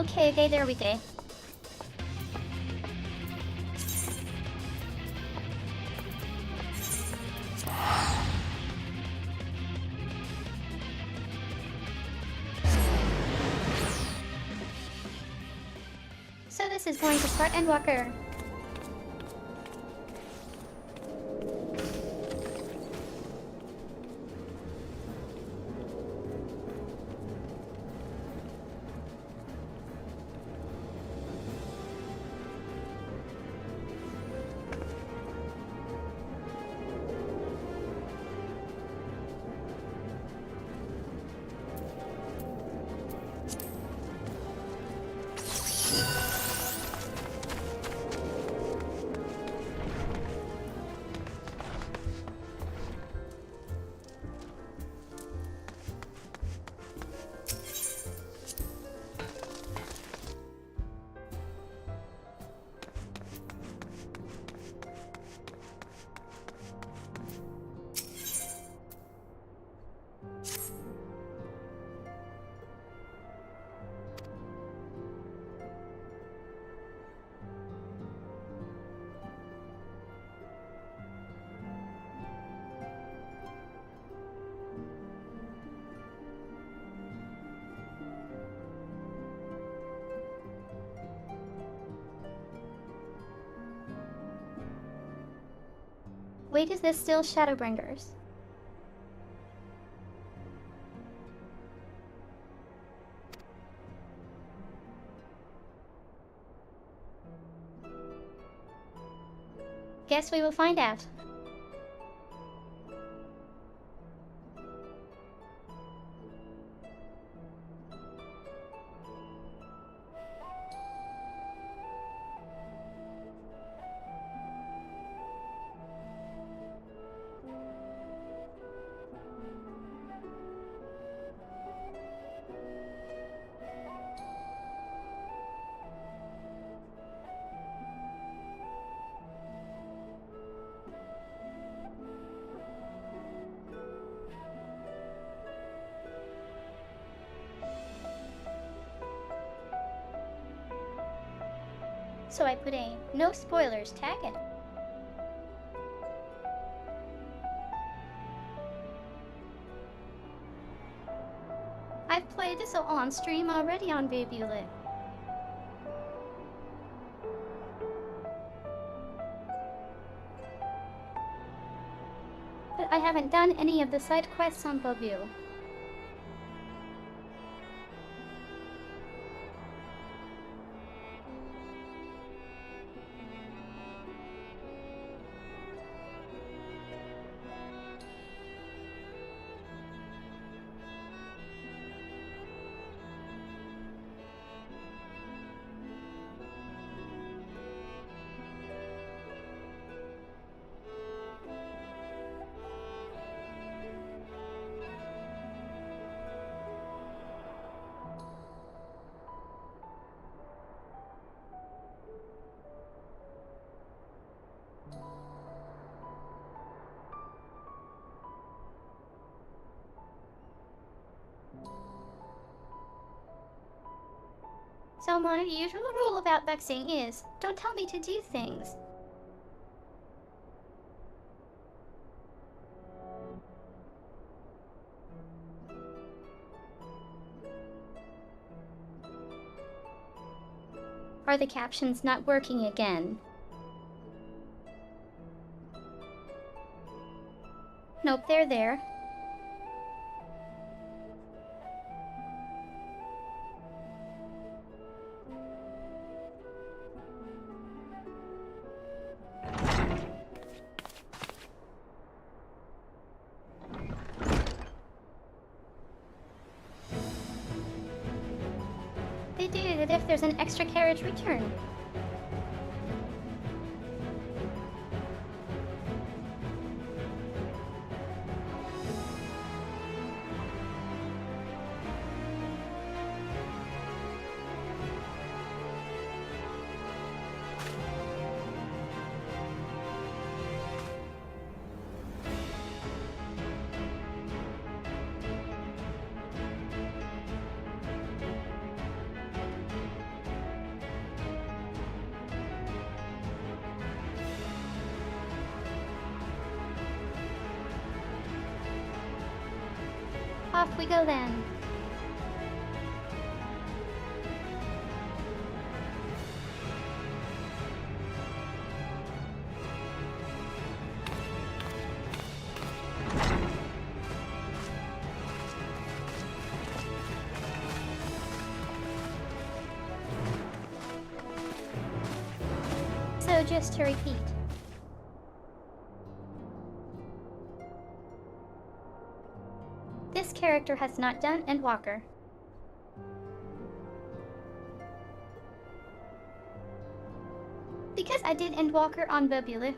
Okay, there we go. So this is going to start Endwalker. Wait, is this still Shadowbringers? Guess we will find out. So I put a no spoilers tag in. I've played this on stream already on Babylit. But I haven't done any of the side quests on Babu. So my usual rule about vexing is, don't tell me to do things. Are the captions not working again? Nope, they're there. They do it if there's an extra carriage return. Off we go then. So just to repeat. This character has not done Endwalker. Because I did Endwalker on Bobula.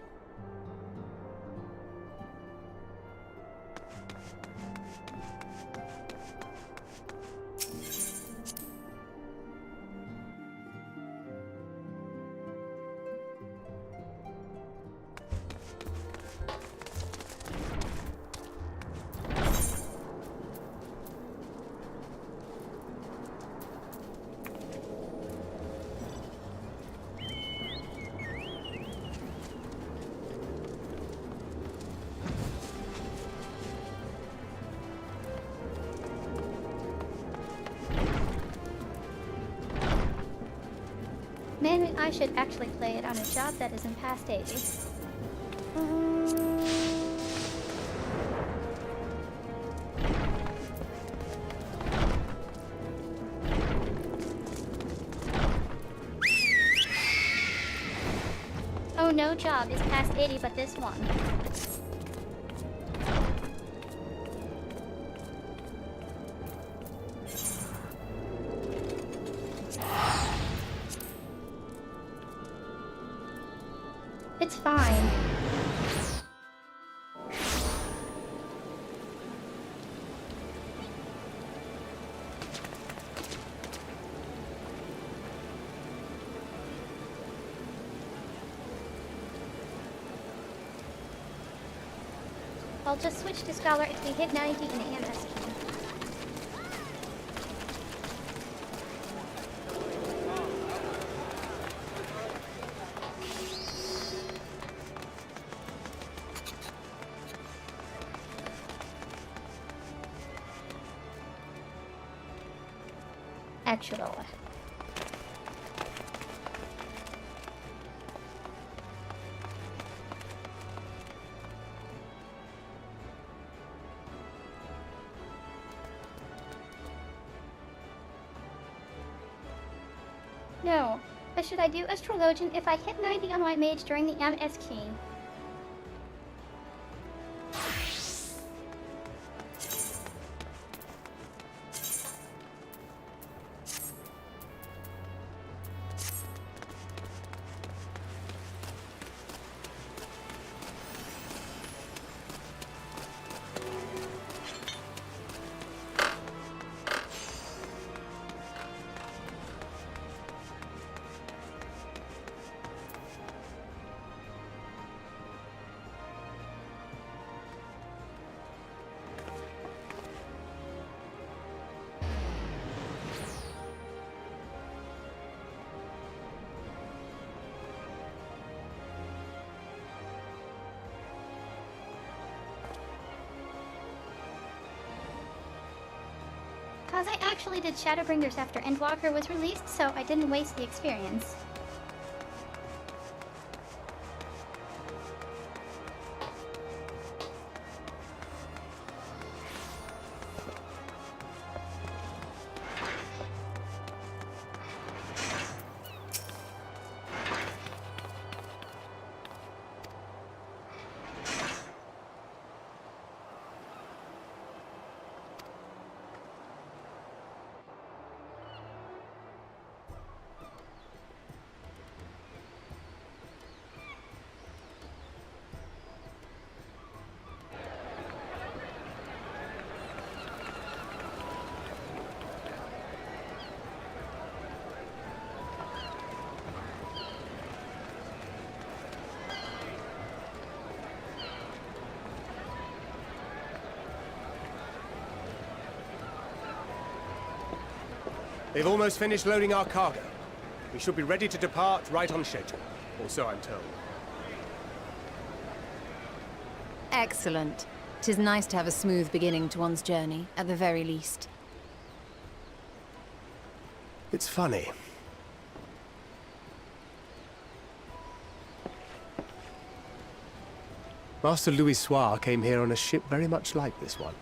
Maybe I should actually play it on a job that isn't past 80. Oh, no job is past 80 but this one. It's fine. I'll just switch to Scholar if we hit 90 in AMS key. Actual. No, but should I do Astrologian if I hit 90 on my mage during the MS key? Cause I actually did Shadowbringers after Endwalker was released, so I didn't waste the experience. They've almost finished loading our cargo. We should be ready to depart right on schedule, or so I'm told. Excellent. 'Tis nice to have a smooth beginning to one's journey, at the very least. It's funny. Master Louis Soir came here on a ship very much like this one.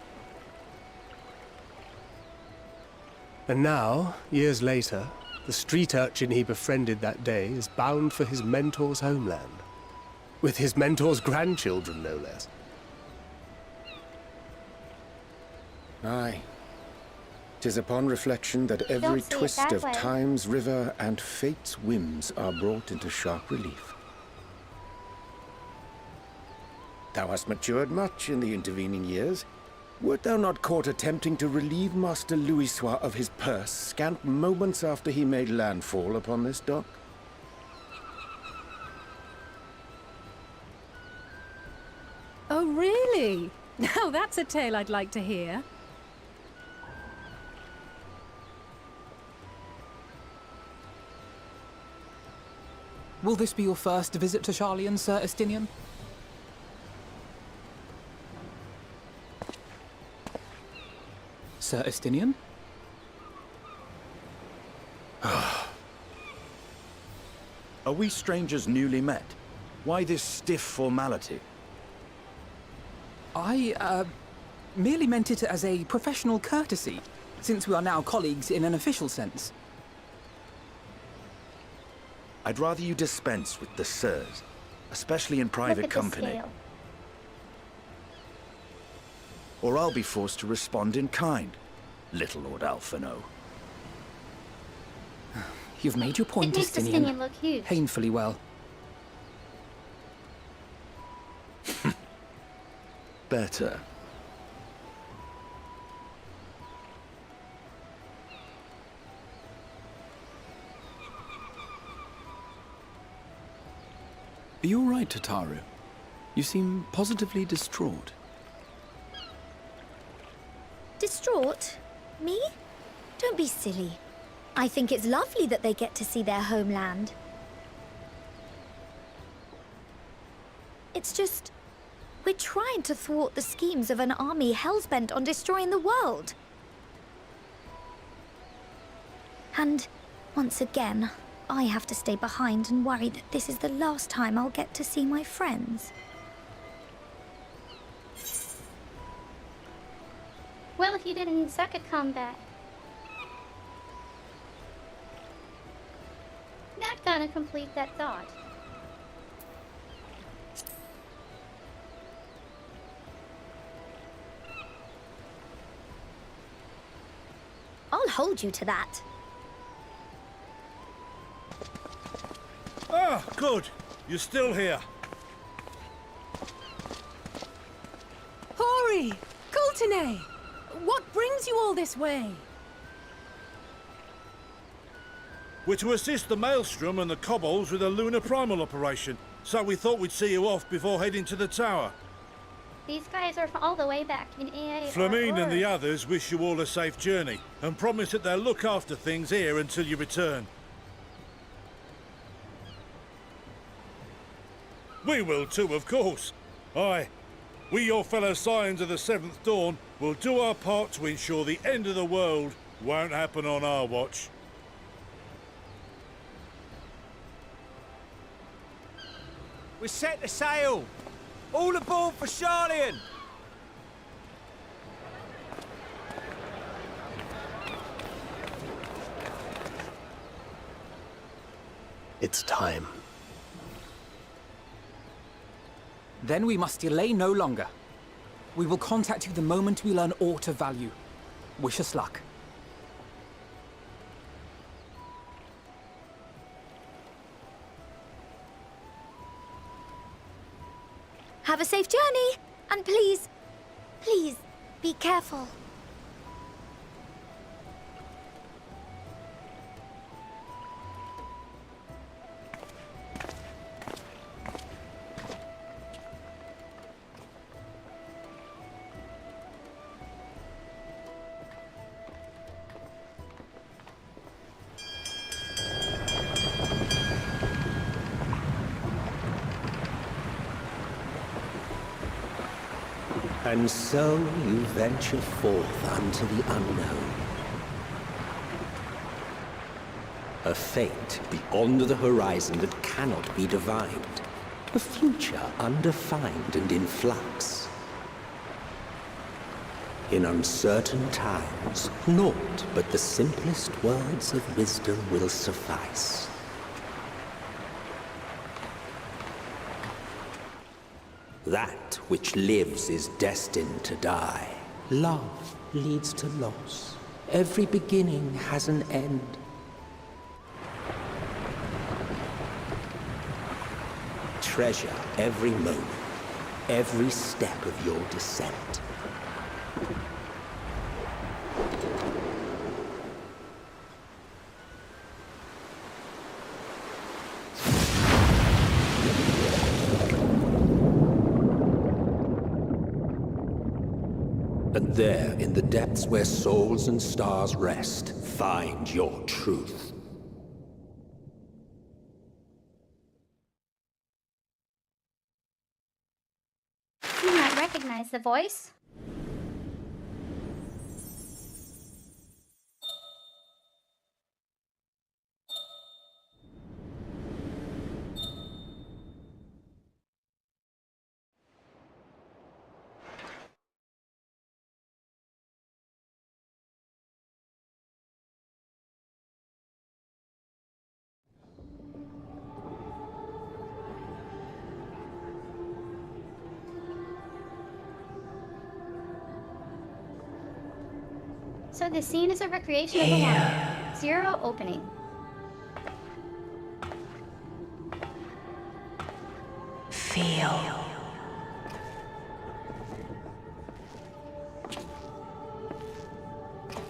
And now, years later, the street urchin he befriended that day is bound for his mentor's homeland. With his mentor's grandchildren, no less. Aye. 'Tis upon reflection that every see it twist that of way. time's river and fate's whims are brought into sharp relief. Thou hast matured much in the intervening years. Wert thou not caught attempting to relieve Master Louisois of his purse scant moments after he made landfall upon this dock? Oh, really? Now that's a tale I'd like to hear. Will this be your first visit to Charlian, Sir Estinian? Sir Estinian? Are we strangers newly met? Why this stiff formality? I, merely meant it as a professional courtesy, since we are now colleagues in an official sense. I'd rather you dispense with the sirs, especially in private Look at company, the scale. or I'll be forced to respond in kind, little Lord Alphino. You've made your point, It makes Estinian. Estinian look huge. Painfully well. Better. Are you all right, Tataru? You seem positively distraught. Distraught? Me? Don't be silly. I think it's lovely that they get to see their homeland. It's just... we're trying to thwart the schemes of an army hell's-bent on destroying the world. And, once again, I have to stay behind and worry that this is the last time I'll get to see my friends. Well, if you didn't suck at combat. Not gonna complete that thought. I'll hold you to that. Ah, good. You're still here. Hori! Coulternay! What brings you all this way? We're to assist the Maelstrom and the Kobolds with a lunar primal operation, so we thought we'd see you off before heading to the tower. These guys are from all the way back in AA. Flamine and the others wish you all a safe journey, and promise that they'll look after things here until you return. We will too, of course. Aye. We, your fellow Scions of the Seventh Dawn, will do our part to ensure the end of the world won't happen on our watch. We're set to sail! All aboard for Charlian! It's time. Then we must delay no longer. We will contact you the moment we learn aught of value. Wish us luck. Have a safe journey, and please, please, be careful. And so you venture forth unto the unknown. A fate beyond the horizon that cannot be divined. A future undefined and in flux. In uncertain times, naught but the simplest words of wisdom will suffice. That which lives is destined to die. Love leads to loss. Every beginning has an end. Treasure every moment, every step of your descent. And there, in the depths where souls and stars rest, find your truth. You might recognize the voice. So the scene is a recreation of the one. 0 opening. Feel.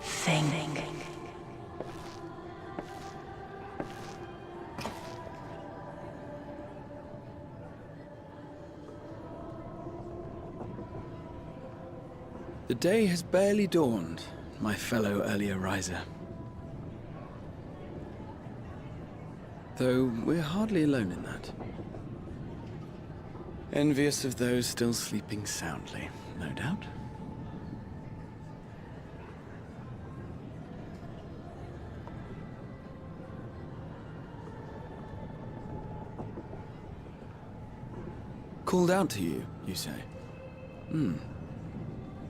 Think. The day has barely dawned, my fellow earlier riser. Though we're hardly alone in that. Envious of those still sleeping soundly, no doubt. Called out to you, you say?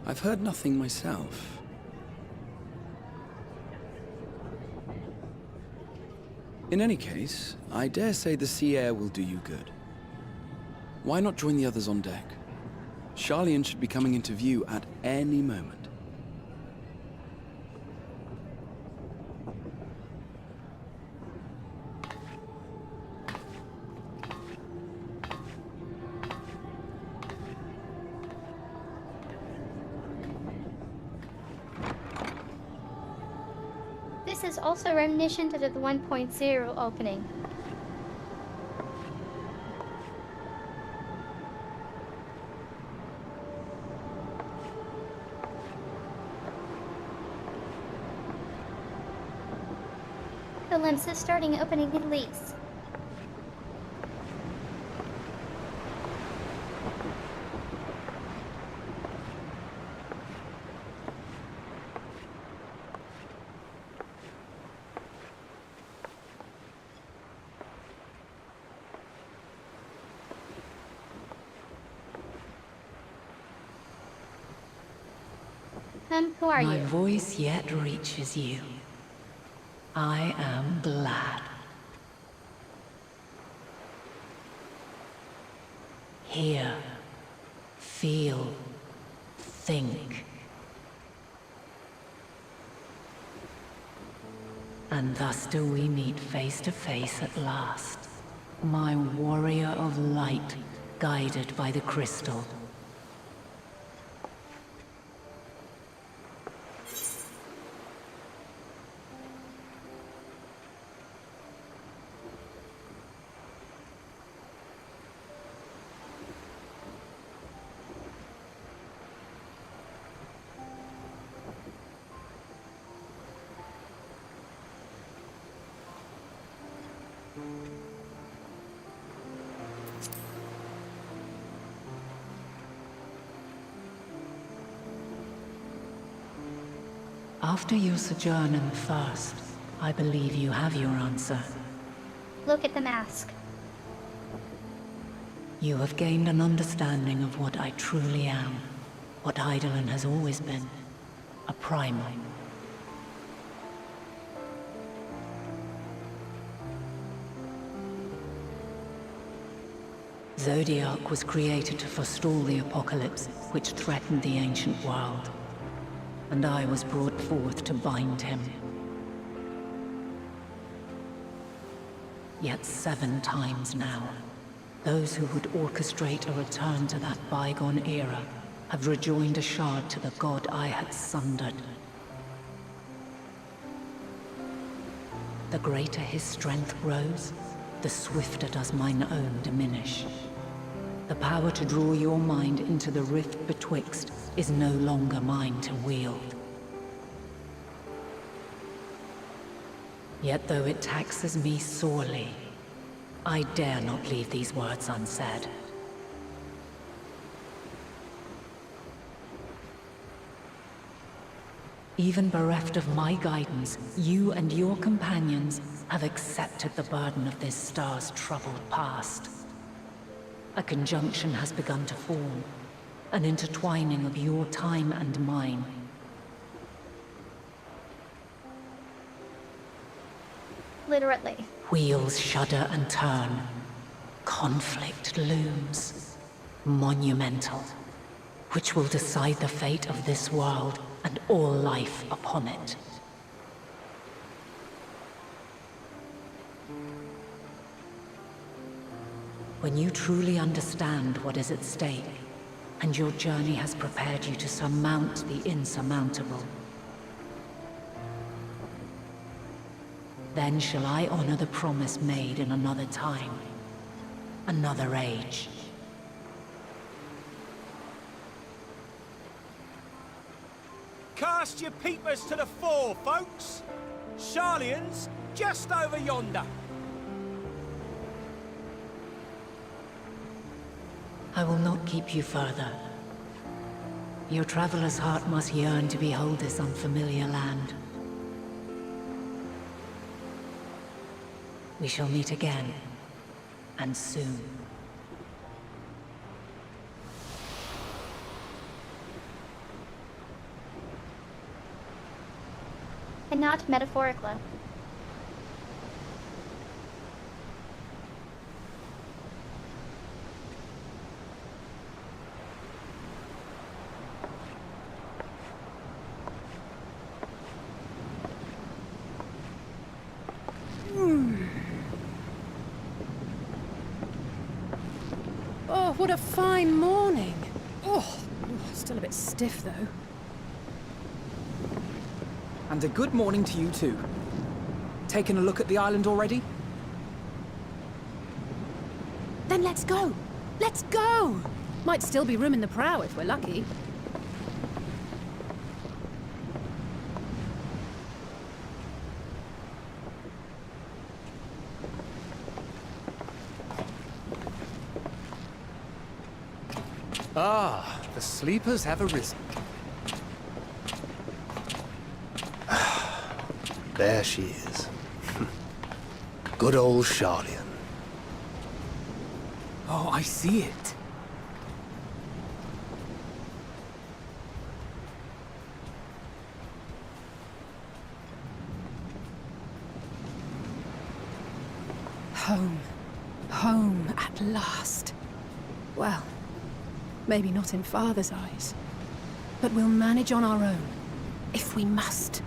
I've heard nothing myself. In any case, I dare say the sea air will do you good. Why not join the others on deck? Charlian should be coming into view at any moment. This is also reminiscent of the 1.0 opening. The glimpse is starting opening at least. Who are My you? voice yet reaches you. I am glad. Hear, feel, think. And thus do we meet face to face at last. My warrior of light, guided by the crystal. After your sojourn in the First, I believe you have your answer. Look at the mask. You have gained an understanding of what I truly am, what Eidolon has always been, a primal. Zodiac was created to forestall the apocalypse which threatened the ancient world, and I was brought forth to bind him. Yet 7 times now, those who would orchestrate a return to that bygone era have rejoined a shard to the god I had sundered. The greater his strength grows, the swifter does mine own diminish. The power to draw your mind into the rift betwixt is no longer mine to wield. Yet though it taxes me sorely, I dare not leave these words unsaid. Even bereft of my guidance, you and your companions have accepted the burden of this star's troubled past. A conjunction has begun to form, an intertwining of your time and mine. Literally. Wheels shudder and turn. Conflict looms. Monumental. Which will decide the fate of this world and all life upon it. When you truly understand what is at stake, and your journey has prepared you to surmount the insurmountable, then shall I honor the promise made in another time, another age. Cast your peepers to the fore, folks. Sharlayan's just over yonder. I will not keep you further. Your traveler's heart must yearn to behold this unfamiliar land. We shall meet again, and soon. And not metaphorically. Oh, what a fine morning. Oh, still a bit stiff though. And a good morning to you too. Taking a look at the island already? Then let's go. Let's go! Might still be room in the prow if we're lucky. Ah, the sleepers have arisen. There she is. Good old Sharlayan. Oh, I see it. Home. Home at last. Well, maybe not in Father's eyes, but we'll manage on our own, if we must.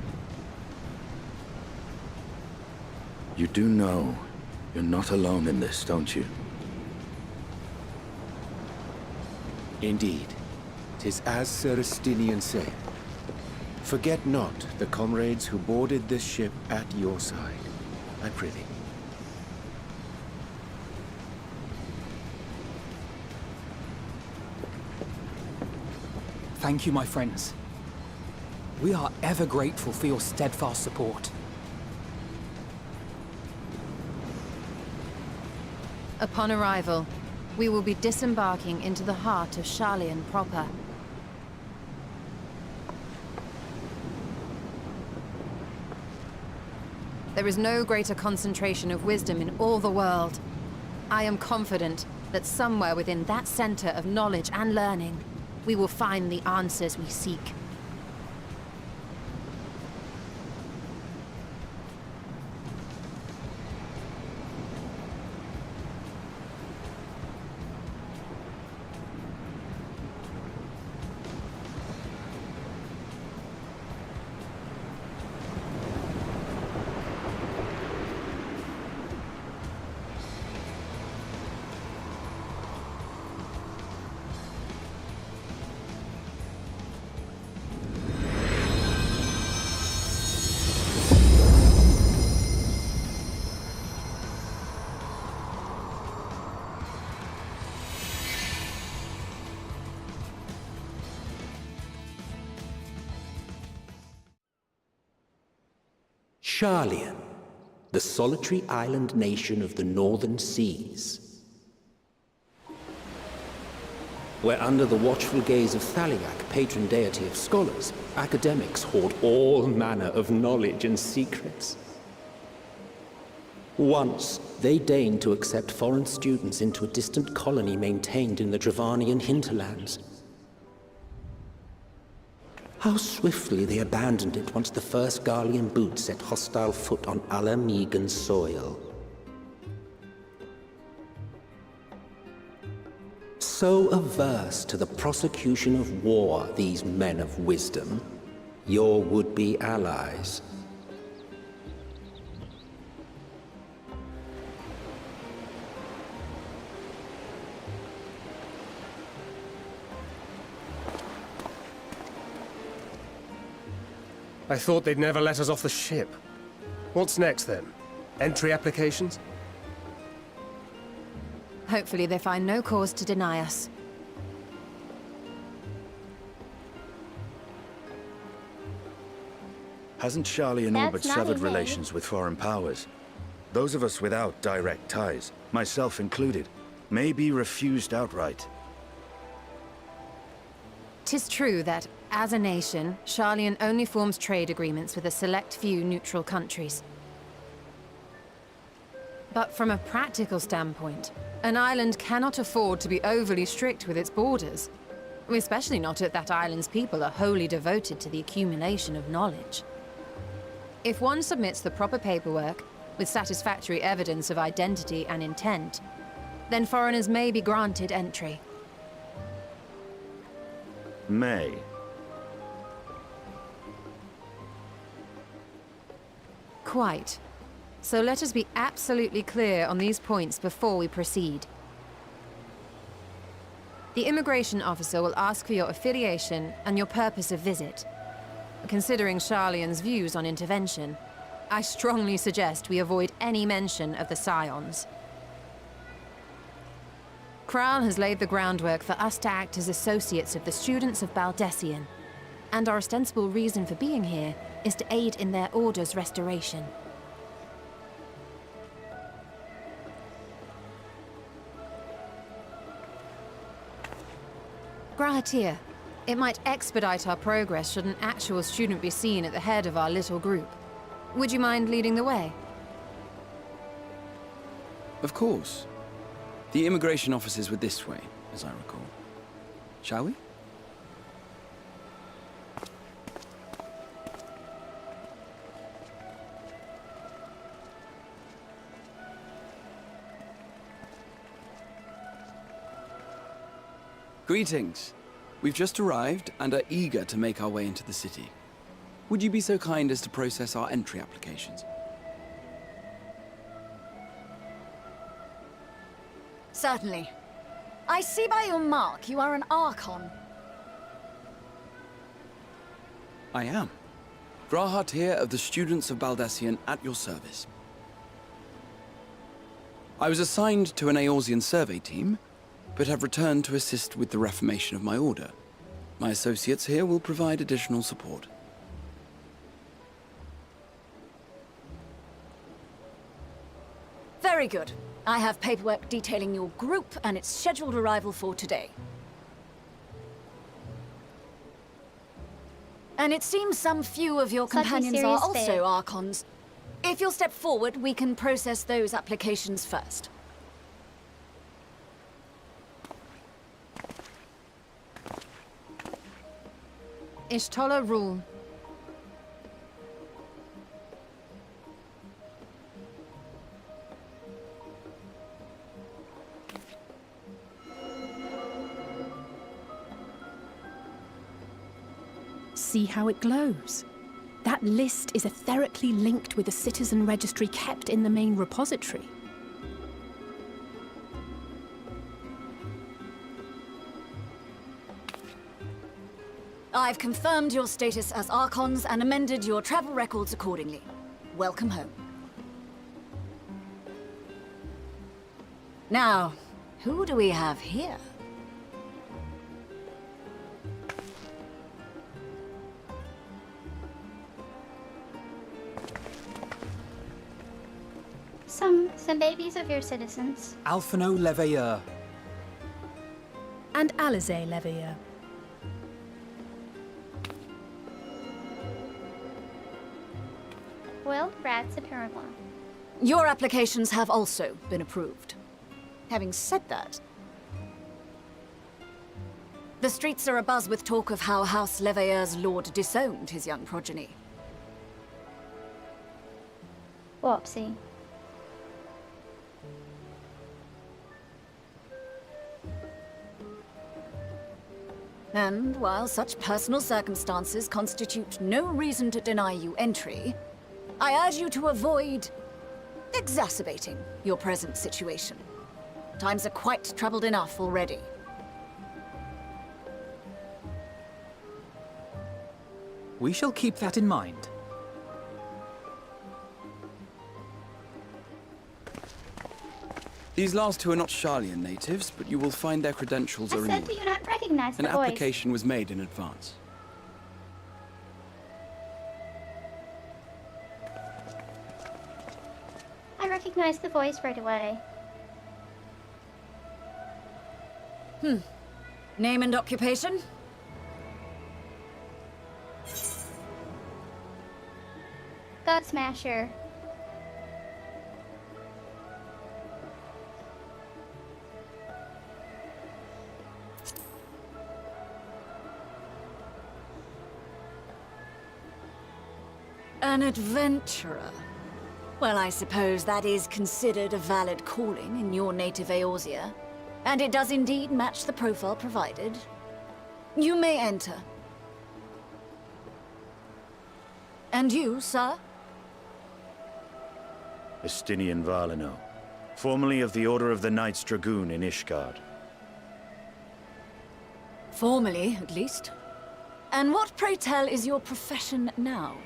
You do know you're not alone in this, don't you? Indeed. 'Tis as Sir Estinian said. Forget not the comrades who boarded this ship at your side, I prithee. Thank you, my friends. We are ever grateful for your steadfast support. Upon arrival, we will be disembarking into the heart of Sharlayan proper. There is no greater concentration of wisdom in all the world. I am confident that somewhere within that center of knowledge and learning, we will find the answers we seek. Sharlayan, the solitary island nation of the northern seas. Where under the watchful gaze of Thaliak, patron deity of scholars, academics hoard all manner of knowledge and secrets. Once, they deigned to accept foreign students into a distant colony maintained in the Dravanian hinterlands. How swiftly they abandoned it once the first Garlean boot set hostile foot on Ala Megan soil. So averse to the prosecution of war, these men of wisdom, your would-be allies. I thought they'd never let us off the ship. What's next, then? Entry applications? Hopefully they find no cause to deny us. Hasn't Sharlayan all but That's not severed his relations with foreign powers? Those of us without direct ties, myself included, may be refused outright. 'Tis true that, as a nation, Sharlayan only forms trade agreements with a select few neutral countries. But from a practical standpoint, an island cannot afford to be overly strict with its borders, especially not if that island's people are wholly devoted to the accumulation of knowledge. If one submits the proper paperwork, with satisfactory evidence of identity and intent, then foreigners may be granted entry. May. Quite. So let us be absolutely clear on these points before we proceed. The immigration officer will ask for your affiliation and your purpose of visit. Considering Sharlayan's views on intervention, I strongly suggest we avoid any mention of the Scions. Kral has laid the groundwork for us to act as associates of the students of Baldessian, and our ostensible reason for being here is to aid in their order's restoration. Grahatir, it might expedite our progress should an actual student be seen at the head of our little group. Would you mind leading the way? Of course. The immigration offices were this way, as I recall. Shall we? Greetings. We've just arrived and are eager to make our way into the city. Would you be so kind as to process our entry applications? Certainly. I see by your mark you are an Archon. I am. Grahatir of the Students of Baldessian at your service. I was assigned to an Eorzean survey team, but have returned to assist with the reformation of my order. My associates here will provide additional support. Very good. I have paperwork detailing your group and its scheduled arrival for today. And it seems some few of your Such a companions are serious also fate. Archons. If you'll step forward, we can process those applications first. Ishtola rule. See how it glows? That list is etherically linked with the citizen registry kept in the main repository. I've confirmed your status as Archons and amended your travel records accordingly. Welcome home. Now, who do we have here? Some babies of your citizens. Alphino Leveilleur. And Alize Leveilleur. Well, brats apparently. Your applications have also been approved. Having said that, the streets are abuzz with talk of how House Leveilleur's lord disowned his young progeny. Whoopsie. And while such personal circumstances constitute no reason to deny you entry, I urge you to avoid exacerbating your present situation. Times are quite troubled enough already. We shall keep that in mind. These last two are not Sharlayan natives, but you will find their credentials I are in said, order. do you not recognize the An voice? application was made in advance. I recognized the voice right away. Name and occupation? God Smasher. An adventurer. Well, I suppose that is considered a valid calling in your native Eorzea. And it does indeed match the profile provided. You may enter. And you, sir? Estinian Valino, formerly of the Order of the Knights Dragoon in Ishgard. Formally, at least. And what, pray tell, is your profession now?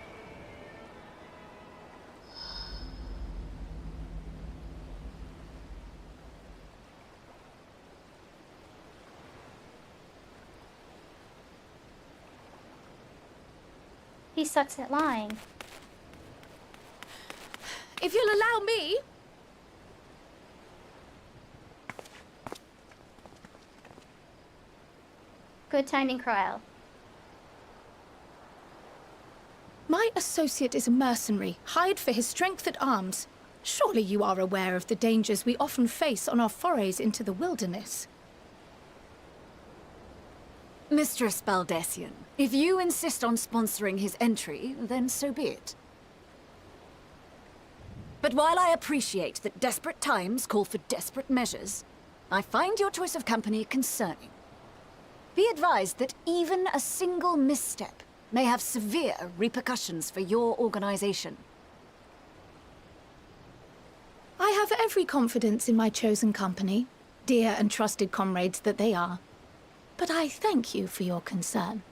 He sucks at lying. If you'll allow me... Good timing, Cryle. My associate is a mercenary, hired for his strength at arms. Surely you are aware of the dangers we often face on our forays into the wilderness. Mistress Baldessian, if you insist on sponsoring his entry, then so be it. But while I appreciate that desperate times call for desperate measures, I find your choice of company concerning. Be advised that even a single misstep may have severe repercussions for your organization. I have every confidence in my chosen company, dear and trusted comrades that they are. But I thank you for your concern.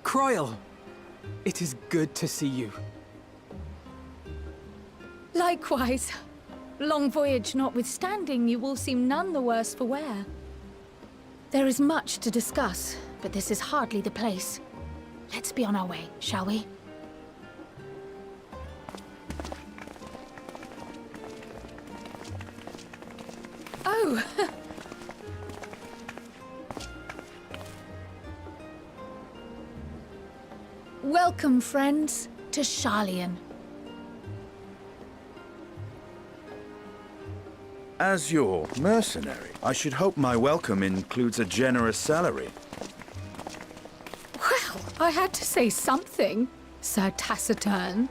Cryle! It is good to see you. Likewise. Long voyage notwithstanding, you will seem none the worse for wear. There is much to discuss, but this is hardly the place. Let's be on our way, shall we? you! Welcome, friends, to Sharlayan. As your mercenary, I should hope my welcome includes a generous salary. Well, I had to say something, Sir Taciturn.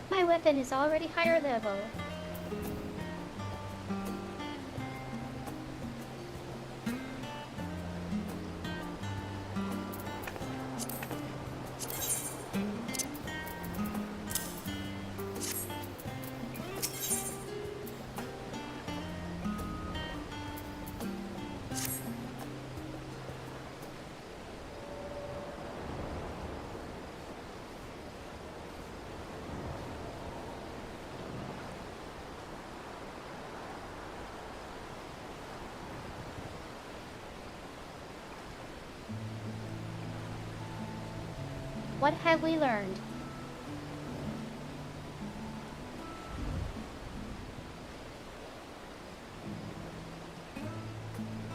My weapon is already higher level. What have we learned?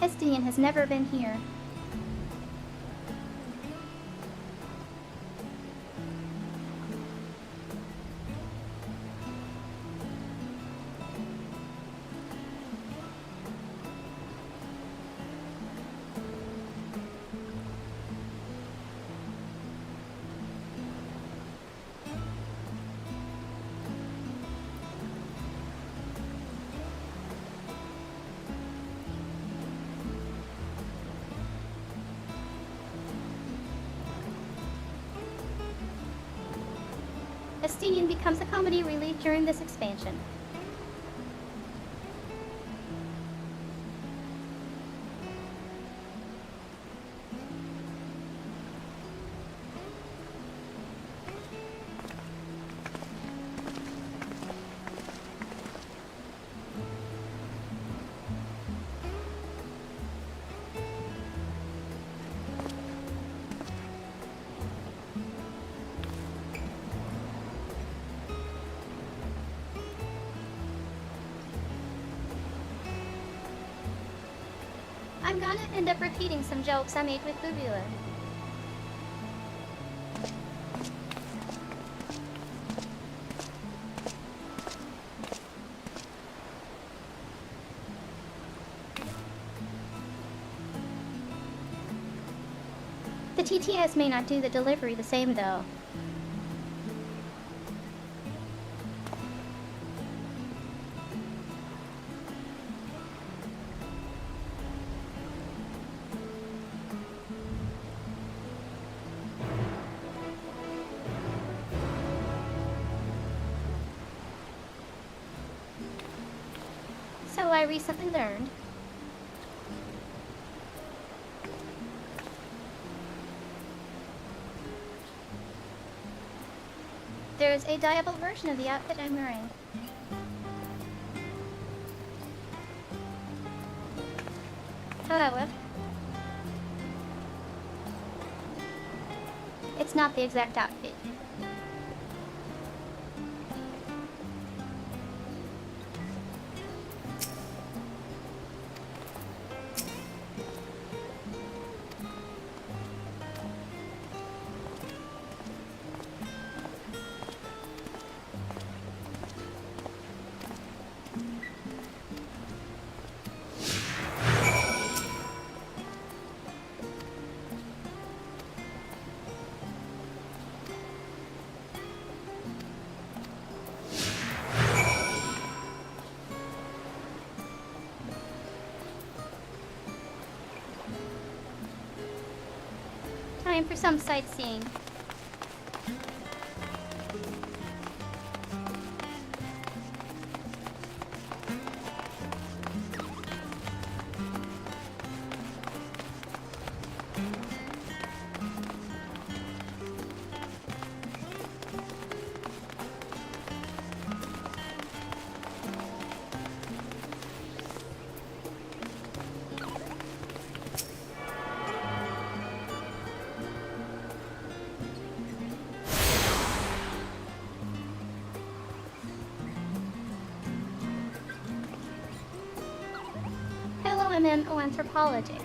Hestian has never been here. Hestian becomes a comedy relief during this expansion. I'm gonna end up repeating some jokes I made with Bubula. The TTS may not do the delivery the same though. So I recently learned there's a dyeable version of the outfit I'm wearing. However, it's not the exact outfit. Time for some sightseeing. Anthropology.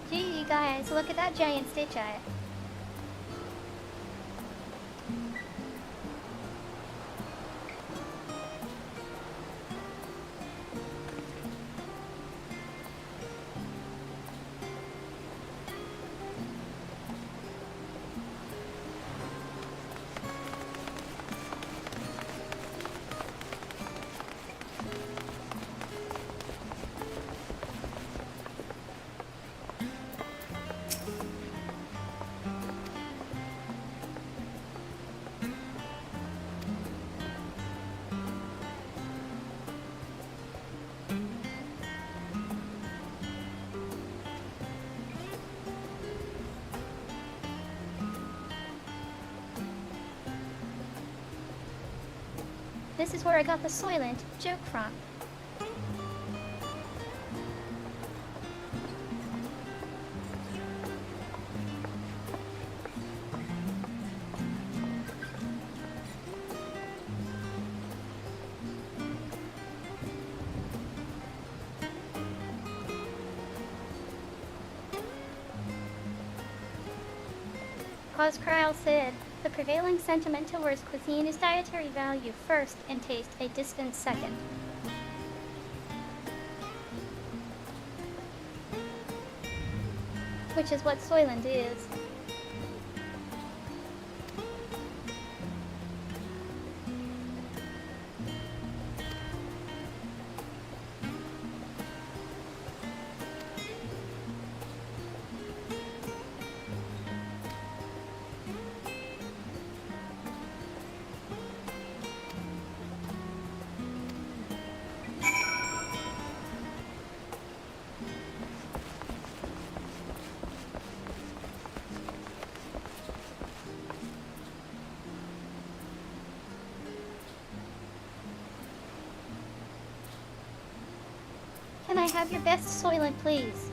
Gee, you guys, look at that giant stitch eye. This is where I got the Soylent joke from. Cause Kryl said, the prevailing sentiment towards cuisine is dietary value first and taste a distant second. Which is what Soylent is. Can I have your best Soylent, please?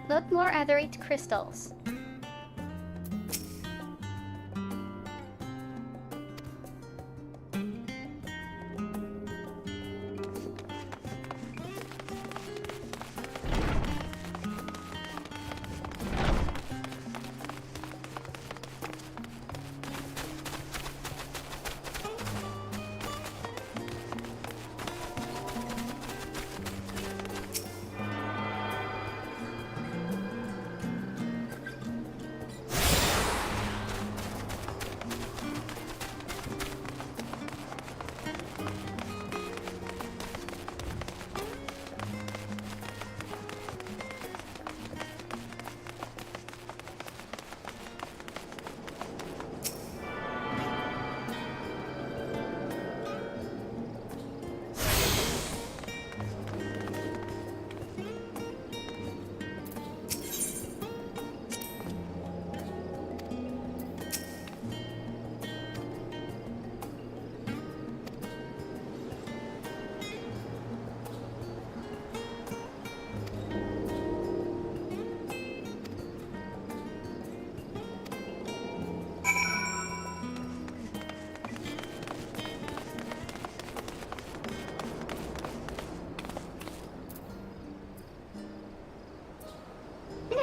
Look more Aetherite crystals.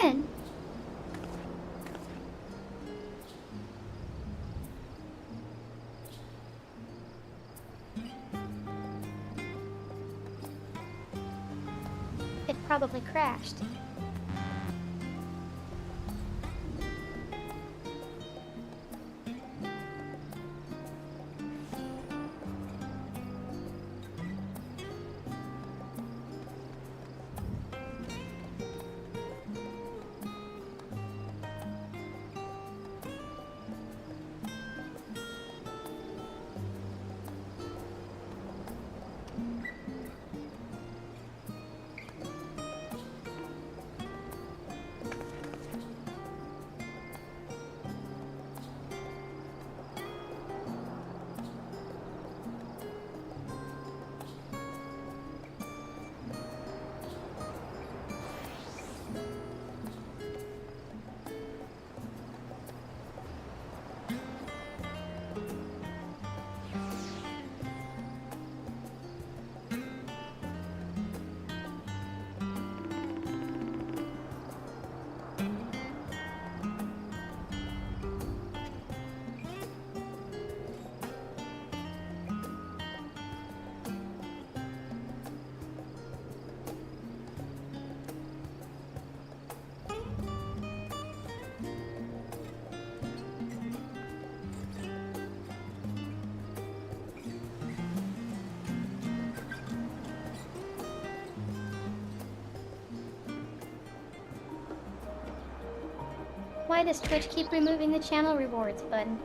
In. It probably crashed. Why does Twitch keep removing the channel rewards button?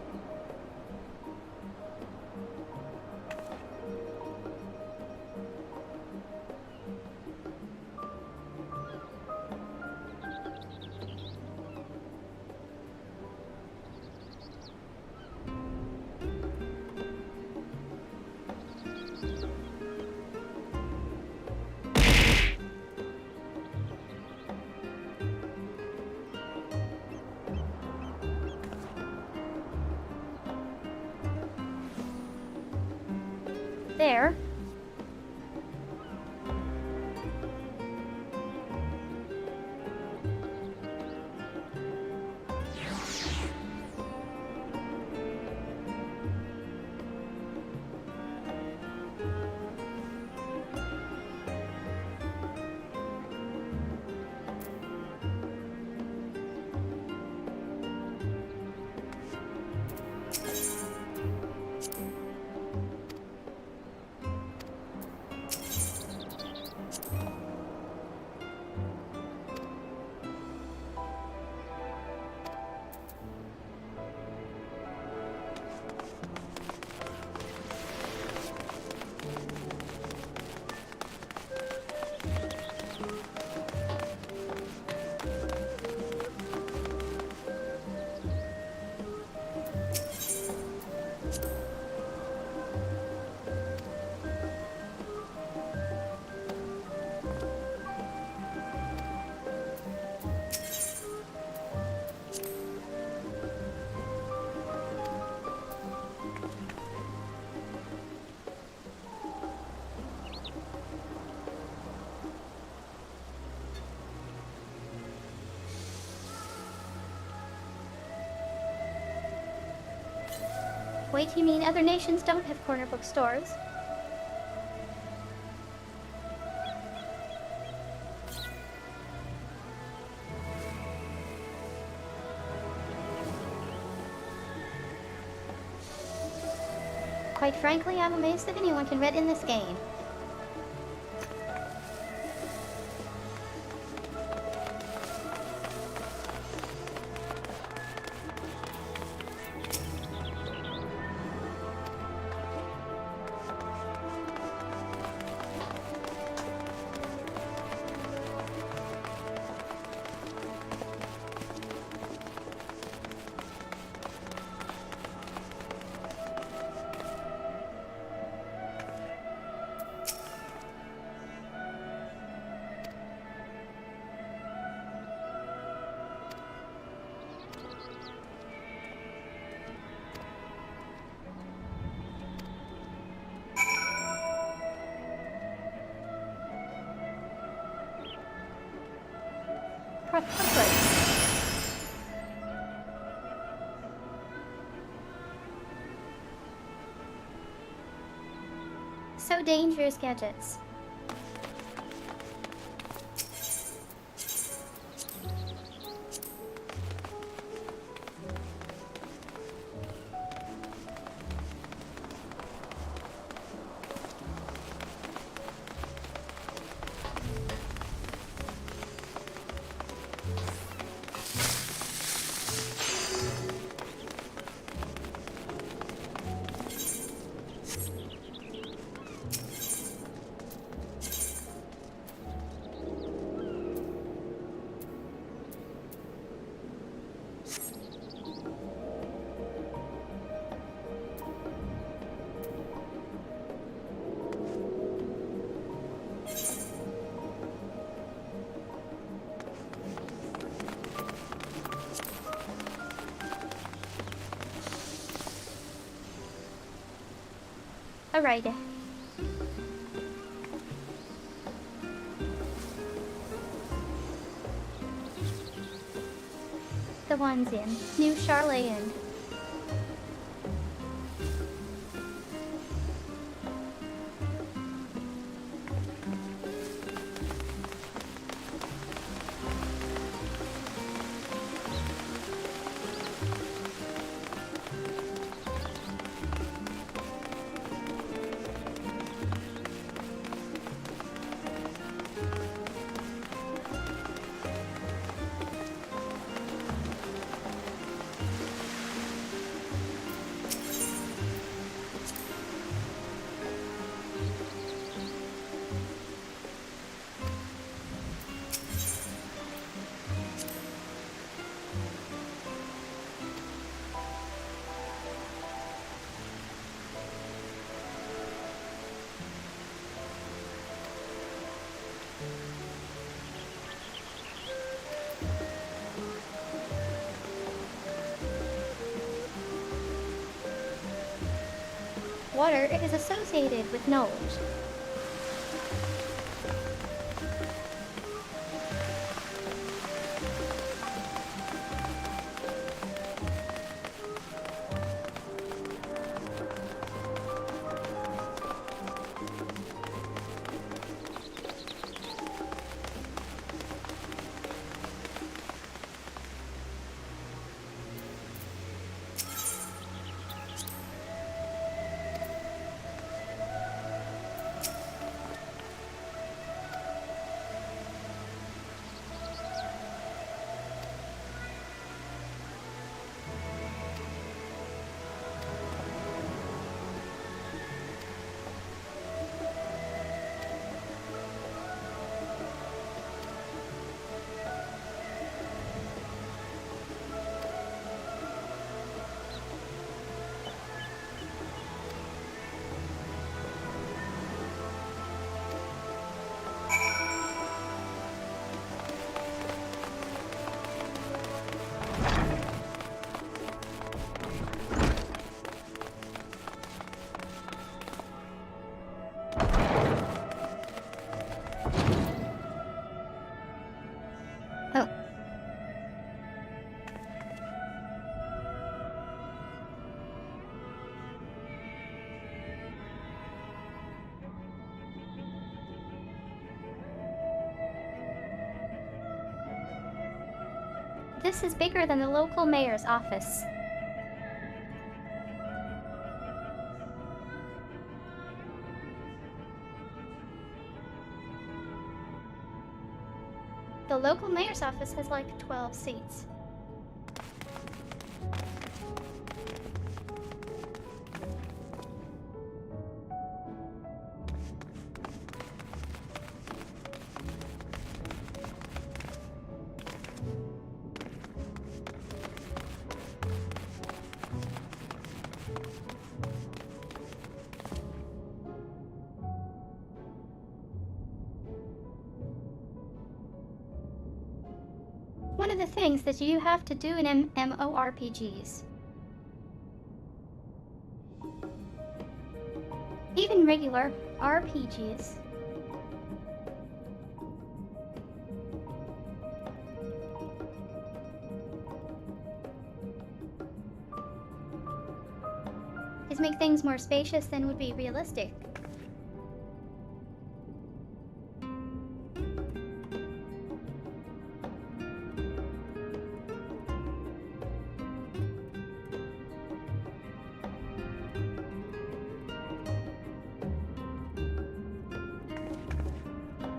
There. Wait, you mean other nations don't have corner bookstores? Quite frankly, I'm amazed that anyone can read in this game. So dangerous, gadgets. Alrighty. The one's in New Charlayan. Water is associated with knowledge. This is bigger than the local mayor's office. The local mayor's office has like 12 seats. One of the things that you have to do in MMORPGs, even regular RPGs, is make things more spacious than would be realistic.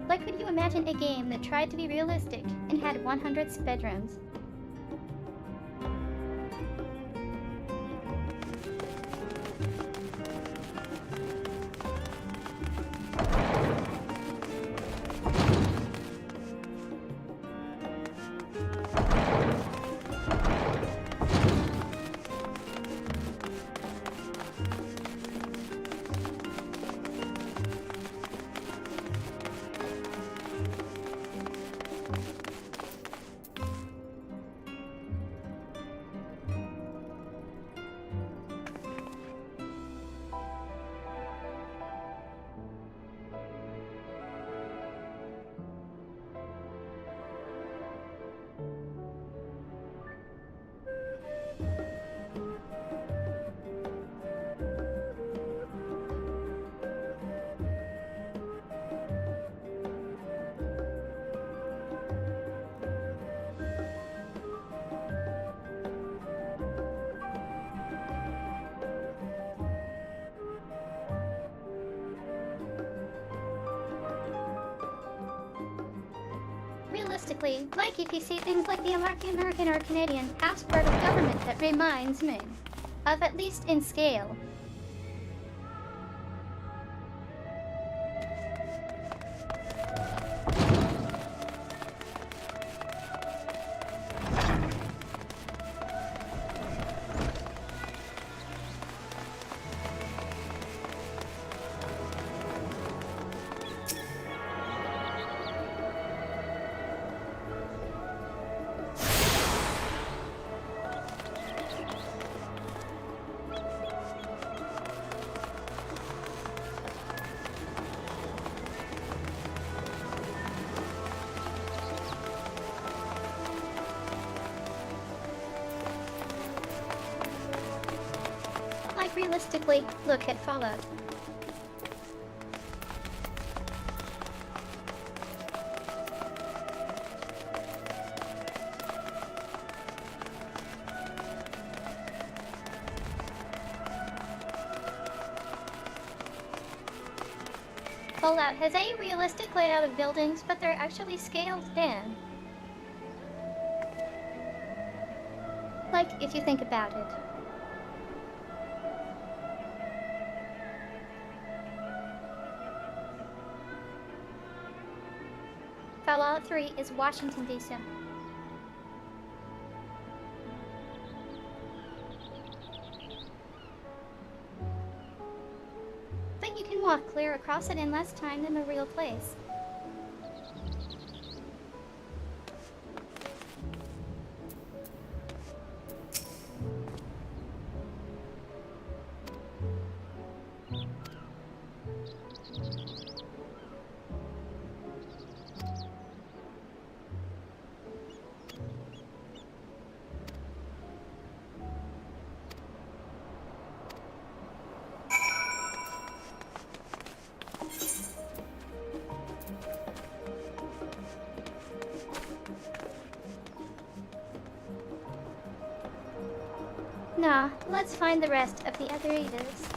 Like, could you imagine a game that tried to be realistic and had 100 bedrooms? Realistically, like if you see things like the American or Canadian passport of government, that reminds me of, at least in scale. Realistically, look at Fallout. Fallout has a realistic layout of buildings, but they're actually scaled down. Like, if you think about it. Fallout 3 is Washington, D.C. But you can walk clear across it in less time than the real place. Now, let's find the rest of the other Edas.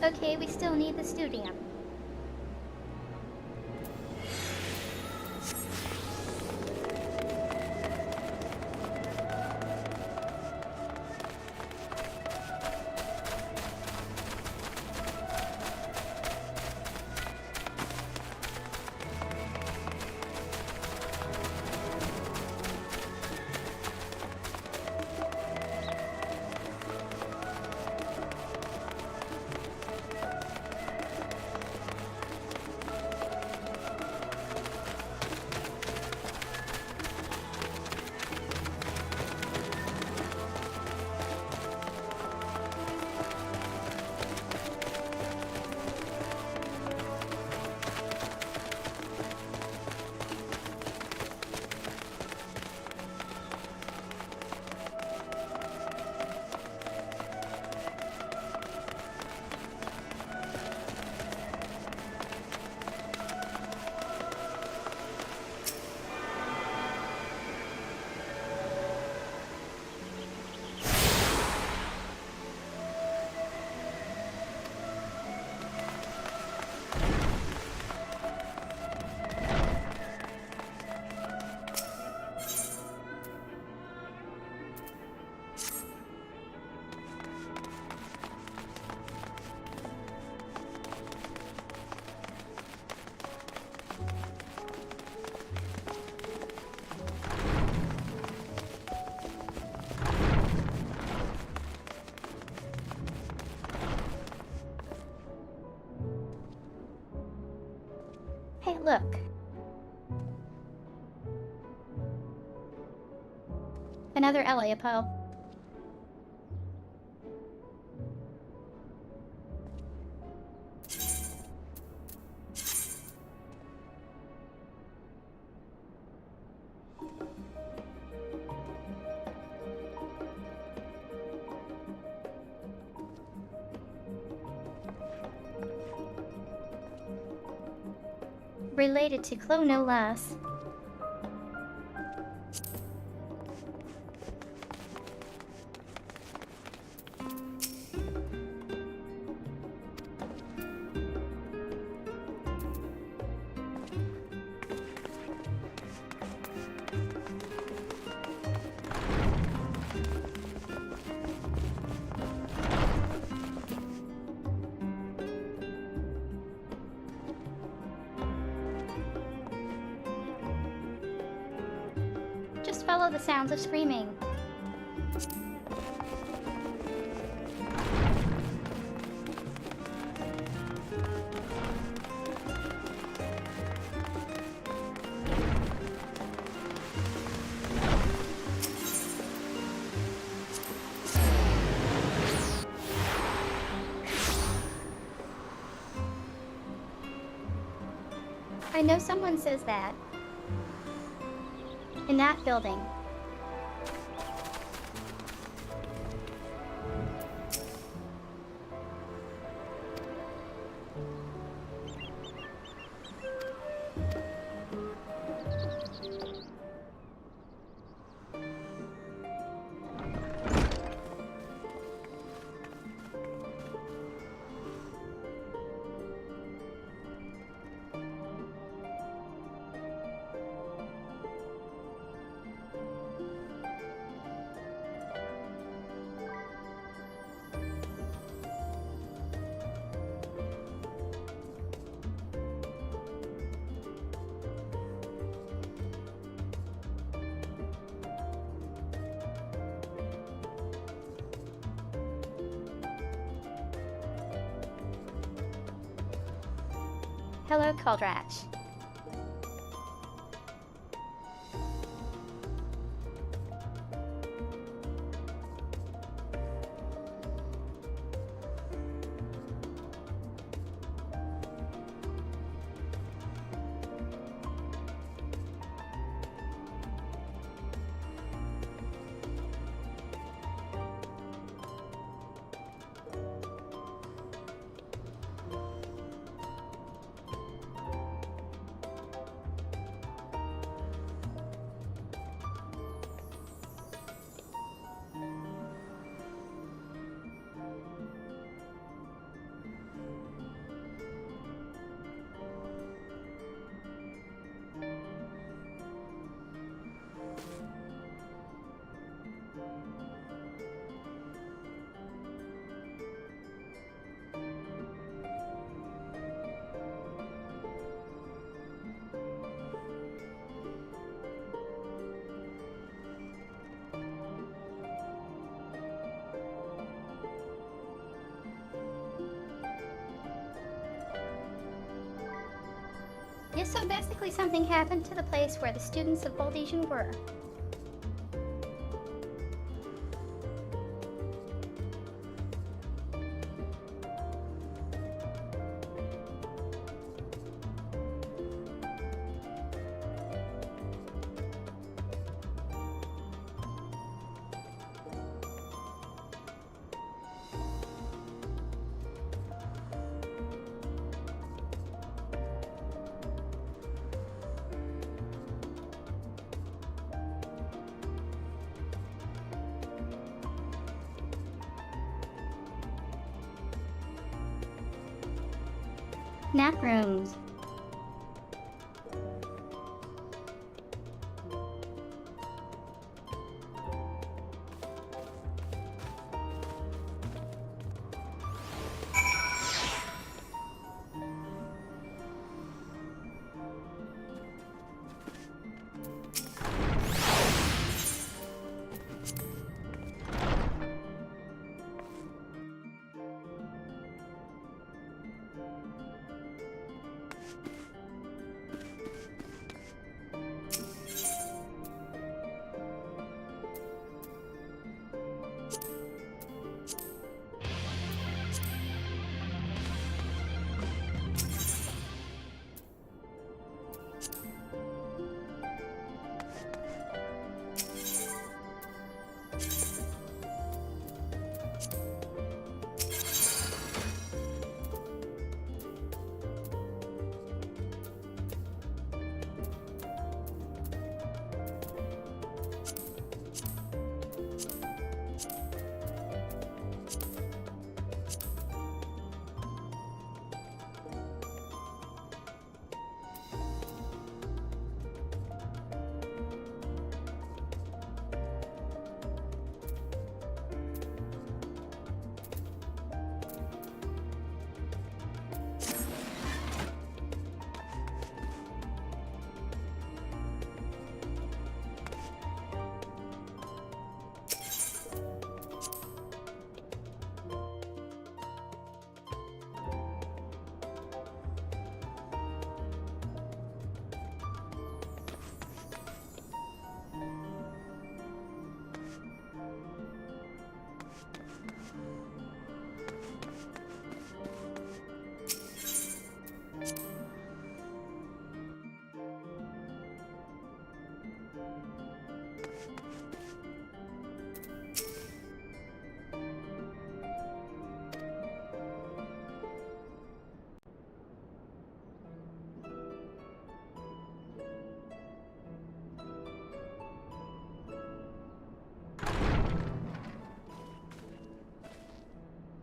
Okay, we still need the studium. Hey, look. Another Eliapo. Related to Clo no less. Just follow the sounds of screaming. I know someone says that. In that building. Hello, Caldrach. Yes, so basically something happened to the place where the students of Boldesian were. Nap rooms.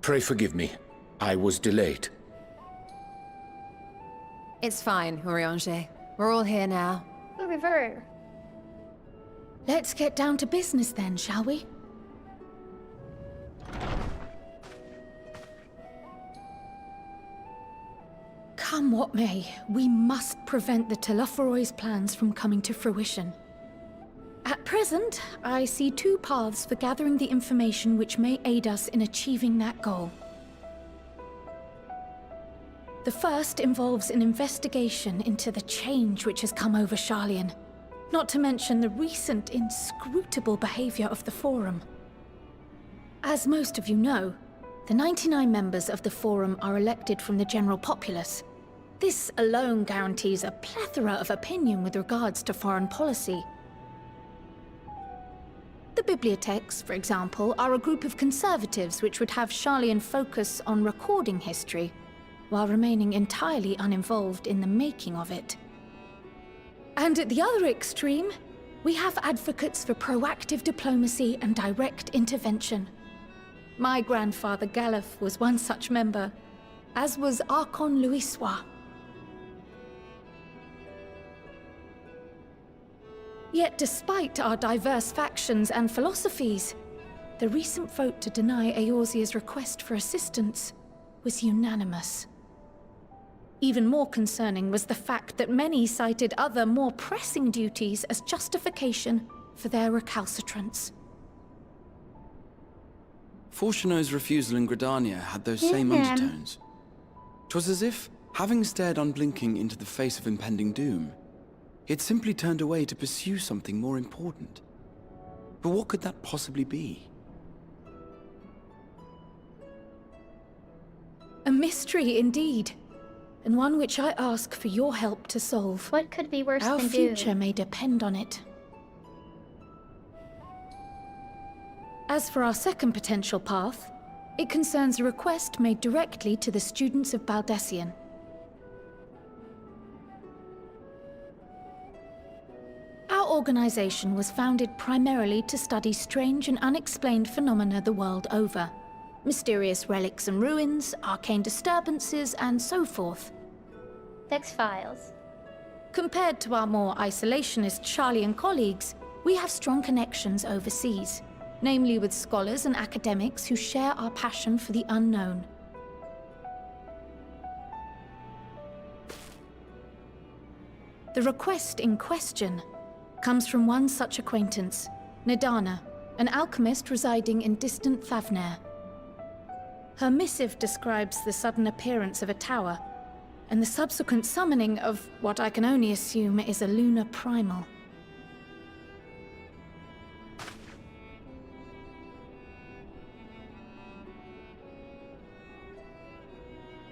Pray forgive me. I was delayed. It's fine, Urianger. We're all here now. River. Let's get down to business then, shall we? Come what may, we must prevent the Telophoroi's plans from coming to fruition. At present, I see two paths for gathering the information which may aid us in achieving that goal. The first involves an investigation into the change which has come over Sharlayan, not to mention the recent inscrutable behavior of the Forum. As most of you know, the 99 members of the Forum are elected from the general populace. This alone guarantees a plethora of opinion with regards to foreign policy. The bibliotheques, for example, are a group of conservatives which would have Sharlayan focus on recording history, while remaining entirely uninvolved in the making of it. And at the other extreme, we have advocates for proactive diplomacy and direct intervention. My grandfather Galef was one such member, as was Archon Louisois. Yet despite our diverse factions and philosophies, the recent vote to deny Eorzea's request for assistance was unanimous. Even more concerning was the fact that many cited other, more pressing duties as justification for their recalcitrance. Fortuno's refusal in Gridania had those same undertones. 'Twas as if, having stared unblinking into the face of impending doom, he had simply turned away to pursue something more important. But what could that possibly be? A mystery indeed, and one which I ask for your help to solve. What could be worse Our than future doom? may depend on it. As for our second potential path, it concerns a request made directly to the students of Baldessian. Our organization was founded primarily to study strange and unexplained phenomena the world over. Mysterious relics and ruins, arcane disturbances, and so forth. X-Files. Compared to our more isolationist Sharlayan colleagues, we have strong connections overseas, namely with scholars and academics who share our passion for the unknown. The request in question comes from one such acquaintance, Nadana, an alchemist residing in distant Thavnair. Her missive describes the sudden appearance of a tower, and the subsequent summoning of what I can only assume is a lunar primal.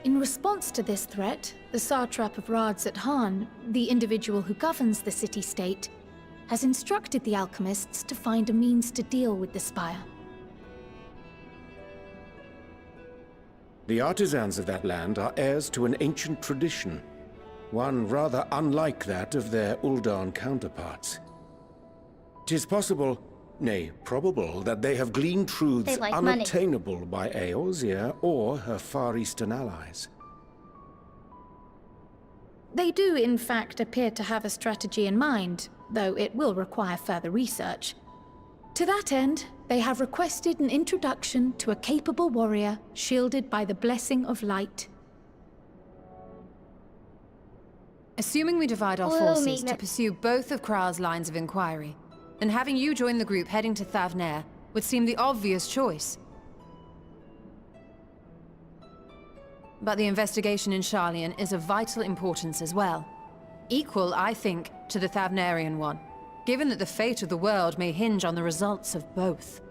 In response to this threat, the Satrap of Radzat-Han, the individual who governs the city-state, has instructed the alchemists to find a means to deal with the spire. The artisans of that land are heirs to an ancient tradition, one rather unlike that of their Uldan counterparts. 'Tis possible, nay, probable, that they have gleaned truths They like money. unattainable by Eorzea or her Far Eastern allies. They do, in fact, appear to have a strategy in mind, though it will require further research. To that end, they have requested an introduction to a capable warrior shielded by the blessing of light. Assuming we divide our We'll forces meet to pursue both of Kral's lines of inquiry, then having you join the group heading to Thavnair would seem the obvious choice. But the investigation in Sharlayan is of vital importance as well. Equal, I think, to the Thavnairian one, given that the fate of the world may hinge on the results of both.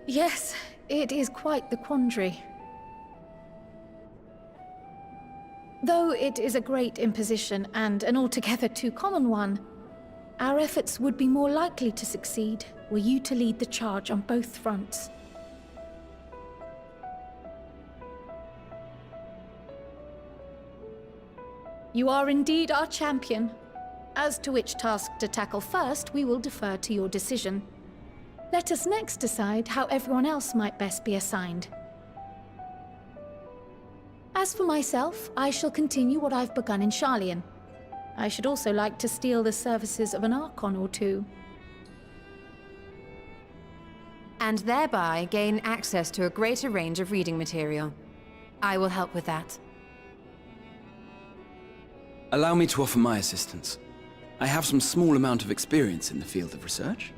Yes, it is quite the quandary. Though it is a great imposition and an altogether too common one, our efforts would be more likely to succeed were you to lead the charge on both fronts. You are indeed our champion. As to which task to tackle first, we will defer to your decision. Let us next decide how everyone else might best be assigned. As for myself, I shall continue what I've begun in Sharlayan. I should also like to steal the services of an Archon or two. And thereby gain access to a greater range of reading material. I will help with that. Allow me to offer my assistance. I have some small amount of experience in the field of research.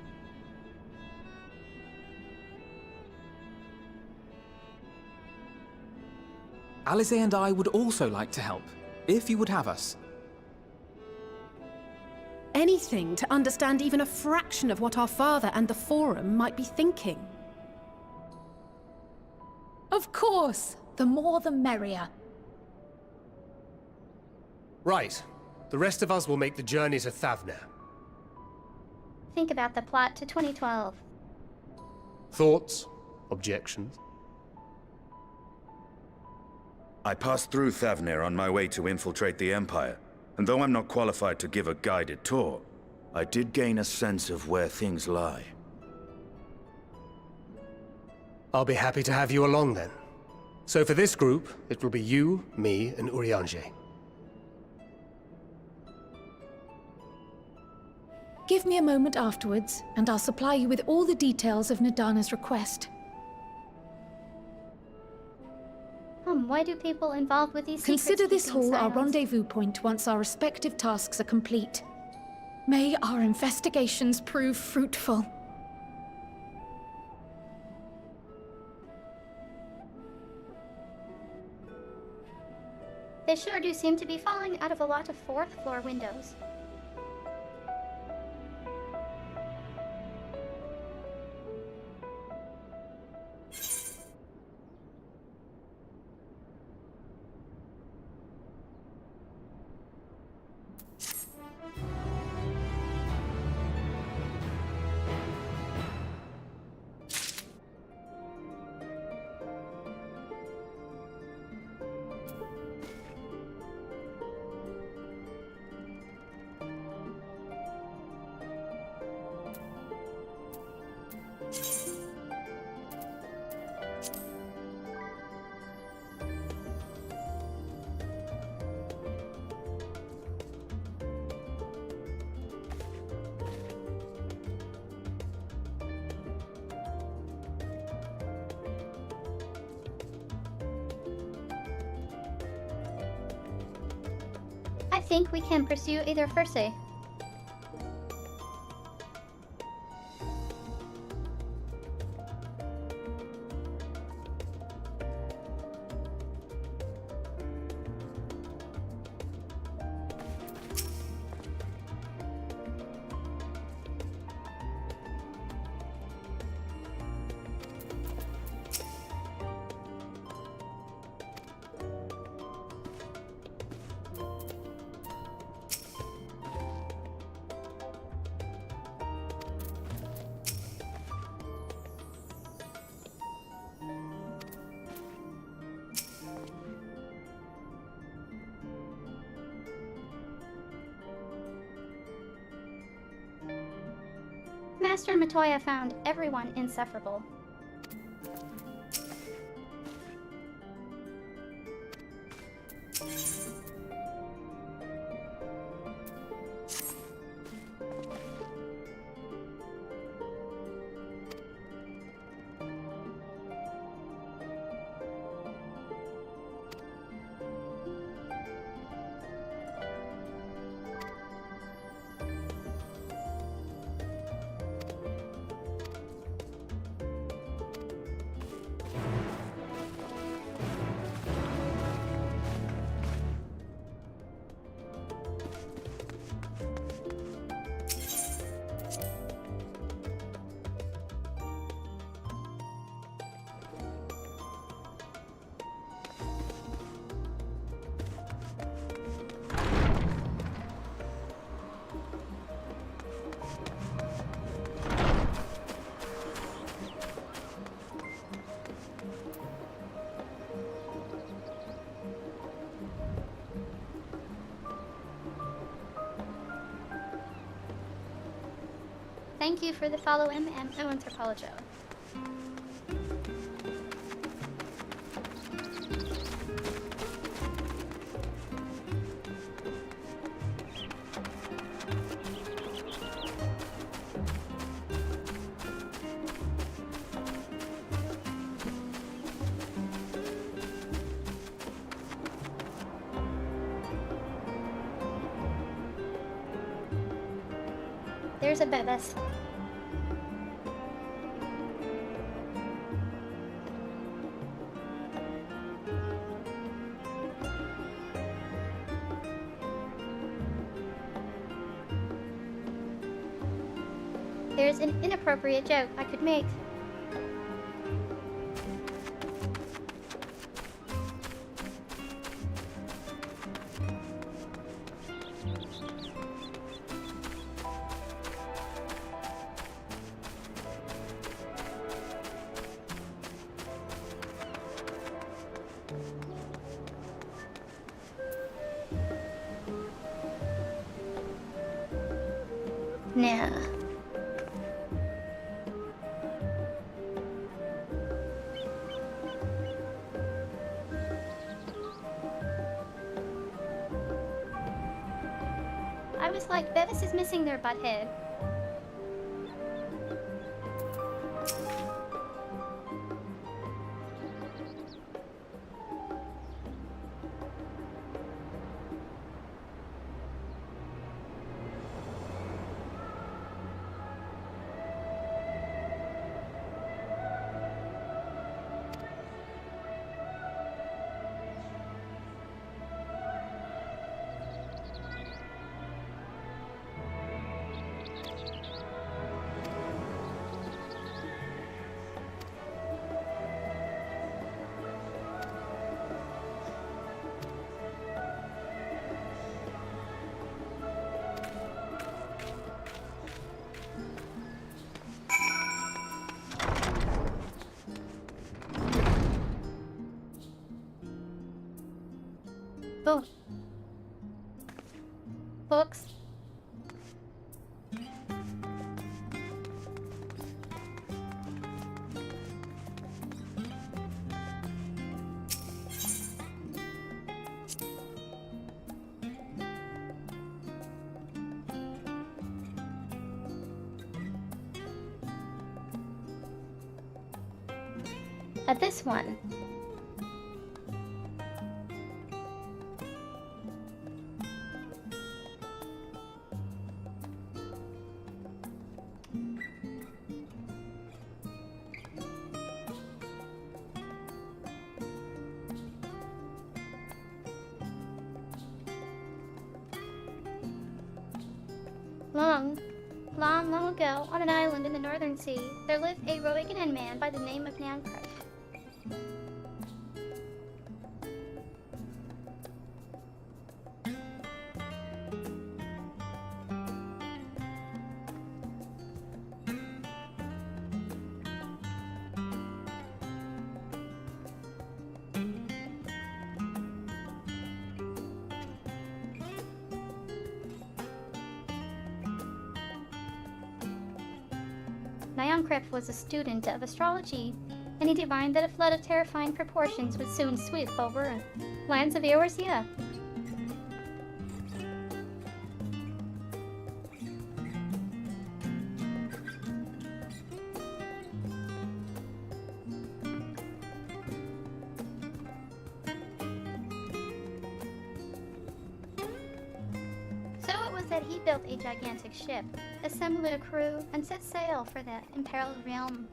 Alize and I would also like to help, if you would have us. Anything to understand even a fraction of what our father and the Forum might be thinking. Of course! The more the merrier. Right. The rest of us will make the journey to Thavner. Think about the plot to 2012. Thoughts? Objections? I passed through Thavner on my way to infiltrate the Empire, and though I'm not qualified to give a guided tour, I did gain a sense of where things lie. I'll be happy to have you along then. So for this group, it will be you, me, and Urianger. Give me a moment afterwards, and I'll supply you with all the details of Nadana's request. Why do people involved with these Consider this secrets keep hall our silent? rendezvous point once our respective tasks are complete. May our investigations prove fruitful. They sure do seem to be falling out of a lot of fourth-floor windows. I think we can pursue either Firse. Master Matoya found everyone insufferable. Thank you for the follow, Anthropologo. There's a Bevis. There's an inappropriate joke I could make. Nah. I was like, Bevis is missing their butt head. Books. At this one. Long ago, on an island in the Northern Sea, there lived a Roeganan man by the name of Nankresh. Nyankref was a student of astrology, and he divined that a flood of terrifying proportions would soon sweep over lands of Eorzea. That he built a gigantic ship, assembled a crew, and set sail for the imperiled realm.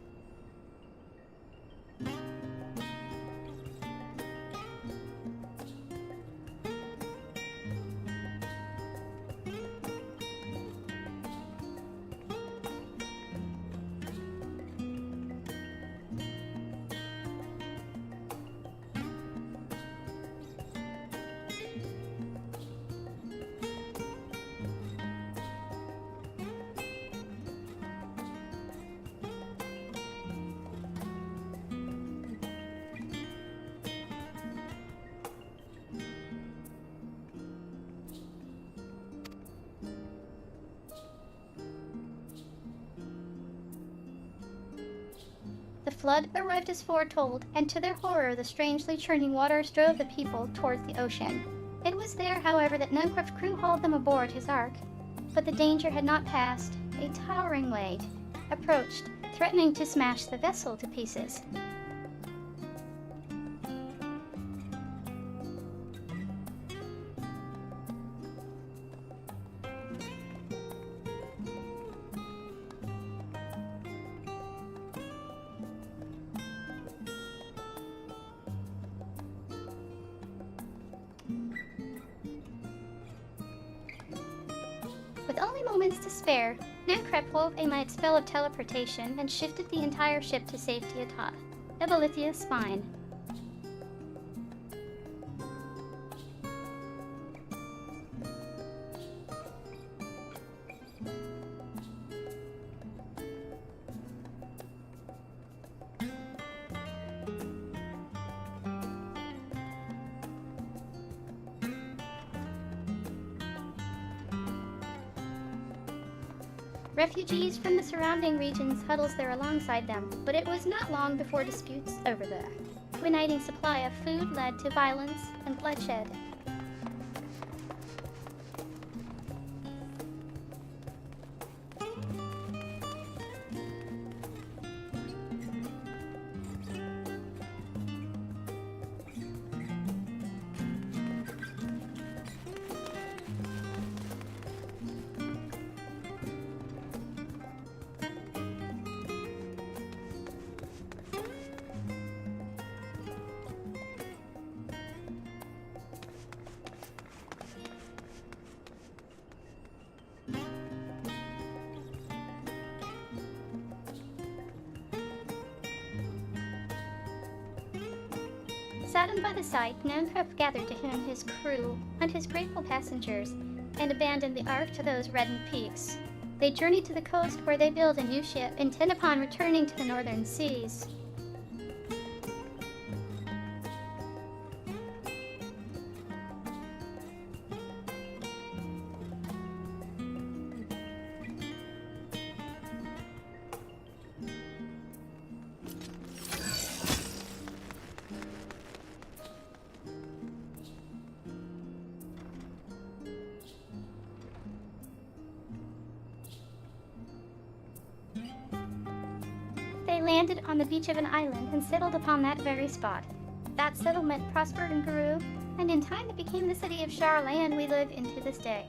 flood arrived as foretold, and to their horror, the strangely churning waters drove the people towards the ocean. It was there, however, that Nuncraft's crew hauled them aboard his ark. But the danger had not passed. A towering wave approached, threatening to smash the vessel to pieces. With only moments to spare, Nuncraft wove a might spell of teleportation and shifted the entire ship to safety atop Ebolithia's spine. Refugees from the surrounding regions huddled there alongside them, but it was not long before disputes over the twin-nighting supply of food led to violence and bloodshed. Saddened by the sight, Nuncraft gathered to him his crew and his grateful passengers, and abandoned the ark to those reddened peaks. They journeyed to the coast where they built a new ship, intent upon returning to the northern seas. They landed on the beach of an island and settled upon that very spot. That settlement prospered and grew, and in time it became the city of Charland we live in to this day.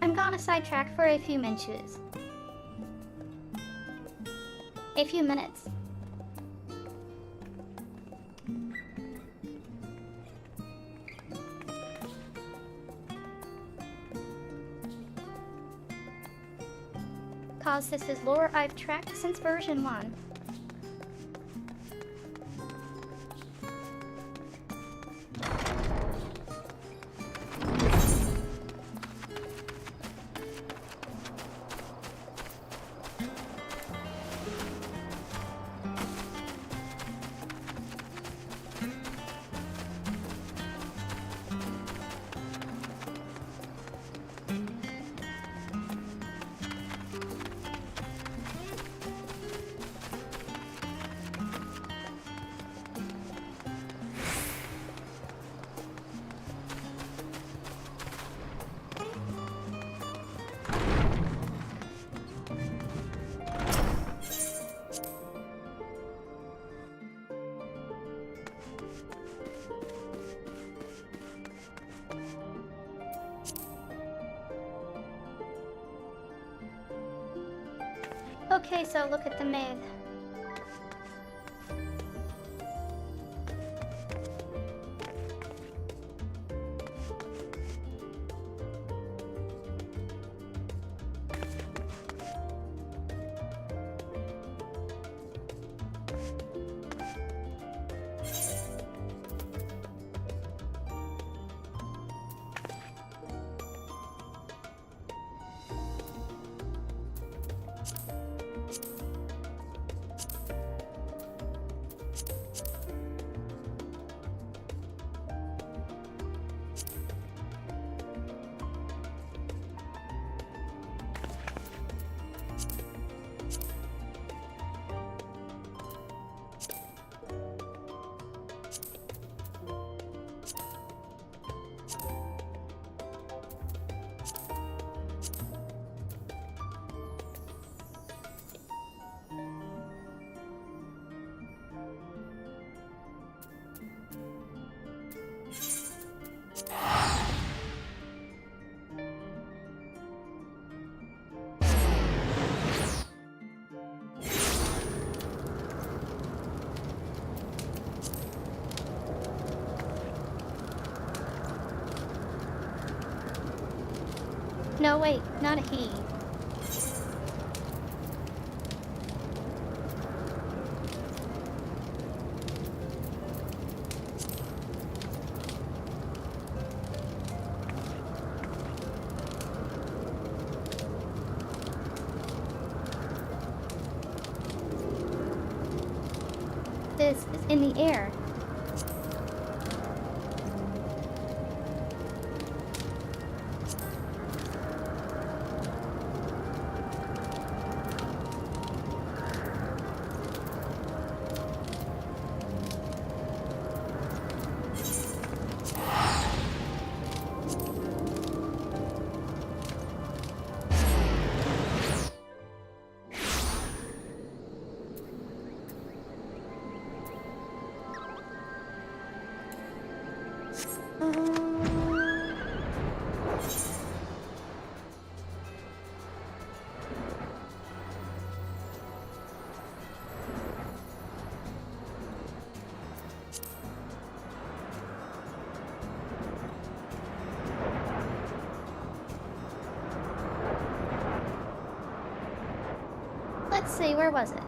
I'm gonna sidetrack for a few minutes. Cause this is lore I've tracked since version 1. Okay, so look at the myth. No, wait, not a he. This is in the air. Let's see, where was it?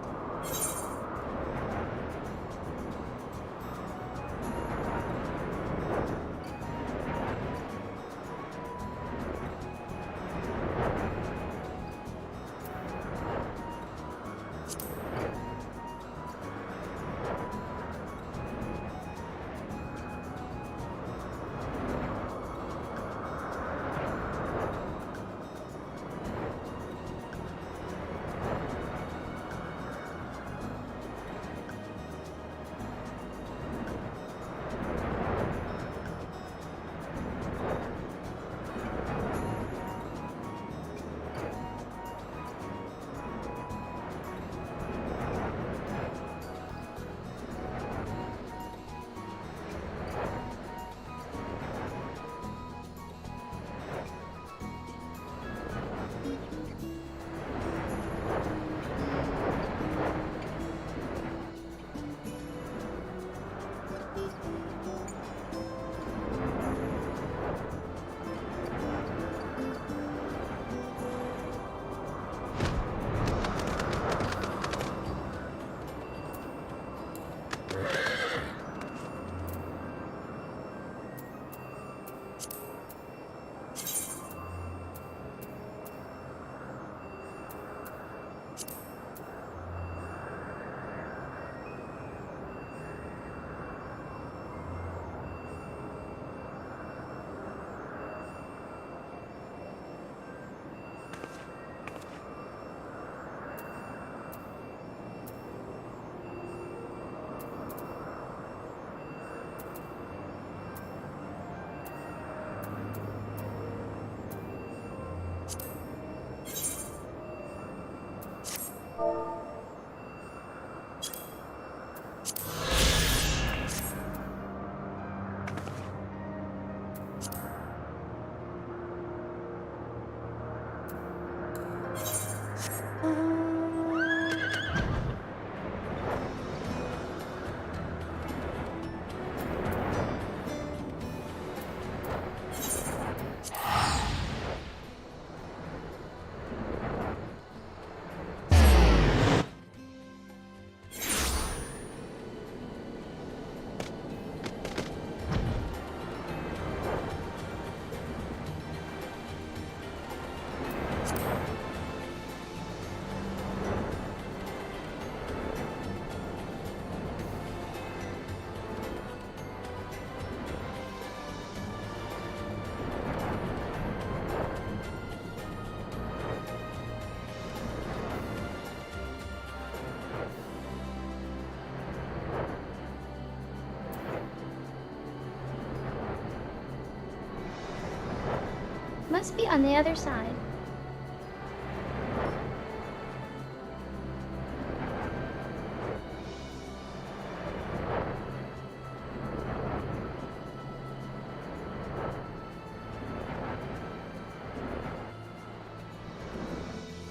Must be on the other side.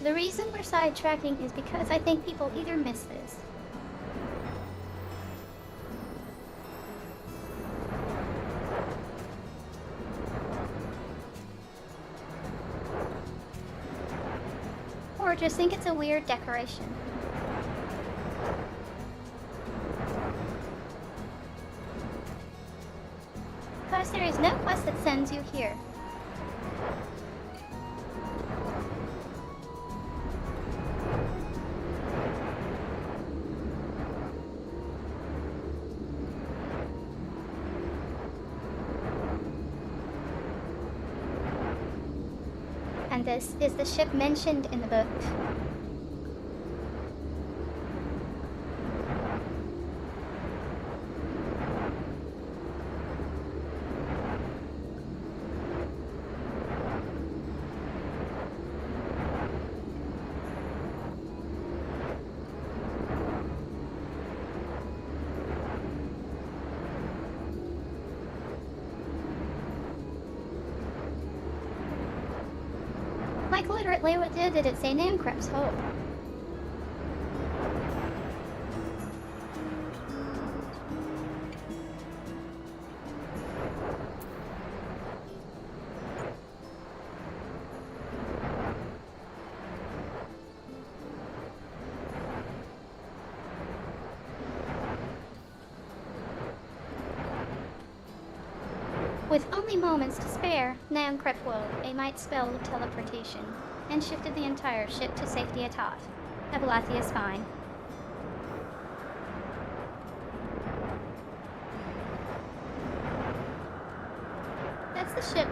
The reason we're sidetracking is because I think people either miss this. or just think it's a weird decoration. Because there is no quest that sends you here. And this is the ship mentioned in the book. Like literally, what did it say? Namcrep's Hope. With only moments to spare, Namcrep wove a might spell of teleportation and shifted the entire ship to safety atop. Abalathi is fine. That's the ship.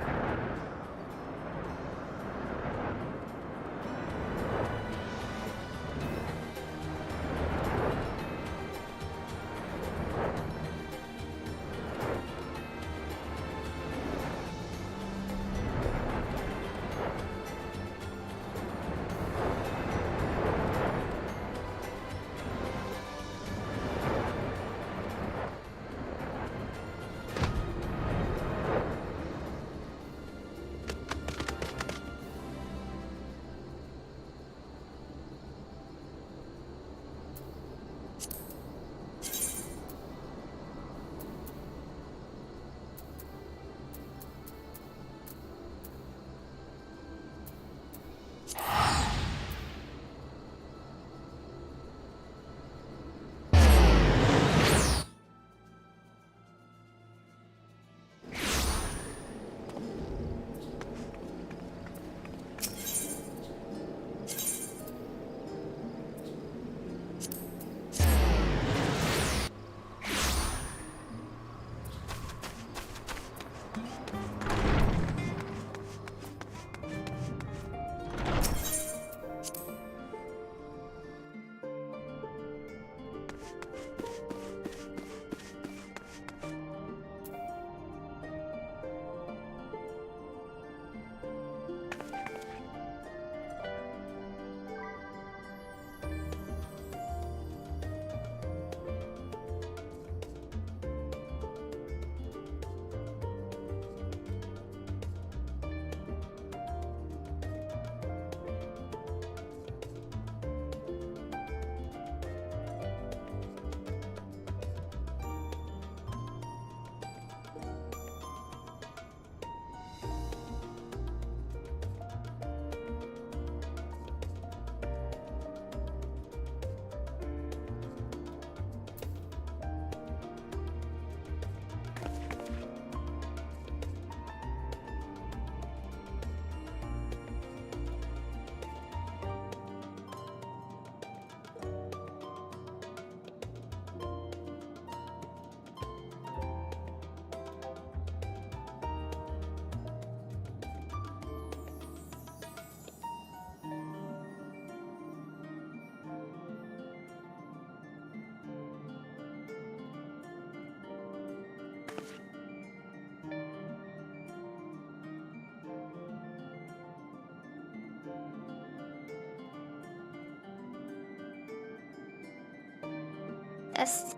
Yes.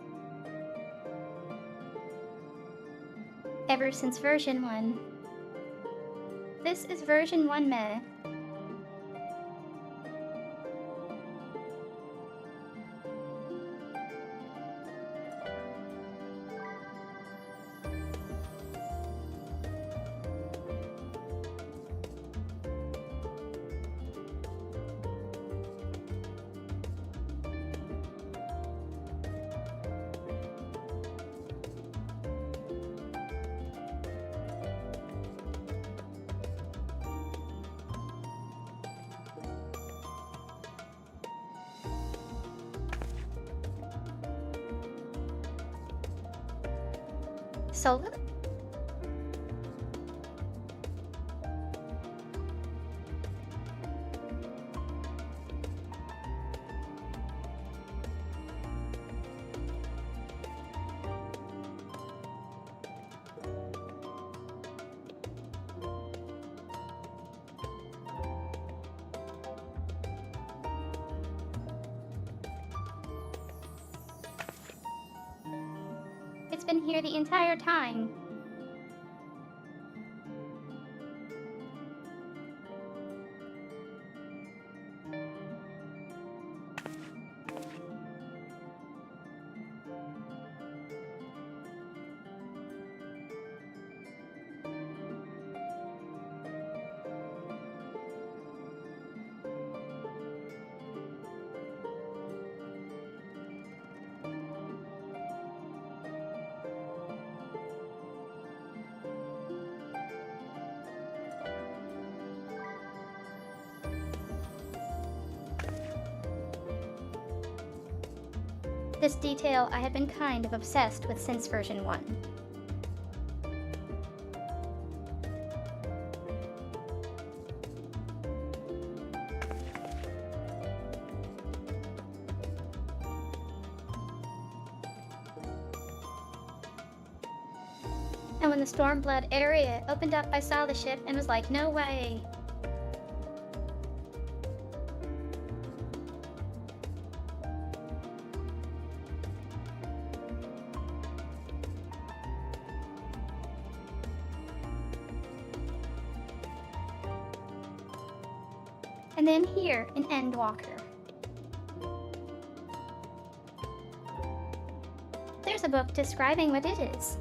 Ever since version 1. This is version 1 meh. Solo? It's been here the entire time. This detail I had been kind of obsessed with since version 1. And when the Stormblood area opened up, I saw the ship and was like, no way. And then here, an Endwalker. There's a book describing what it is.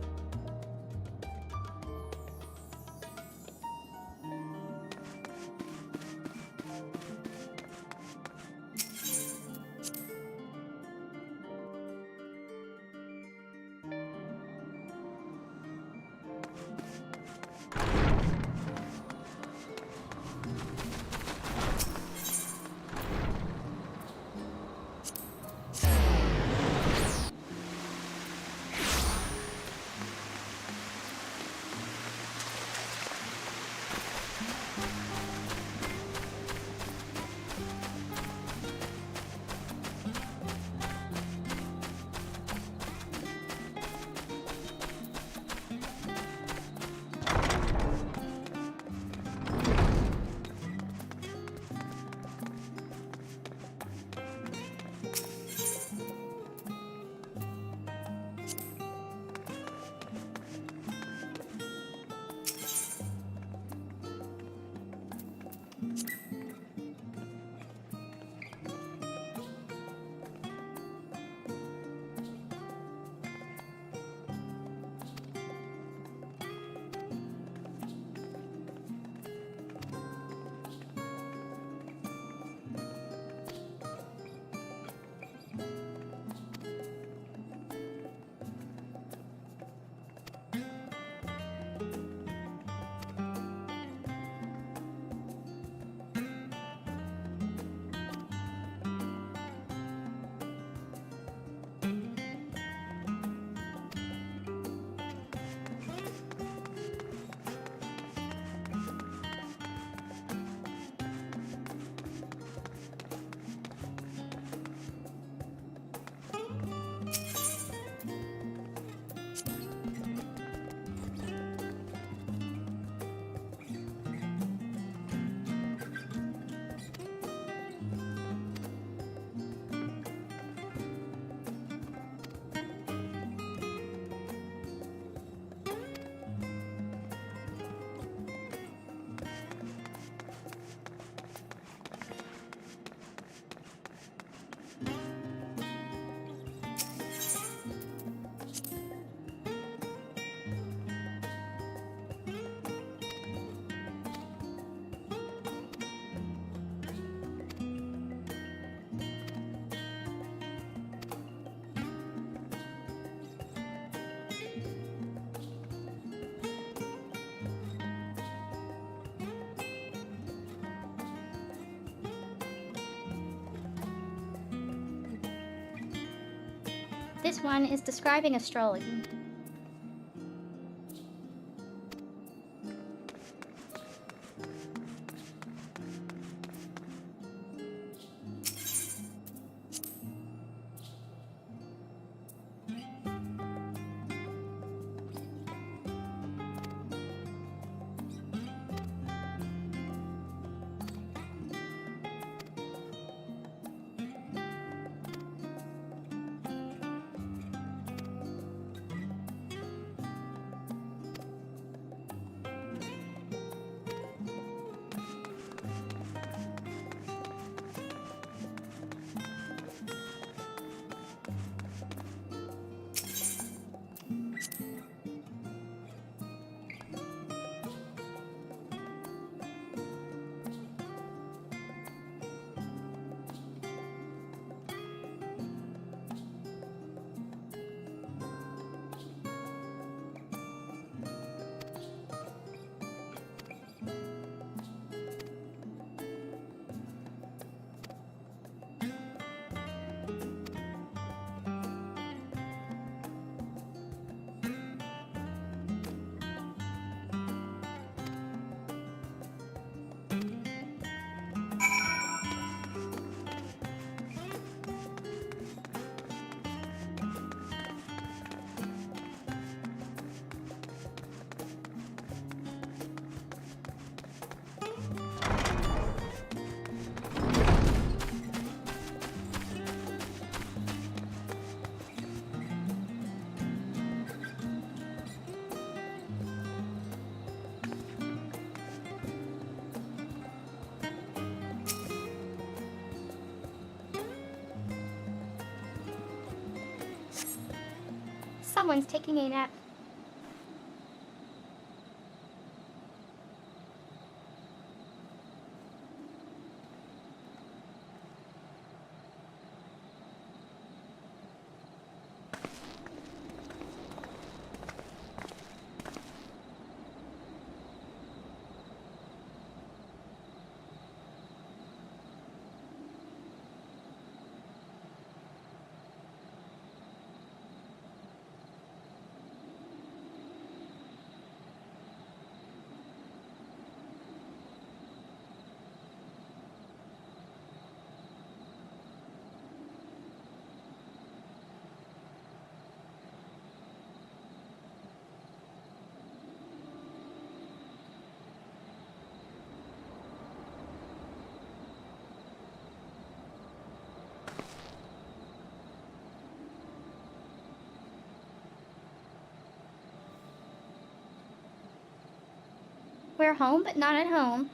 This one is describing a strolley. Someone's taking a nap. We're home, but not at home.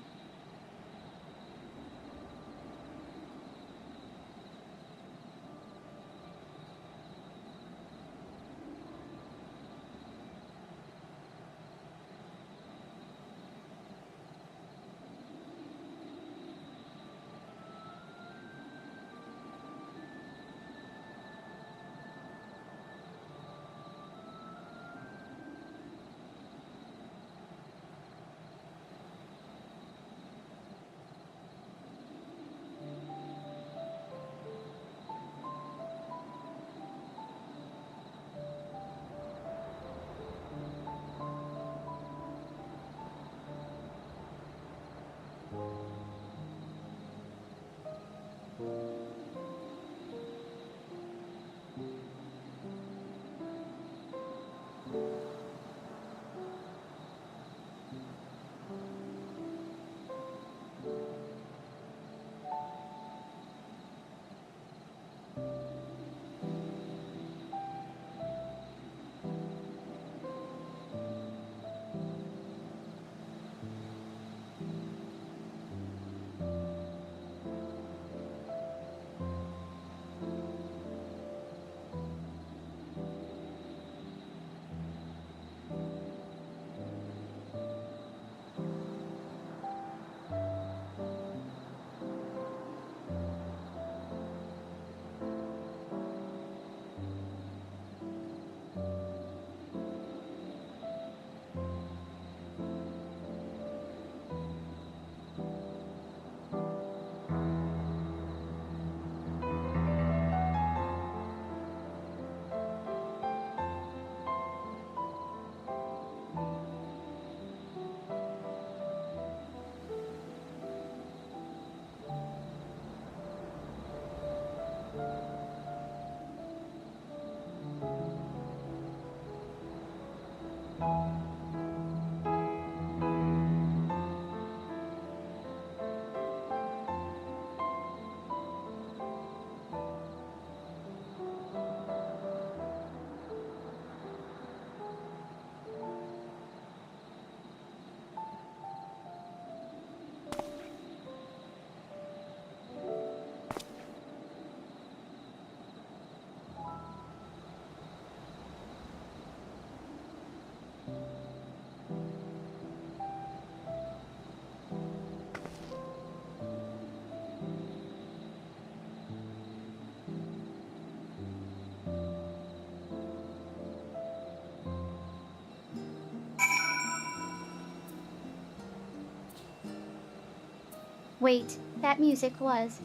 Wait, that music was.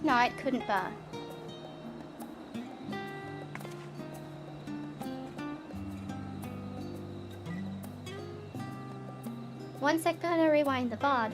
No, it couldn't be. One sec, gonna rewind the VOD.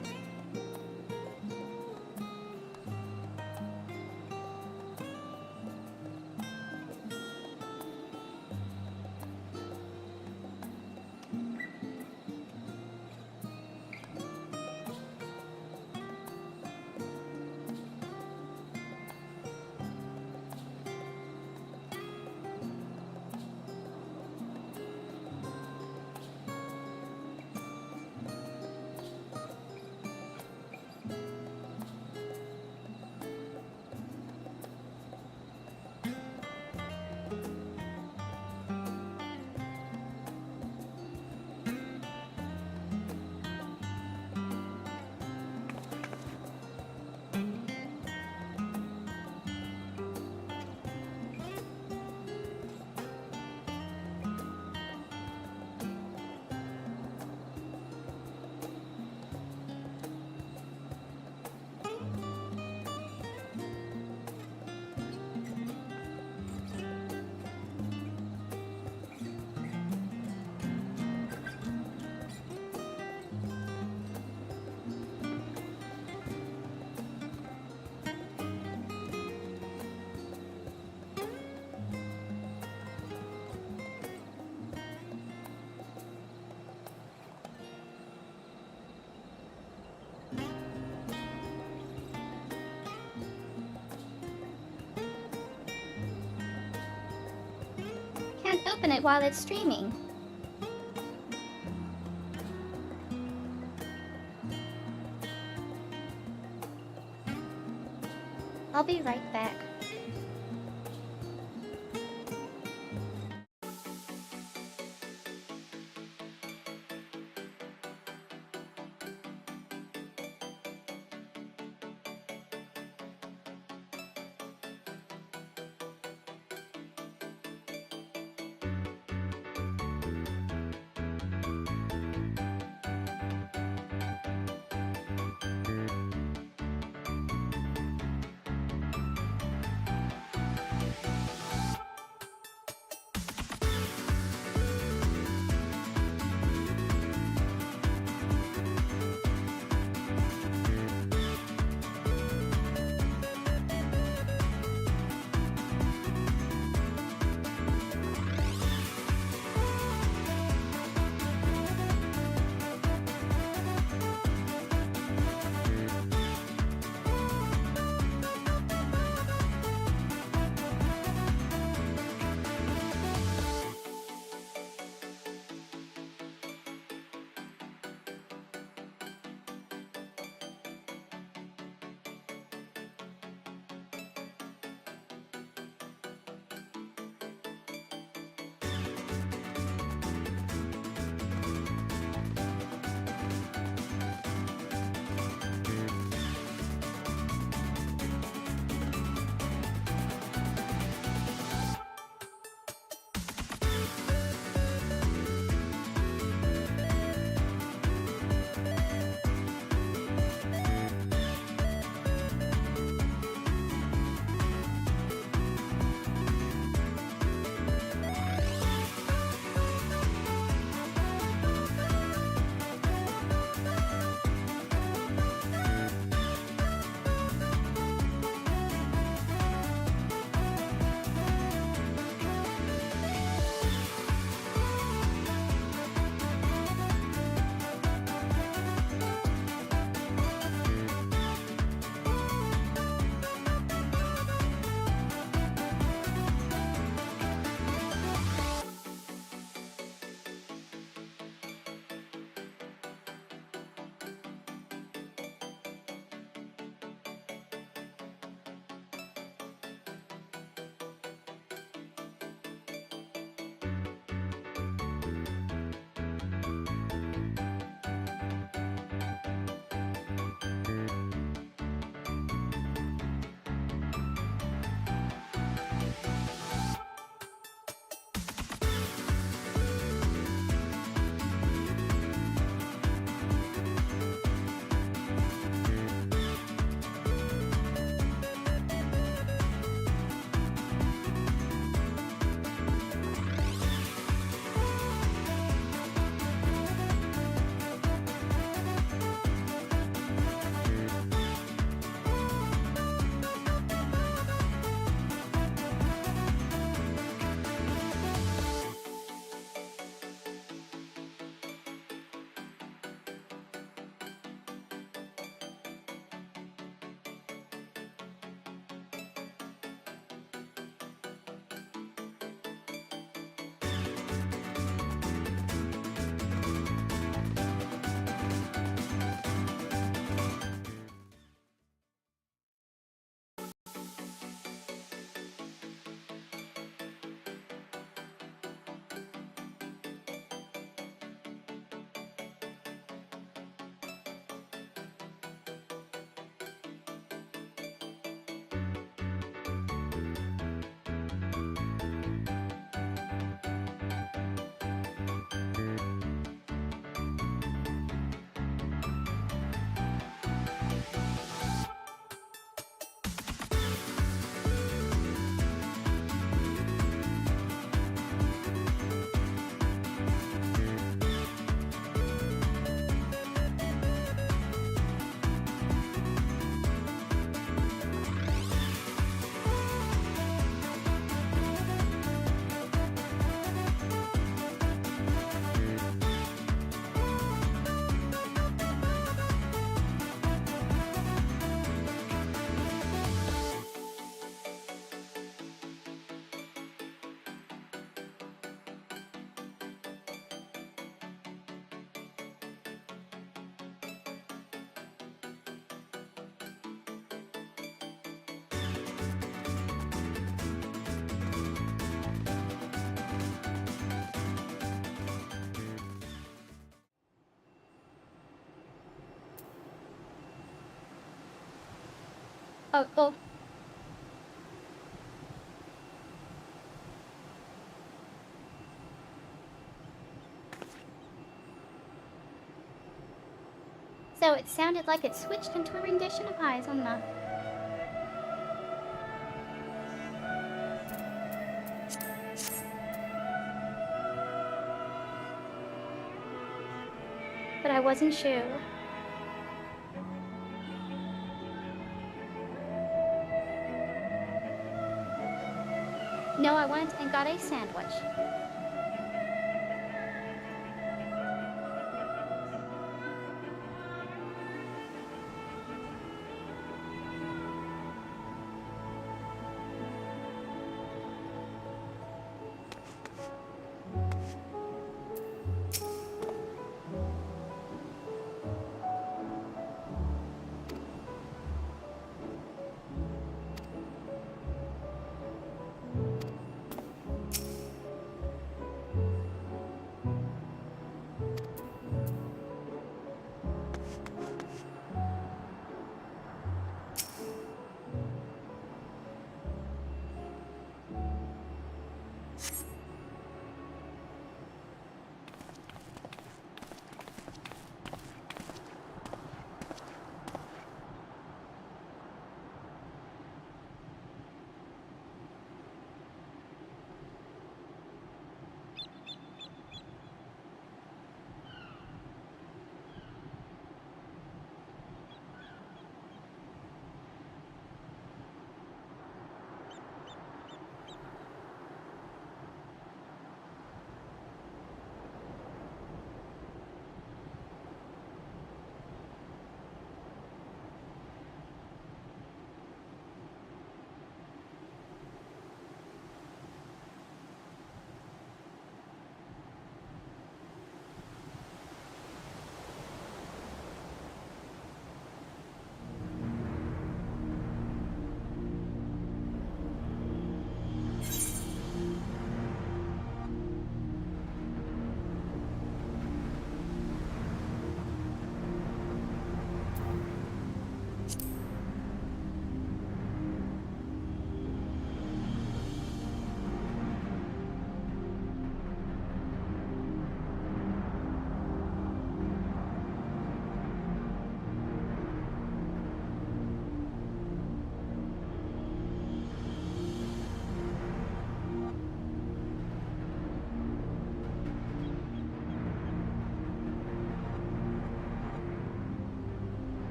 open it while it's streaming. I'll be right back. Oh. So it sounded like it switched into a rendition of Eyes on the... But I wasn't sure. No, I went and got a sandwich.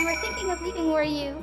were thinking of leaving, were you?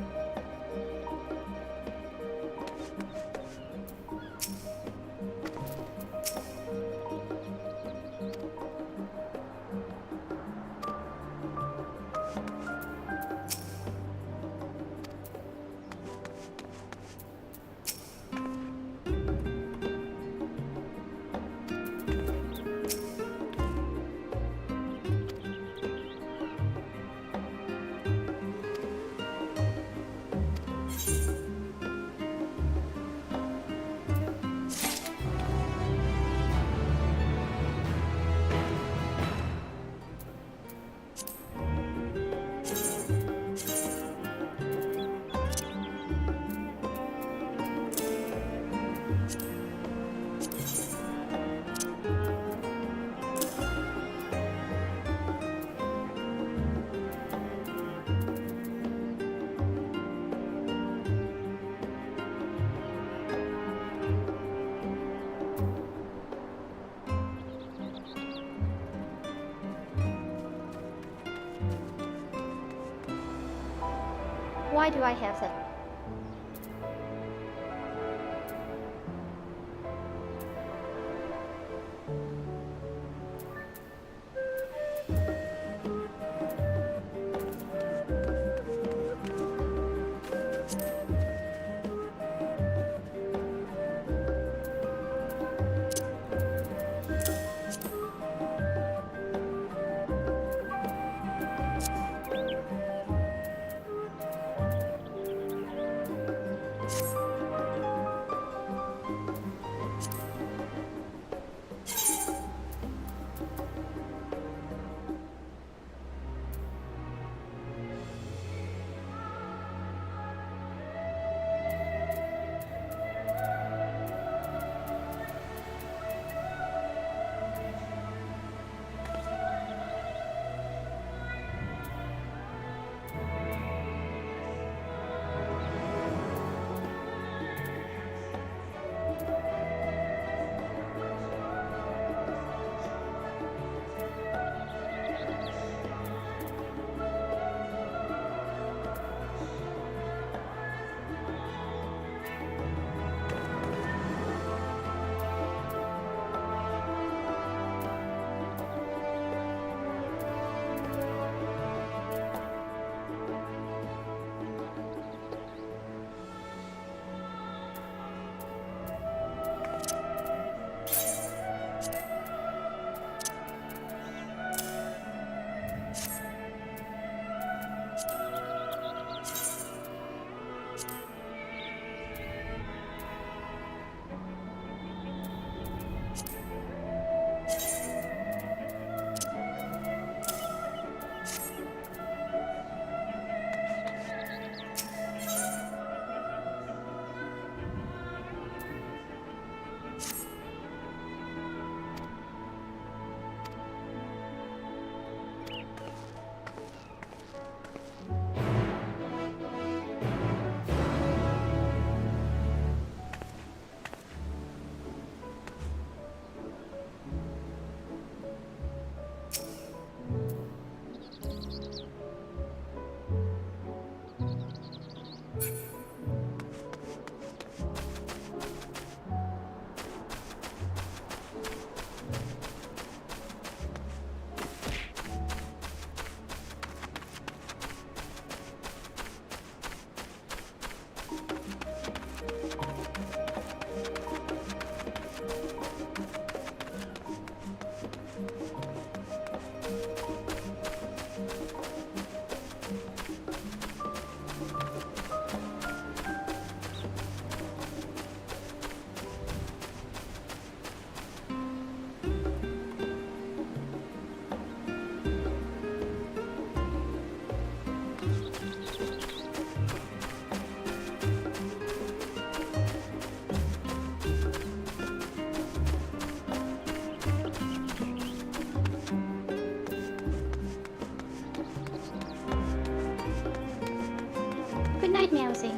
Why do I have them? Good night, Meowsy.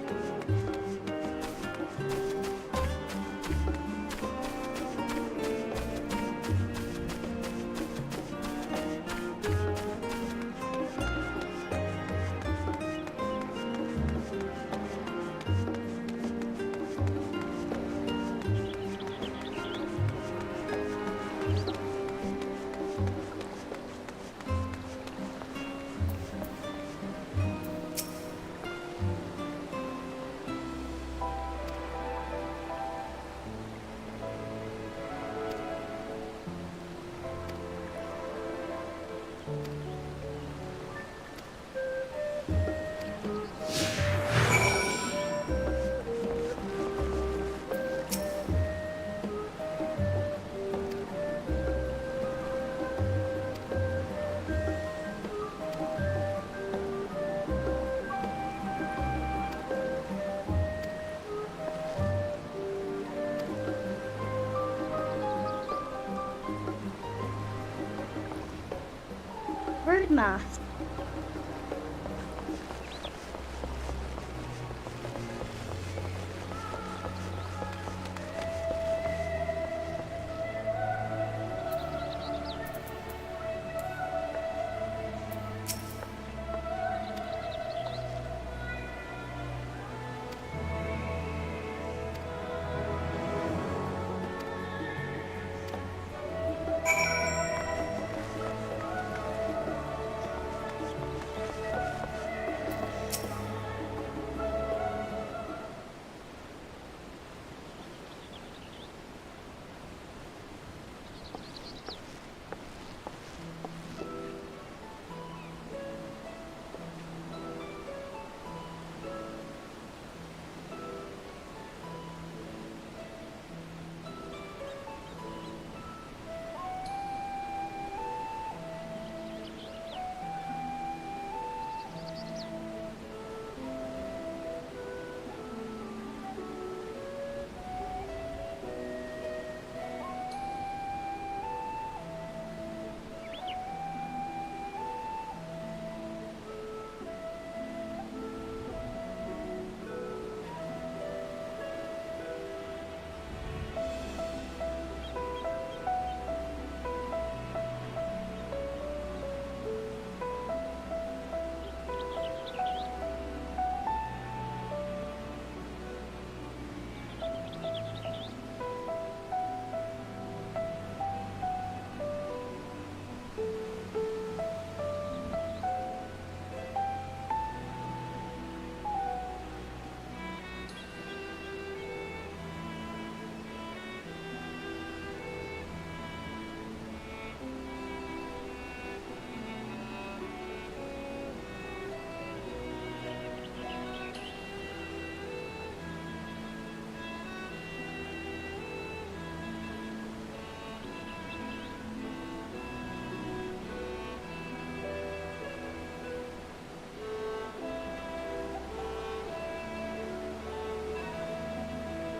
stupid mask.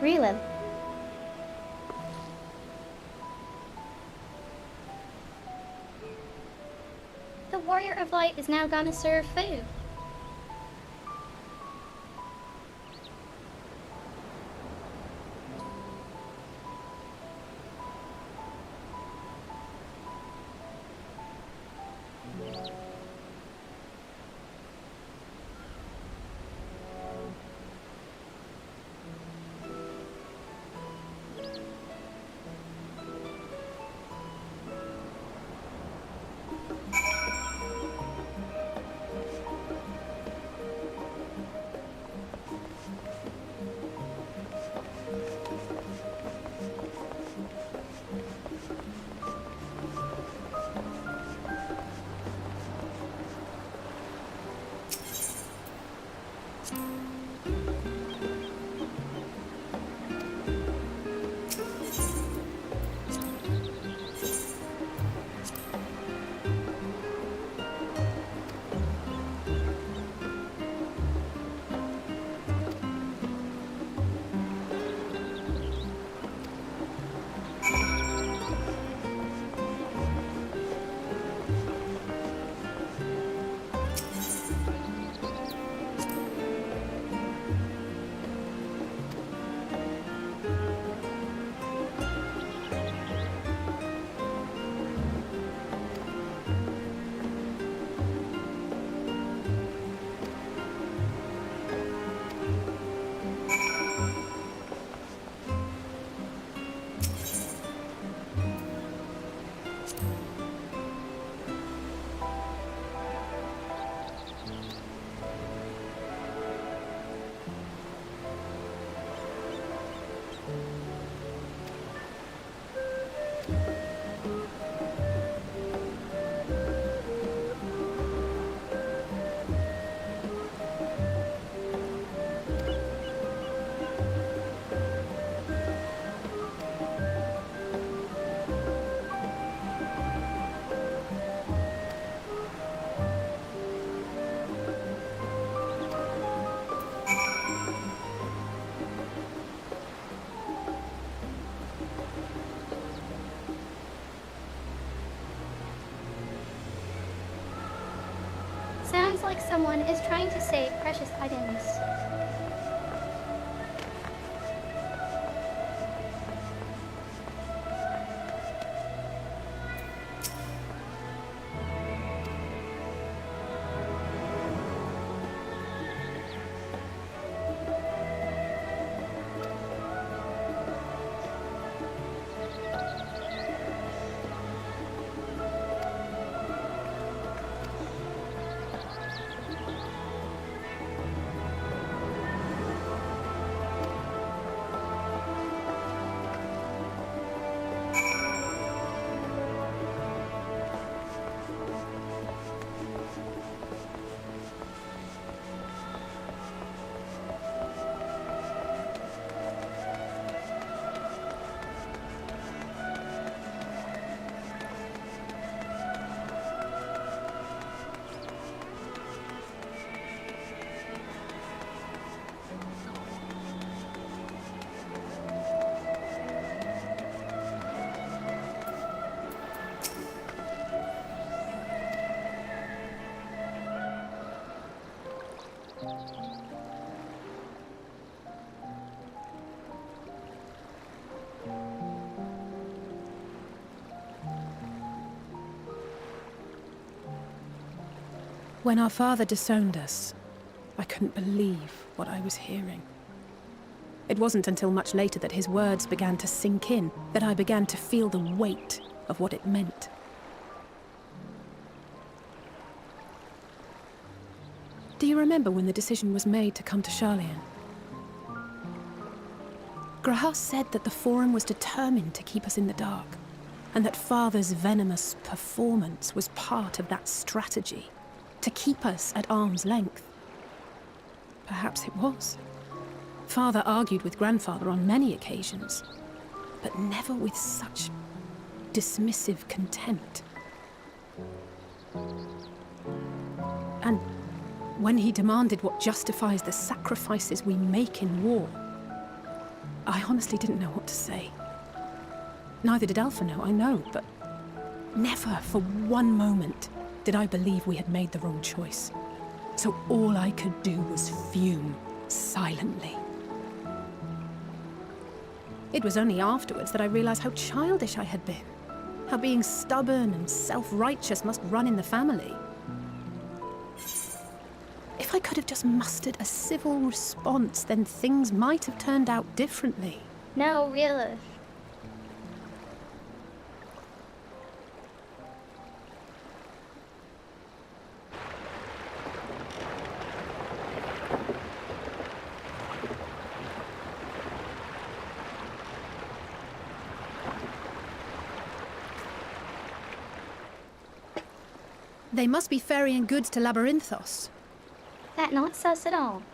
Relan. The Warrior of Light is now gonna serve food. like someone is trying to save precious items. When our father disowned us, I couldn't believe what I was hearing. It wasn't until much later that his words began to sink in, that I began to feel the weight of what it meant. Do you remember when the decision was made to come to Sharlayan? Grahas said that the Forum was determined to keep us in the dark, and that Father's venomous performance was part of that strategy, to keep us at arm's length. Perhaps it was. Father argued with Grandfather on many occasions, but never with such dismissive contempt. And when he demanded what justifies the sacrifices we make in war, I honestly didn't know what to say. Neither did Alpha know, I know, but never for one moment did I believe we had made the wrong choice. So all I could do was fume silently. It was only afterwards that I realized how childish I had been. How being stubborn and self-righteous must run in the family. If I could have just mustered a civil response, then things might have turned out differently. No, really. They must be ferrying goods to Labyrinthos. That not sus at all.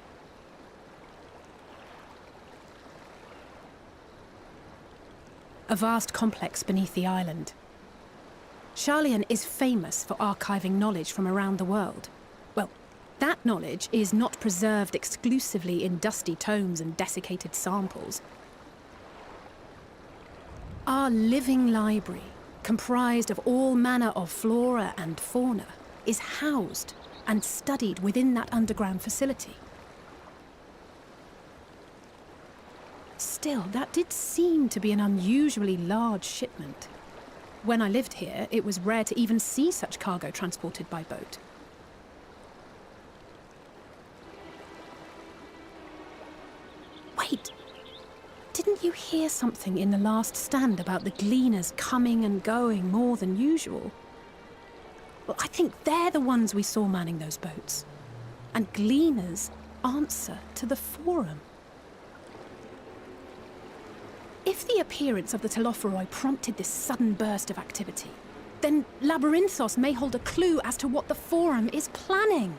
A vast complex beneath the island. Sharlayan is famous for archiving knowledge from around the world. Well, that knowledge is not preserved exclusively in dusty tomes and desiccated samples. Our living library, comprised of all manner of flora and fauna, is housed and studied within that underground facility. Still, that did seem to be an unusually large shipment. When I lived here, it was rare to even see such cargo transported by boat. Wait! Didn't you hear something in the last stand about the gleaners coming and going more than usual? Well, I think they're the ones we saw manning those boats. And gleaners answer to the Forum. If the appearance of the Telophoroi prompted this sudden burst of activity, then Labyrinthos may hold a clue as to what the Forum is planning.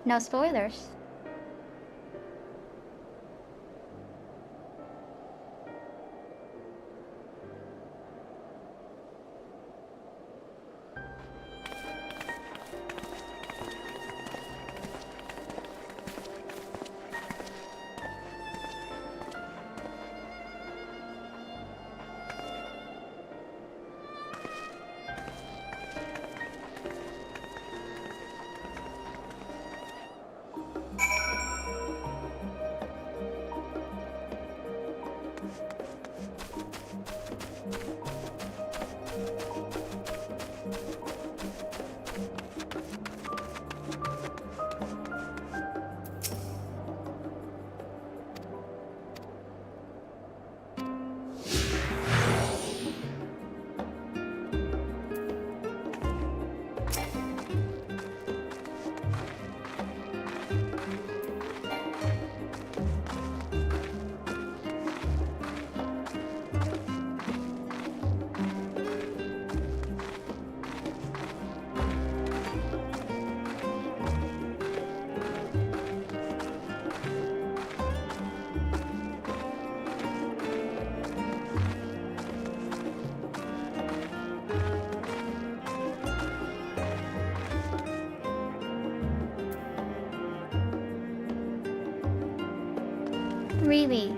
No spoilers. Really?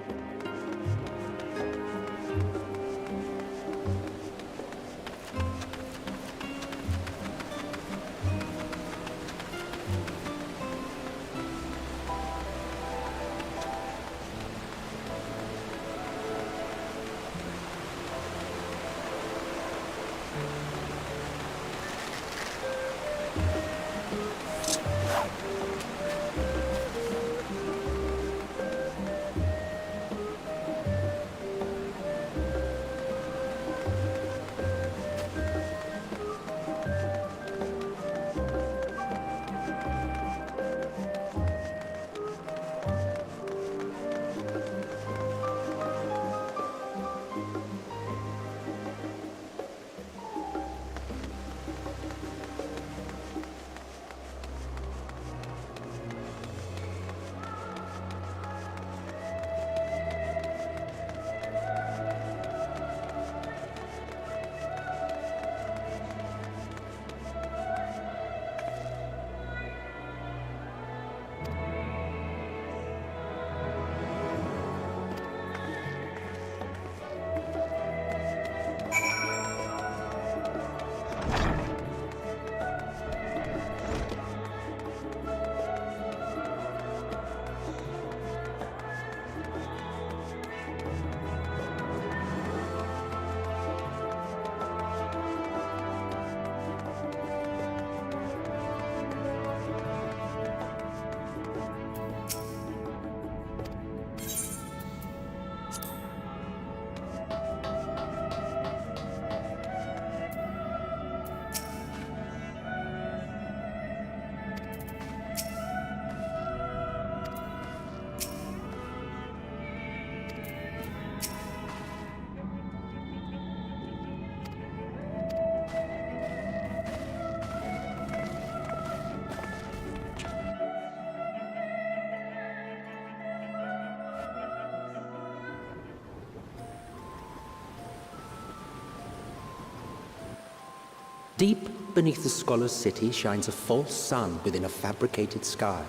Deep beneath the scholar's city shines a false sun within a fabricated sky.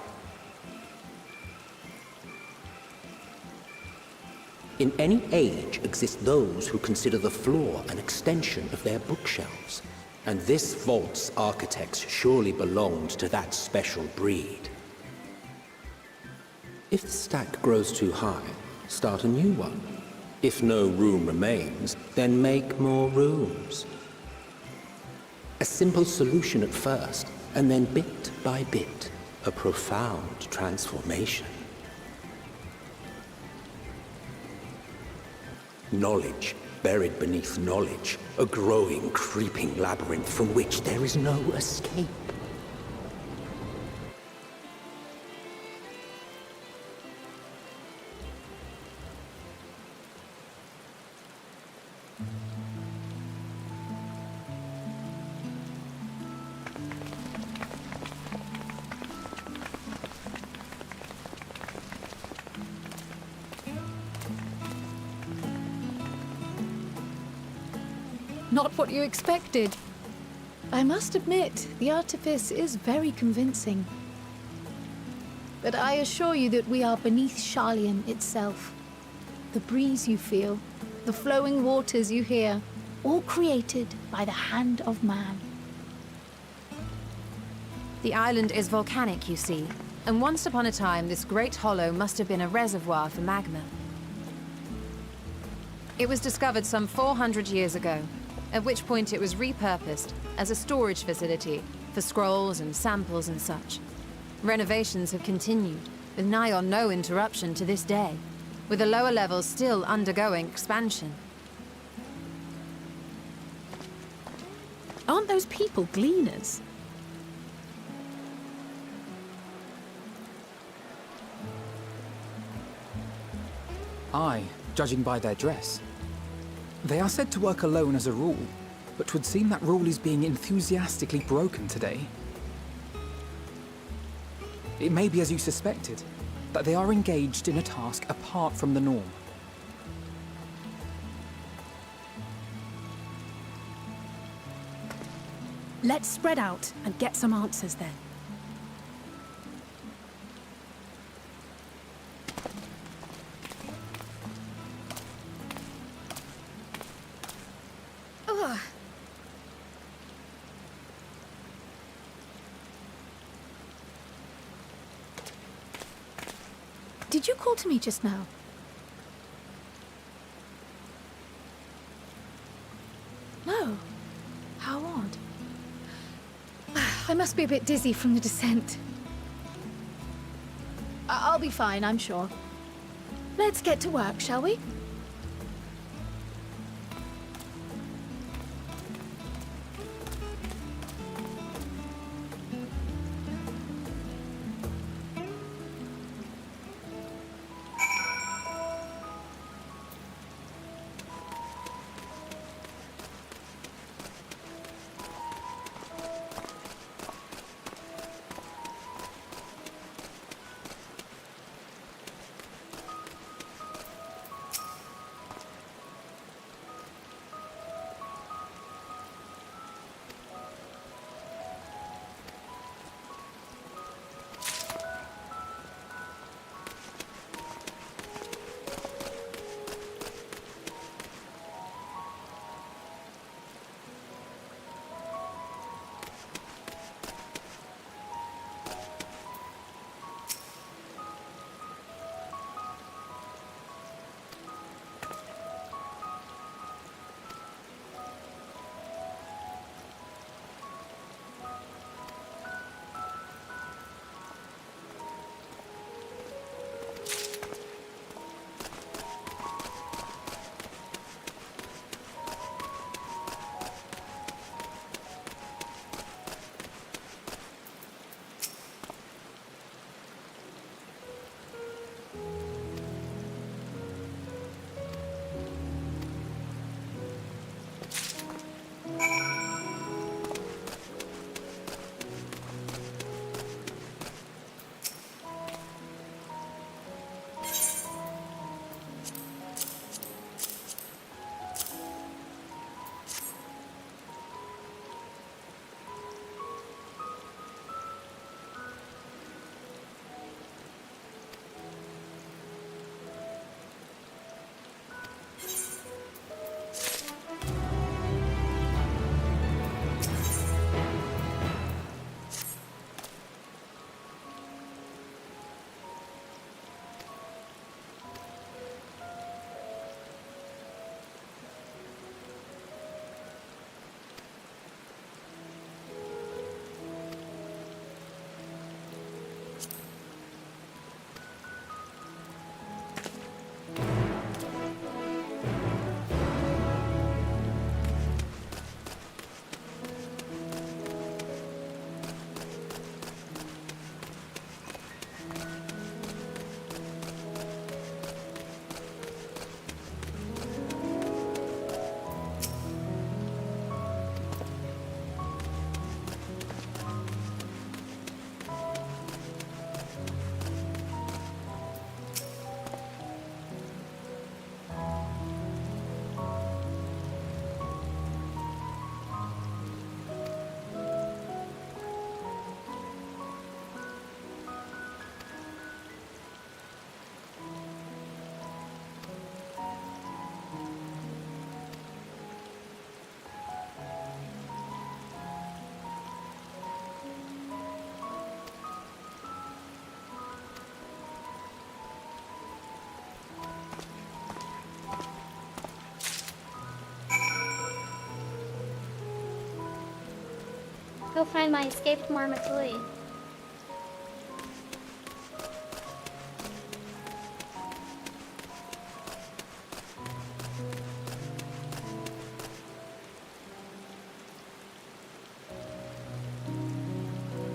In any age exist those who consider the floor an extension of their bookshelves, and this vault's architects surely belonged to that special breed. If the stack grows too high, start a new one. If no room remains, then make more rooms. A simple solution at first, and then bit by bit, a profound transformation. Knowledge buried beneath knowledge, a growing, creeping labyrinth from which there is no escape. Not what you expected. I must admit, the artifice is very convincing. But I assure you that we are beneath Sharlayan itself. The breeze you feel, the flowing waters you hear, all created by the hand of man. The island is volcanic, you see, and once upon a time this great hollow must have been a reservoir for magma. It was discovered some 400 years ago, at which point it was repurposed as a storage facility for scrolls and samples and such. Renovations have continued, with nigh on no interruption to this day, with the lower levels still undergoing expansion. Aren't those people gleaners? Aye, judging by their dress. They are said to work alone as a rule, but 'twould seem that rule is being enthusiastically broken today. It may be as you suspected, that they are engaged in a task apart from the norm. Let's spread out and get some answers then. Did you call to me just now? No. How odd. I must be a bit dizzy from the descent. I'll be fine, I'm sure. Let's get to work, shall we? Go find my escaped Marmotuli.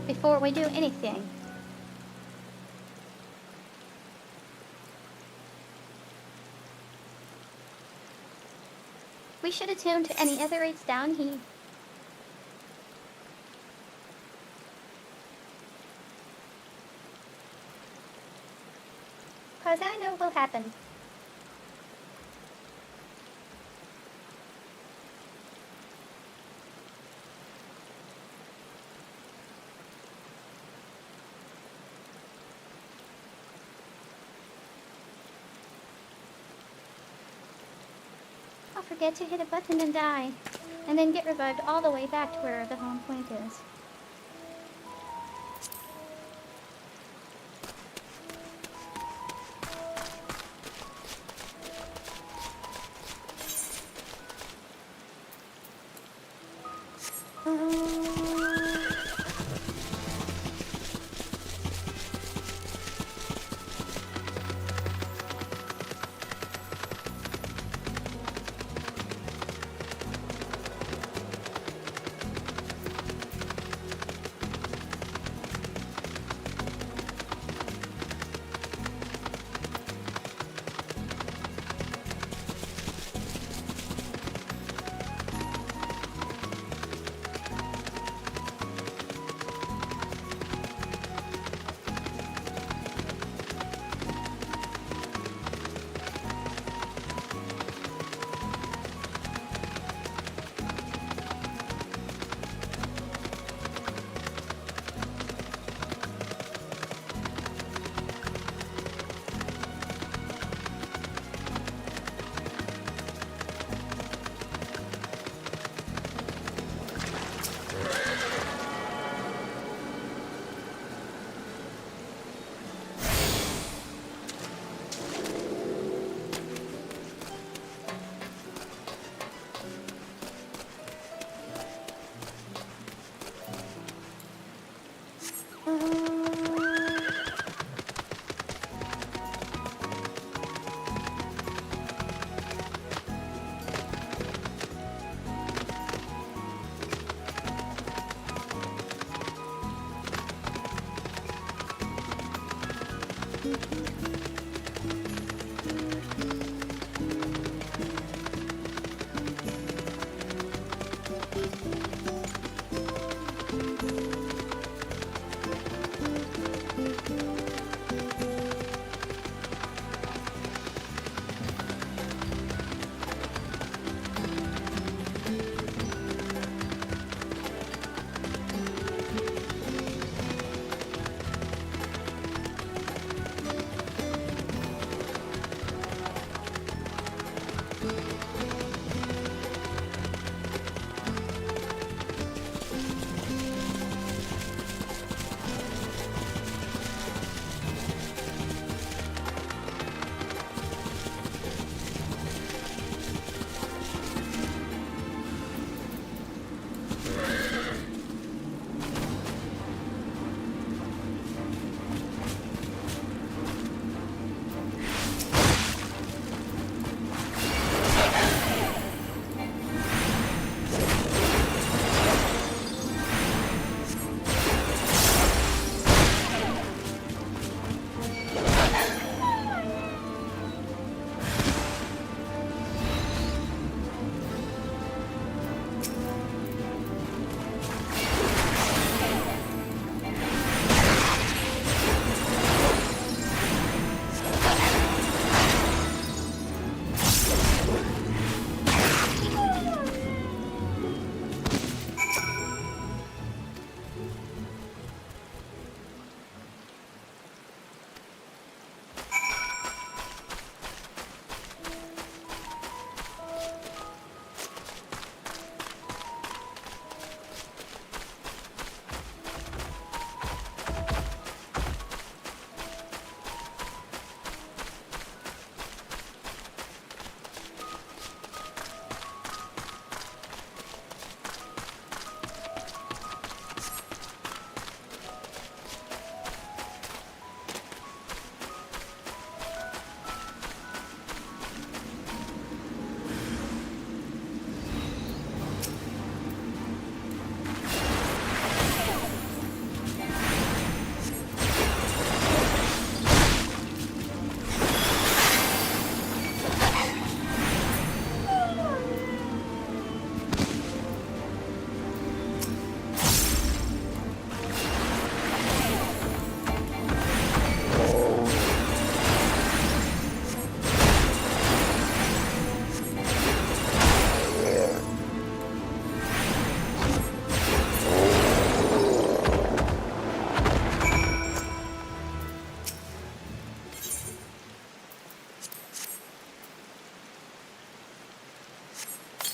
Before we do anything. We should attune to any other rates down here. Cause I know will happen. I'll forget to hit a button and die, and then get revived all the way back to where the home point is.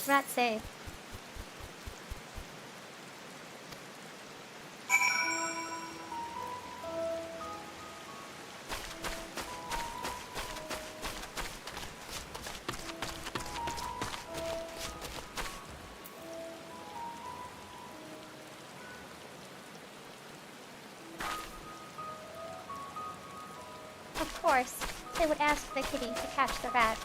Rat save. Of course, they would ask the kitty to catch the rat.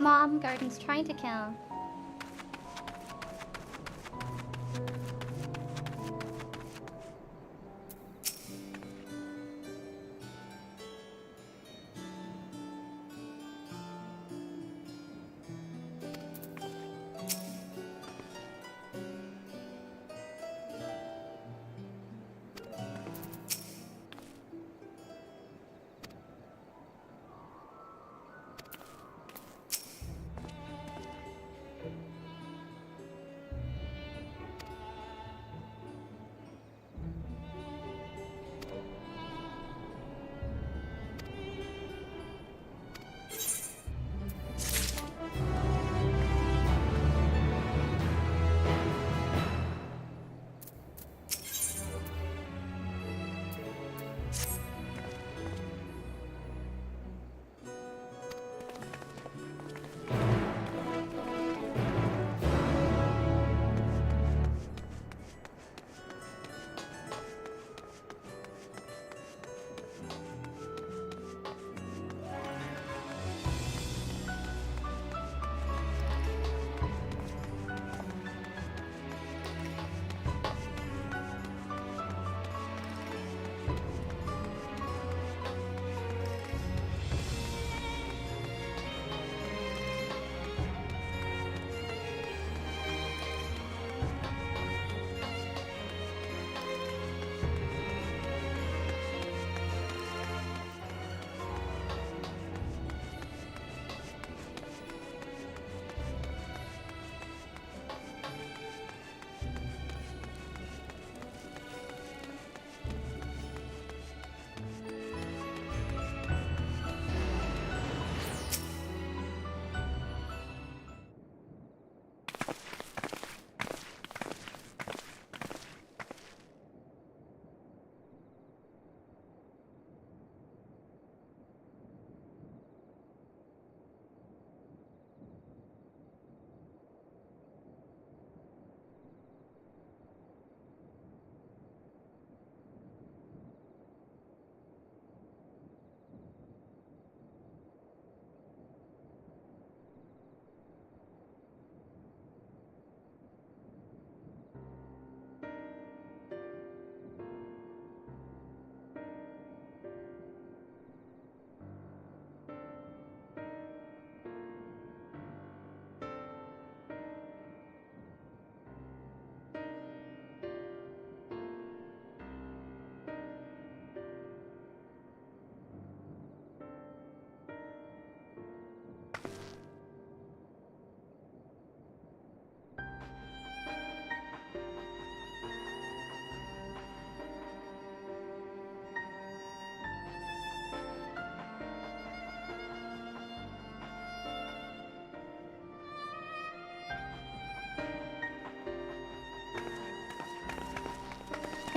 mom Garden's trying to kill.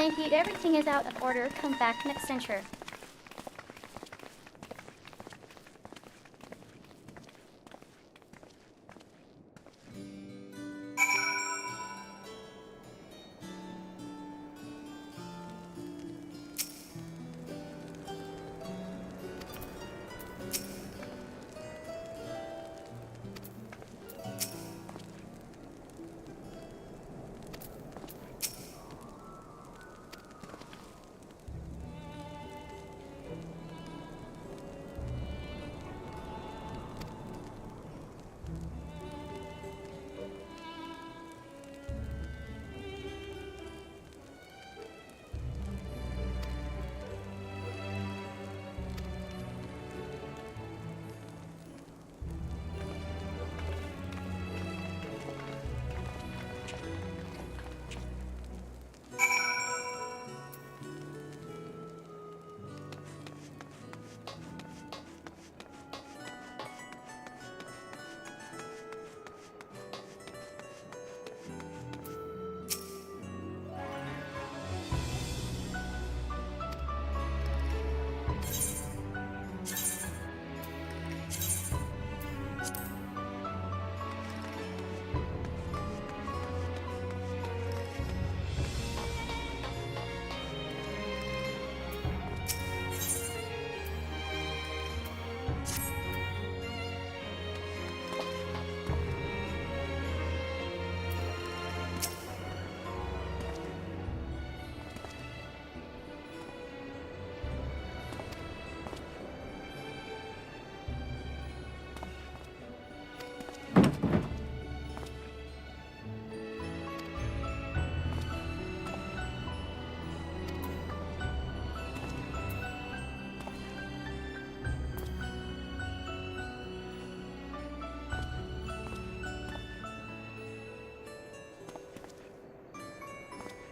And if everything is out of order, come back next century.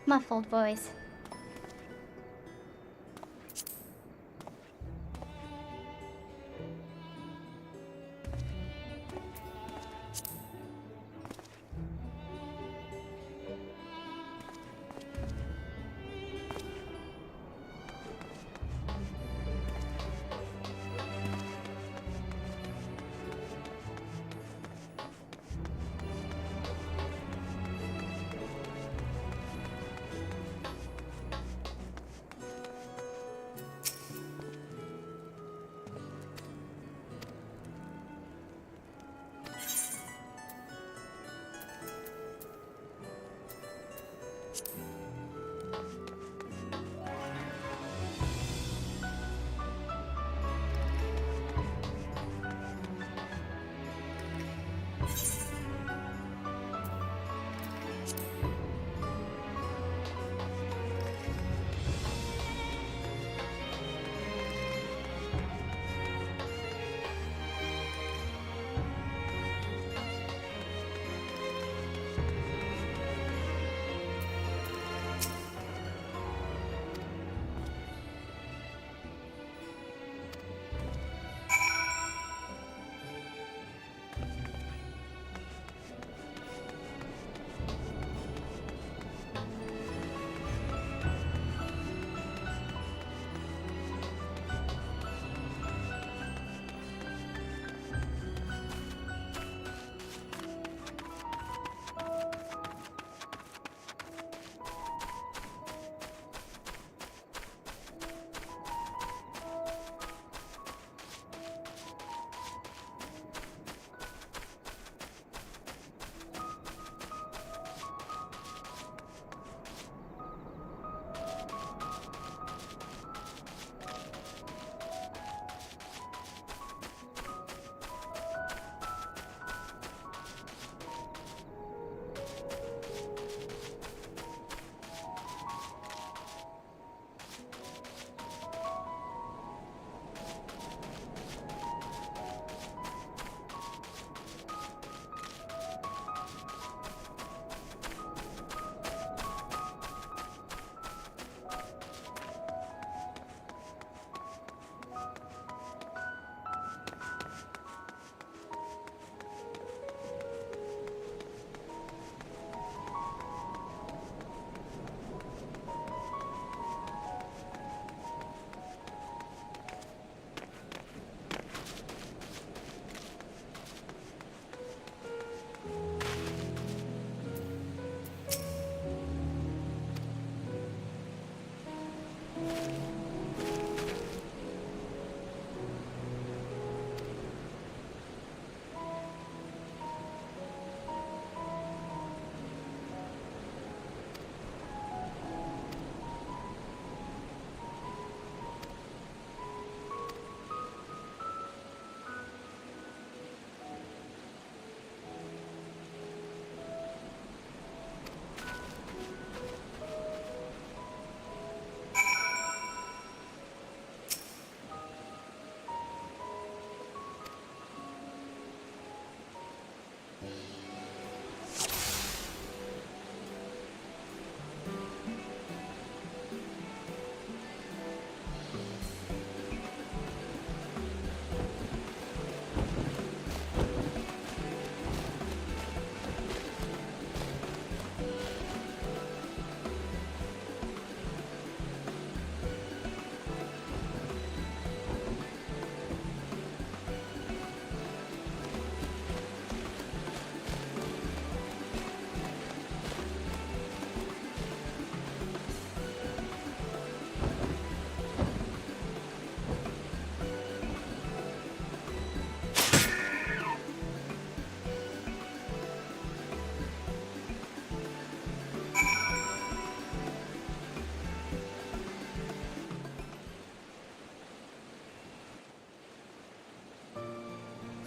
muffled voice.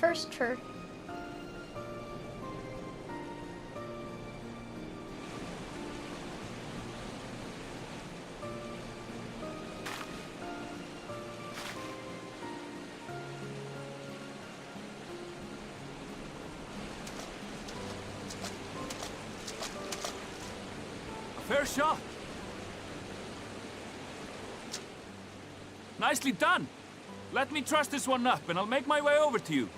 First tur. Fair shot. Nicely done. Let me truss this one up, and I'll make my way over to you.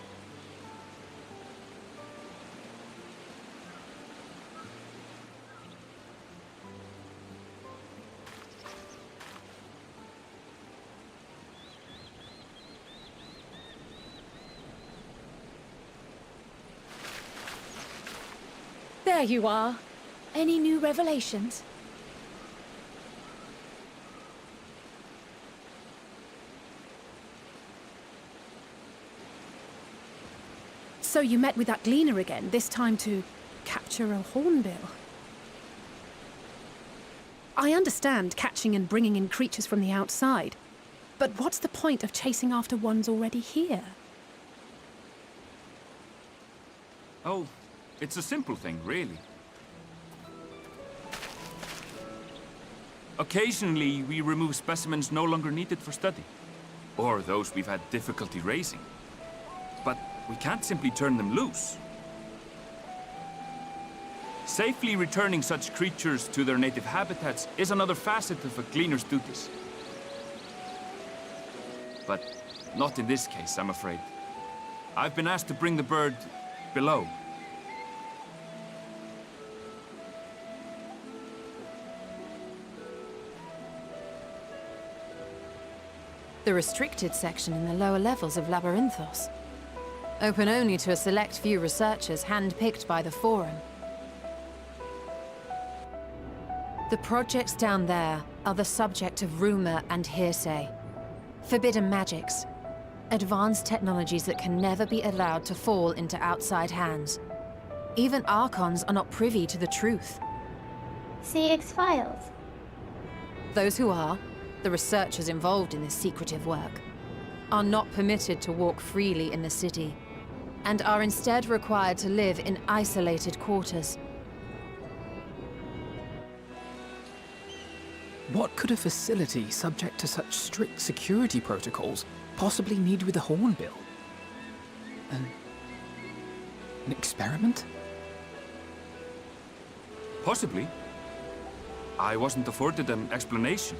There you are. Any new revelations? So you met with that gleaner again, this time to capture a hornbill. I understand catching and bringing in creatures from the outside, but what's the point of chasing after ones already here? Oh, it's a simple thing, really. Occasionally, we remove specimens no longer needed for study, or those we've had difficulty raising. But we can't simply turn them loose. Safely returning such creatures to their native habitats is another facet of a gleaner's duties. But not in this case, I'm afraid. I've been asked to bring the bird below. The restricted section in the lower levels of Labyrinthos. Open only to a select few researchers hand-picked by the Forum. The projects down there are the subject of rumor and hearsay. Forbidden magics. Advanced technologies that can never be allowed to fall into outside hands. Even Archons are not privy to the truth. CX Files. Those who are, the researchers involved in this secretive work, are not permitted to walk freely in the city, and are instead required to live in isolated quarters. What could a facility subject to such strict security protocols possibly need with a hornbill? An experiment? Possibly. I wasn't afforded an explanation.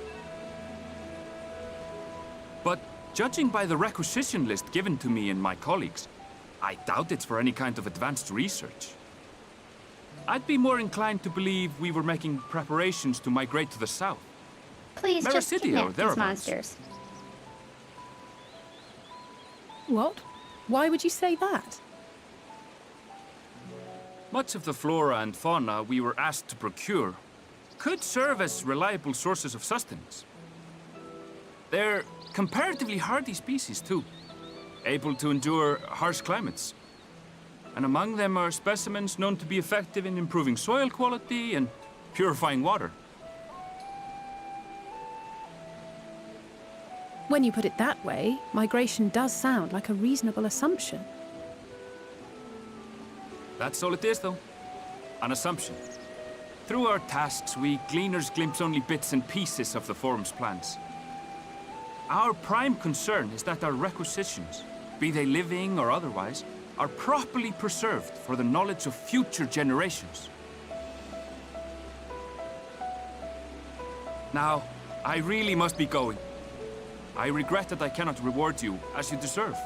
But judging by the requisition list given to me and my colleagues, I doubt it's for any kind of advanced research. I'd be more inclined to believe we were making preparations to migrate to the south. Please just Mericidio, kidnap these thereabouts. monsters. What? Why would you say that? Much of the flora and fauna we were asked to procure could serve as reliable sources of sustenance. They're comparatively hardy species, too, able to endure harsh climates. And among them are specimens known to be effective in improving soil quality and purifying water. When you put it that way, migration does sound like a reasonable assumption. That's all it is, though. An assumption. Through our tasks, we gleaners glimpse only bits and pieces of the Forum's plans. Our prime concern is that our requisitions, be they living or otherwise, are properly preserved for the knowledge of future generations. Now, I really must be going. I regret that I cannot reward you as you deserve.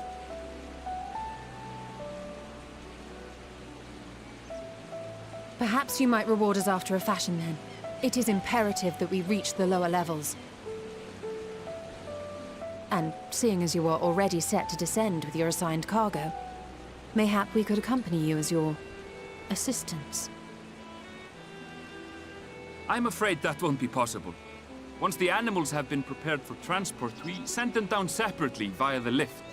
Perhaps you might reward us after a fashion, then. It is imperative that we reach the lower levels. And seeing as you are already set to descend with your assigned cargo, mayhap we could accompany you as your assistants. I'm afraid that won't be possible. Once the animals have been prepared for transport, we send them down separately via the lift.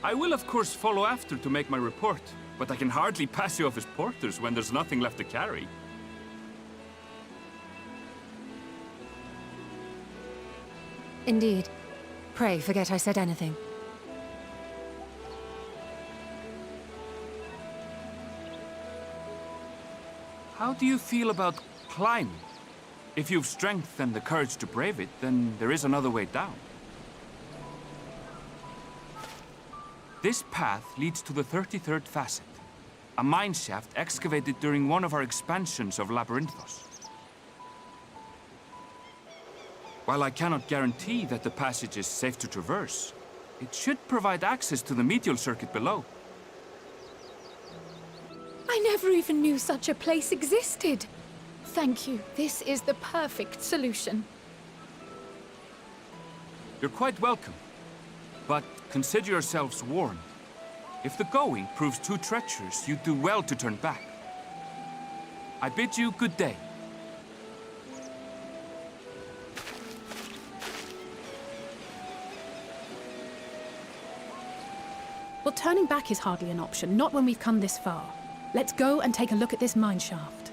I will, of course, follow after to make my report, but I can hardly pass you off as porters when there's nothing left to carry. Indeed. Pray forget I said anything. How do you feel about climbing? If you've strength and the courage to brave it, then there is another way down. This path leads to the 33rd facet, a mine shaft excavated during one of our expansions of Labyrinthos. While I cannot guarantee that the passage is safe to traverse, it should provide access to the medial circuit below. I never even knew such a place existed. Thank you. This is the perfect solution. You're quite welcome. But consider yourselves warned. If the going proves too treacherous, you'd do well to turn back. I bid you good day. Well, turning back is hardly an option, not when we've come this far. Let's go and take a look at this mine shaft.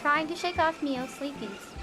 Trying to shake off Mio's sleepies.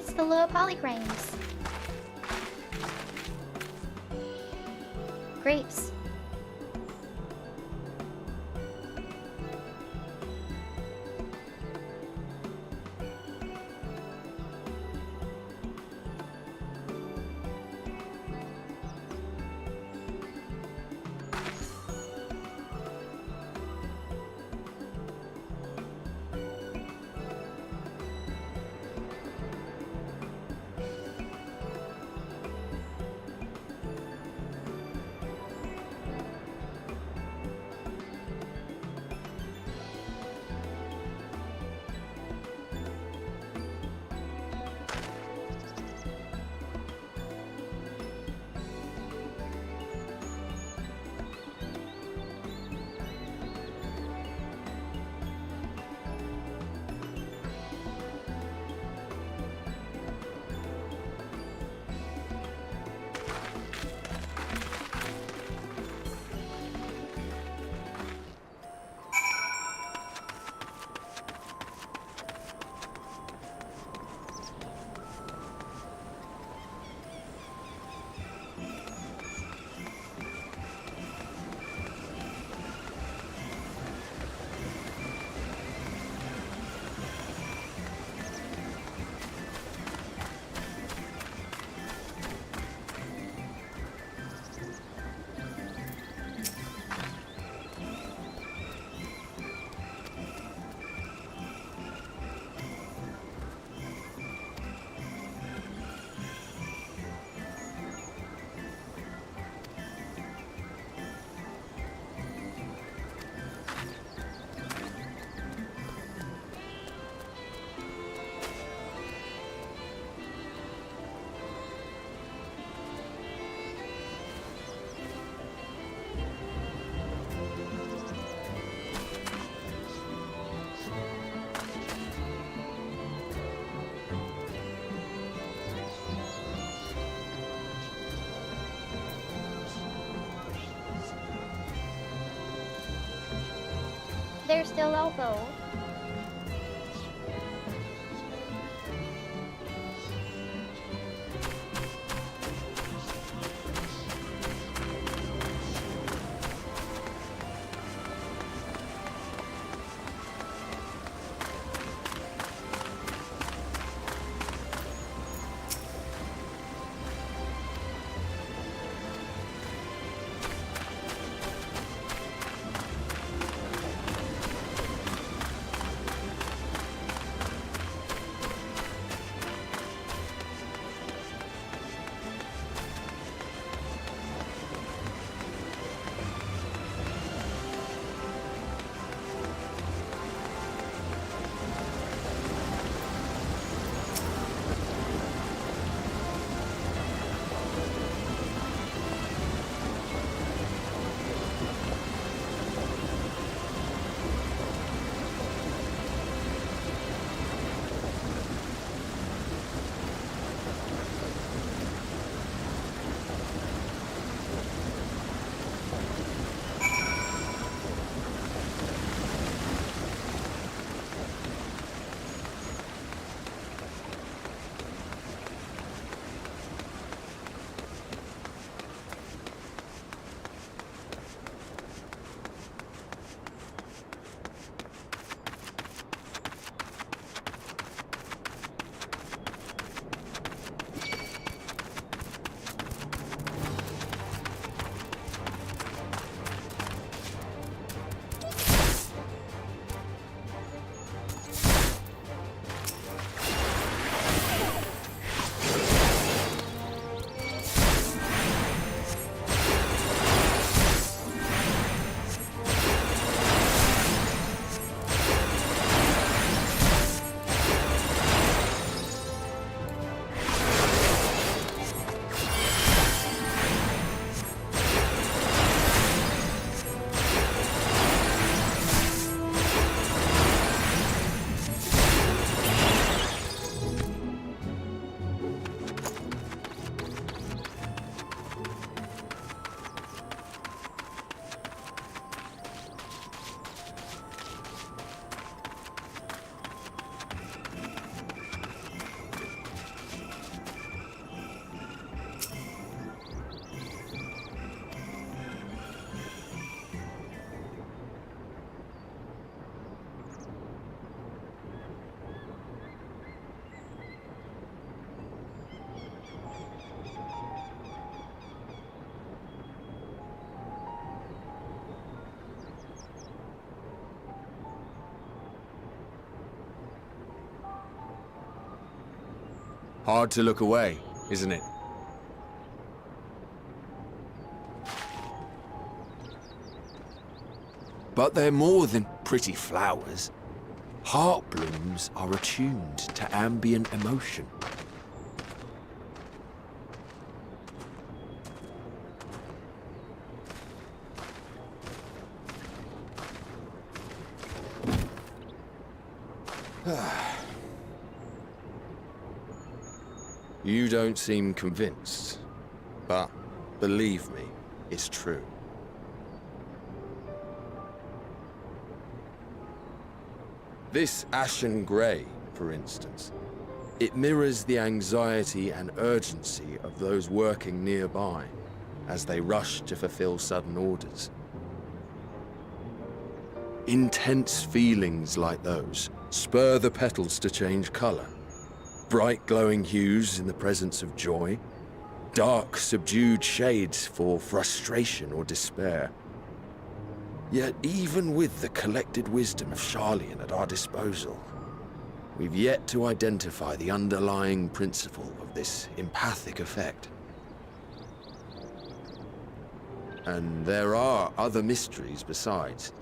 It's the low polygrains. Grapes. They're still elbow. Hard to look away, isn't it? But they're more than pretty flowers. Heart blooms are attuned to ambient emotion. You don't seem convinced, but believe me, it's true. This ashen grey, for instance, it mirrors the anxiety and urgency of those working nearby as they rush to fulfill sudden orders. Intense feelings like those spur the petals to change colour. Bright glowing hues in the presence of joy, dark subdued shades for frustration or despair. Yet even with the collected wisdom of Sharlayan at our disposal, we've yet to identify the underlying principle of this empathic effect. And there are other mysteries besides.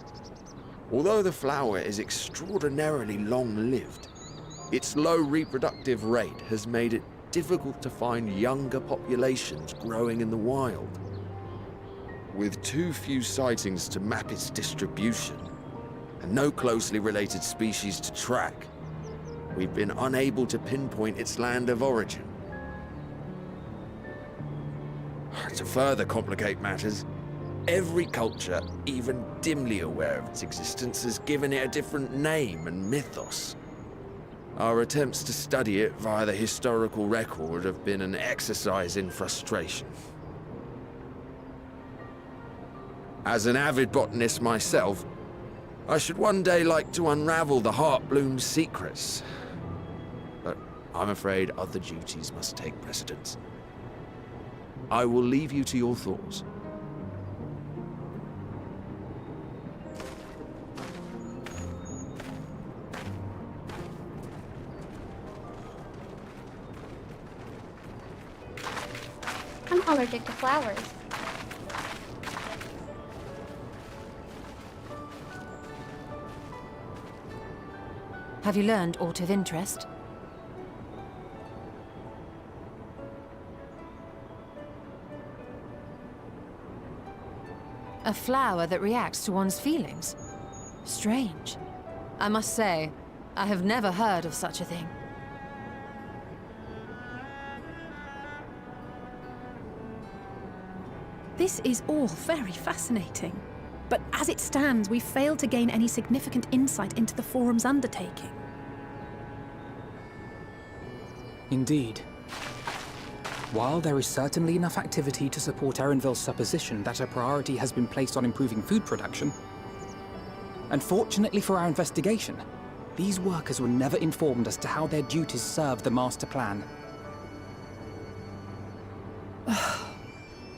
Although the flower is extraordinarily long-lived, its low reproductive rate has made it difficult to find younger populations growing in the wild. With too few sightings to map its distribution, and no closely related species to track, we've been unable to pinpoint its land of origin. To further complicate matters, every culture, even dimly aware of its existence, has given it a different name and mythos. Our attempts to study it via the historical record have been an exercise in frustration. As an avid botanist myself, I should one day like to unravel the Heartbloom's secrets. But I'm afraid other duties must take precedence. I will leave you to your thoughts. I'm allergic to flowers. Have you learned aught of interest? A flower that reacts to one's feelings? Strange. I must say, I have never heard of such a thing. This is all very fascinating. But as it stands, we've failed to gain any significant insight into the Forum's undertaking. Indeed. While there is certainly enough activity to support Erenville's supposition that a priority has been placed on improving food production, unfortunately for our investigation, these workers were never informed as to how their duties serve the master plan.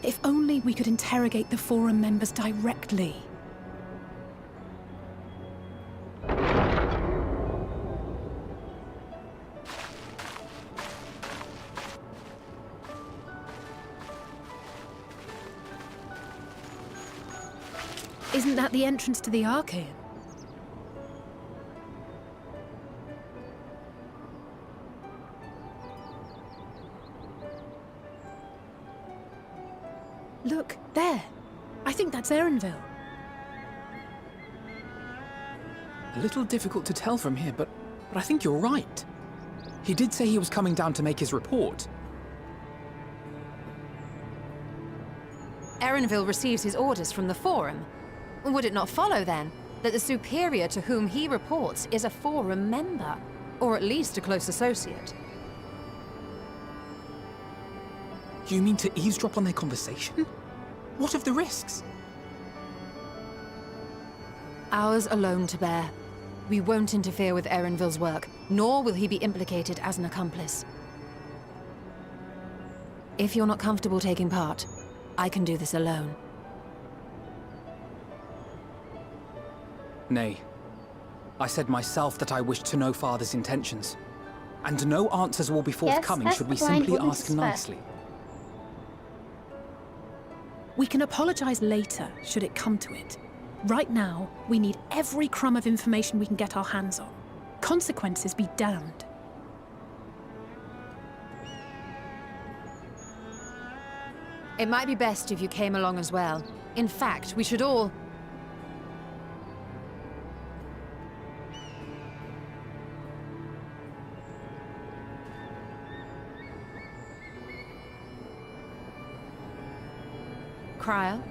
If only we could interrogate the Forum members directly. Isn't that the entrance to the Archaean? Look, there. I think that's Erenville. A little difficult to tell from here, but I think you're right. He did say he was coming down to make his report. Erenville receives his orders from the Forum. Would it not follow, then, that the superior to whom he reports is a Forum member? Or at least a close associate? You mean to eavesdrop on their conversation? What of the risks? Ours alone to bear. We won't interfere with Erenville's work, nor will he be implicated as an accomplice. If you're not comfortable taking part, I can do this alone. Nay. I said myself that I wished to know Father's intentions. And no answers will be forthcoming Yes, should we that's the blind simply woman's ask spec. nicely. We can apologize later, should it come to it. Right now, we need every crumb of information we can get our hands on. Consequences be damned. It might be best if you came along as well. In fact, we should all... Cryo?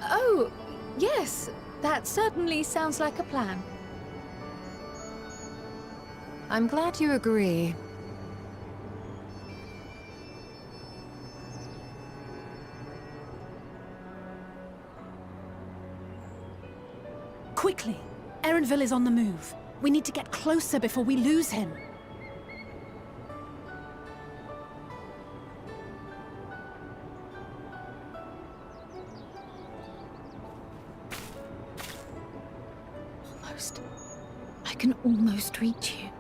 Oh, yes. That certainly sounds like a plan. I'm glad you agree. Quickly! Erenville is on the move. We need to get closer before we lose him. I can almost reach you.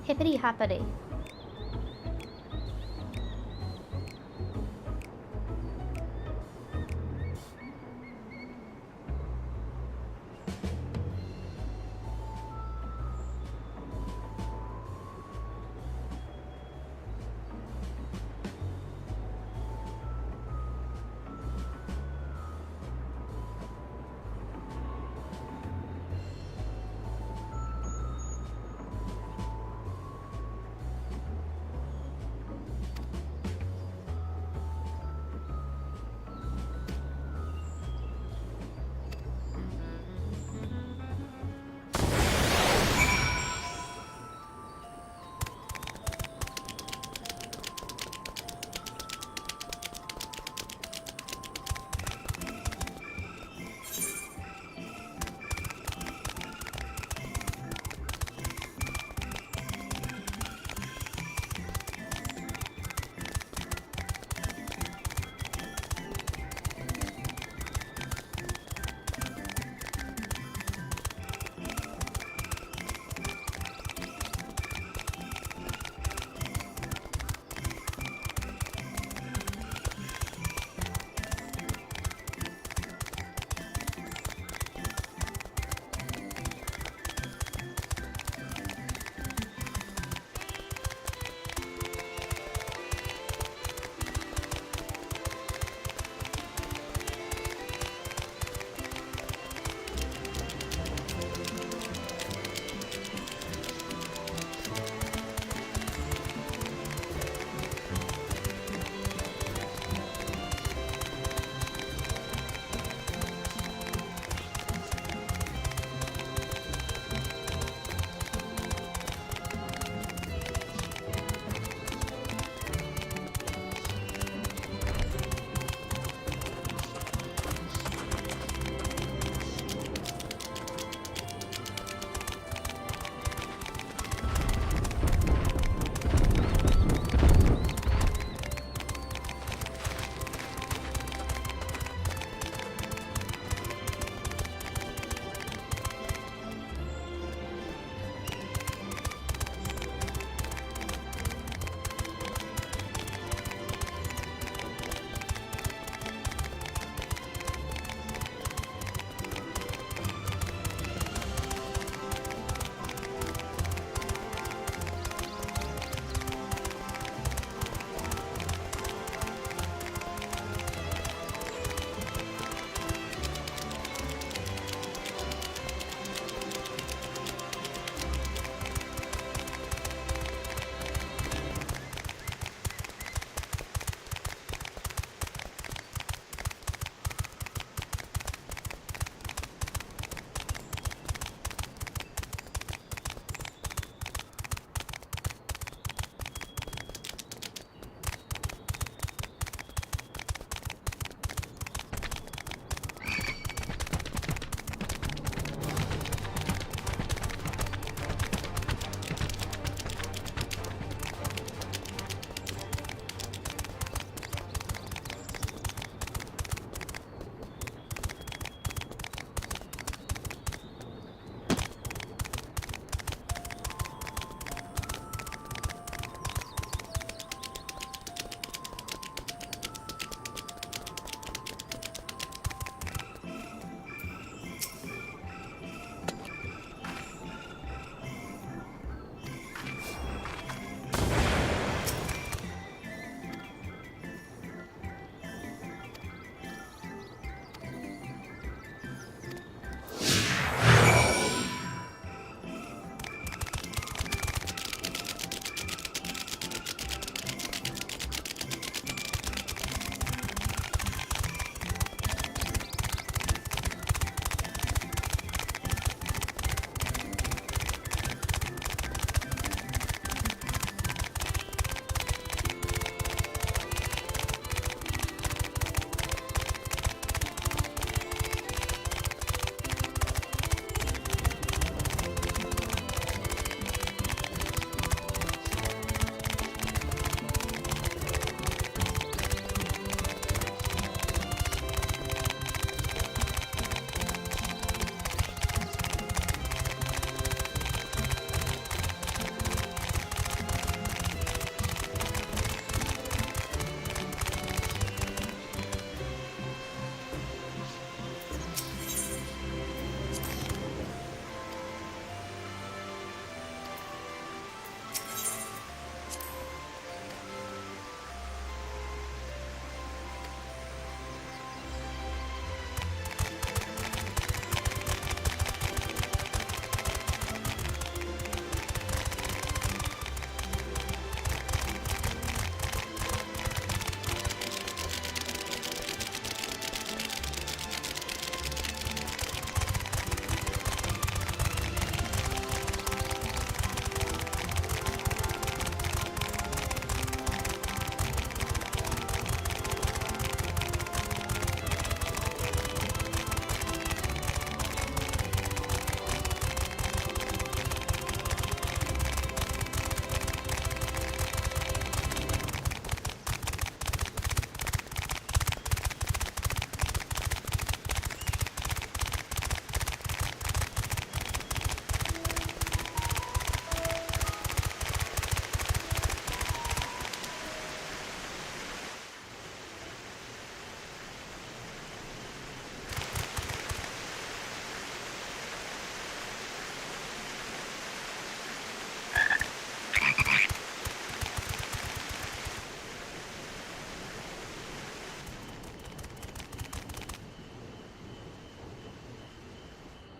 Hippity hoppity.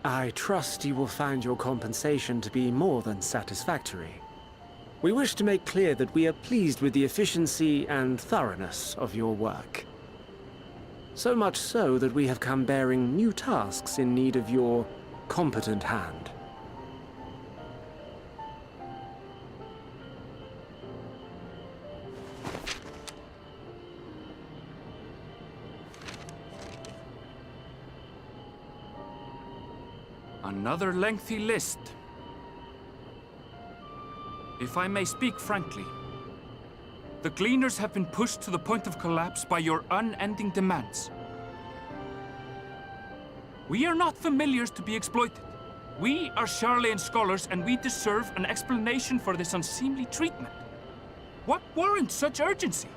I trust you will find your compensation to be more than satisfactory. We wish to make clear that we are pleased with the efficiency and thoroughness of your work. So much so that we have come bearing new tasks in need of your competent hand. Another lengthy list. If I may speak frankly, the Gleaners have been pushed to the point of collapse by your unending demands. We are not familiars to be exploited. We are Sharlayan scholars, and we deserve an explanation for this unseemly treatment. What warrants such urgency?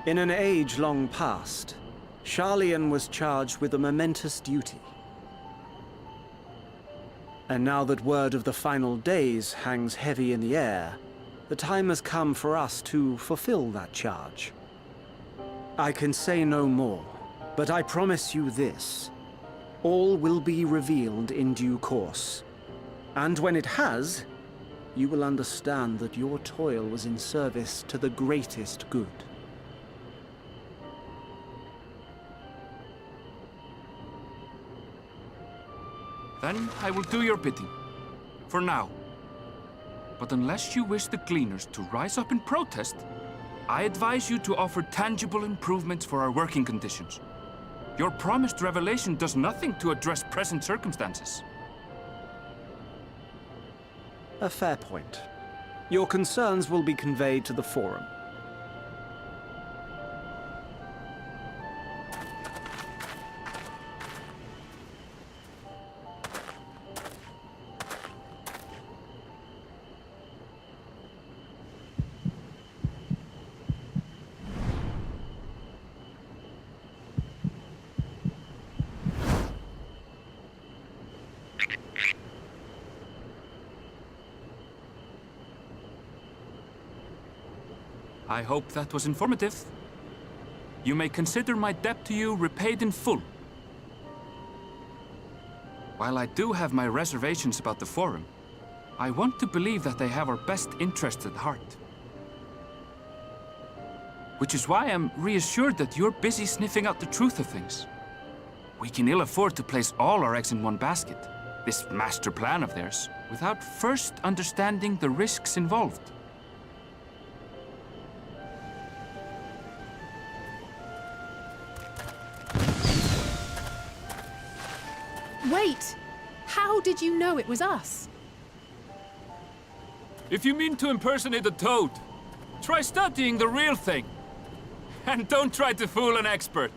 In an age long past, Sharlayan was charged with a momentous duty. And now that word of the final days hangs heavy in the air, the time has come for us to fulfill that charge. I can say no more, but I promise you this. All will be revealed in due course. And when it has, you will understand that your toil was in service to the greatest good. Then I will do your bidding. For now. But unless you wish the Gleaners to rise up in protest, I advise you to offer tangible improvements for our working conditions. Your promised revelation does nothing to address present circumstances. A fair point. Your concerns will be conveyed to the Forum. I hope that was informative. You may consider my debt to you repaid in full. While I do have my reservations about the Forum, I want to believe that they have our best interests at heart. Which is why I'm reassured that you're busy sniffing out the truth of things. We can ill afford to place all our eggs in one basket, this master plan of theirs, without first understanding the risks involved. Wait! How did you know it was us? If you mean to impersonate a toad, try studying the real thing. And don't try to fool an expert.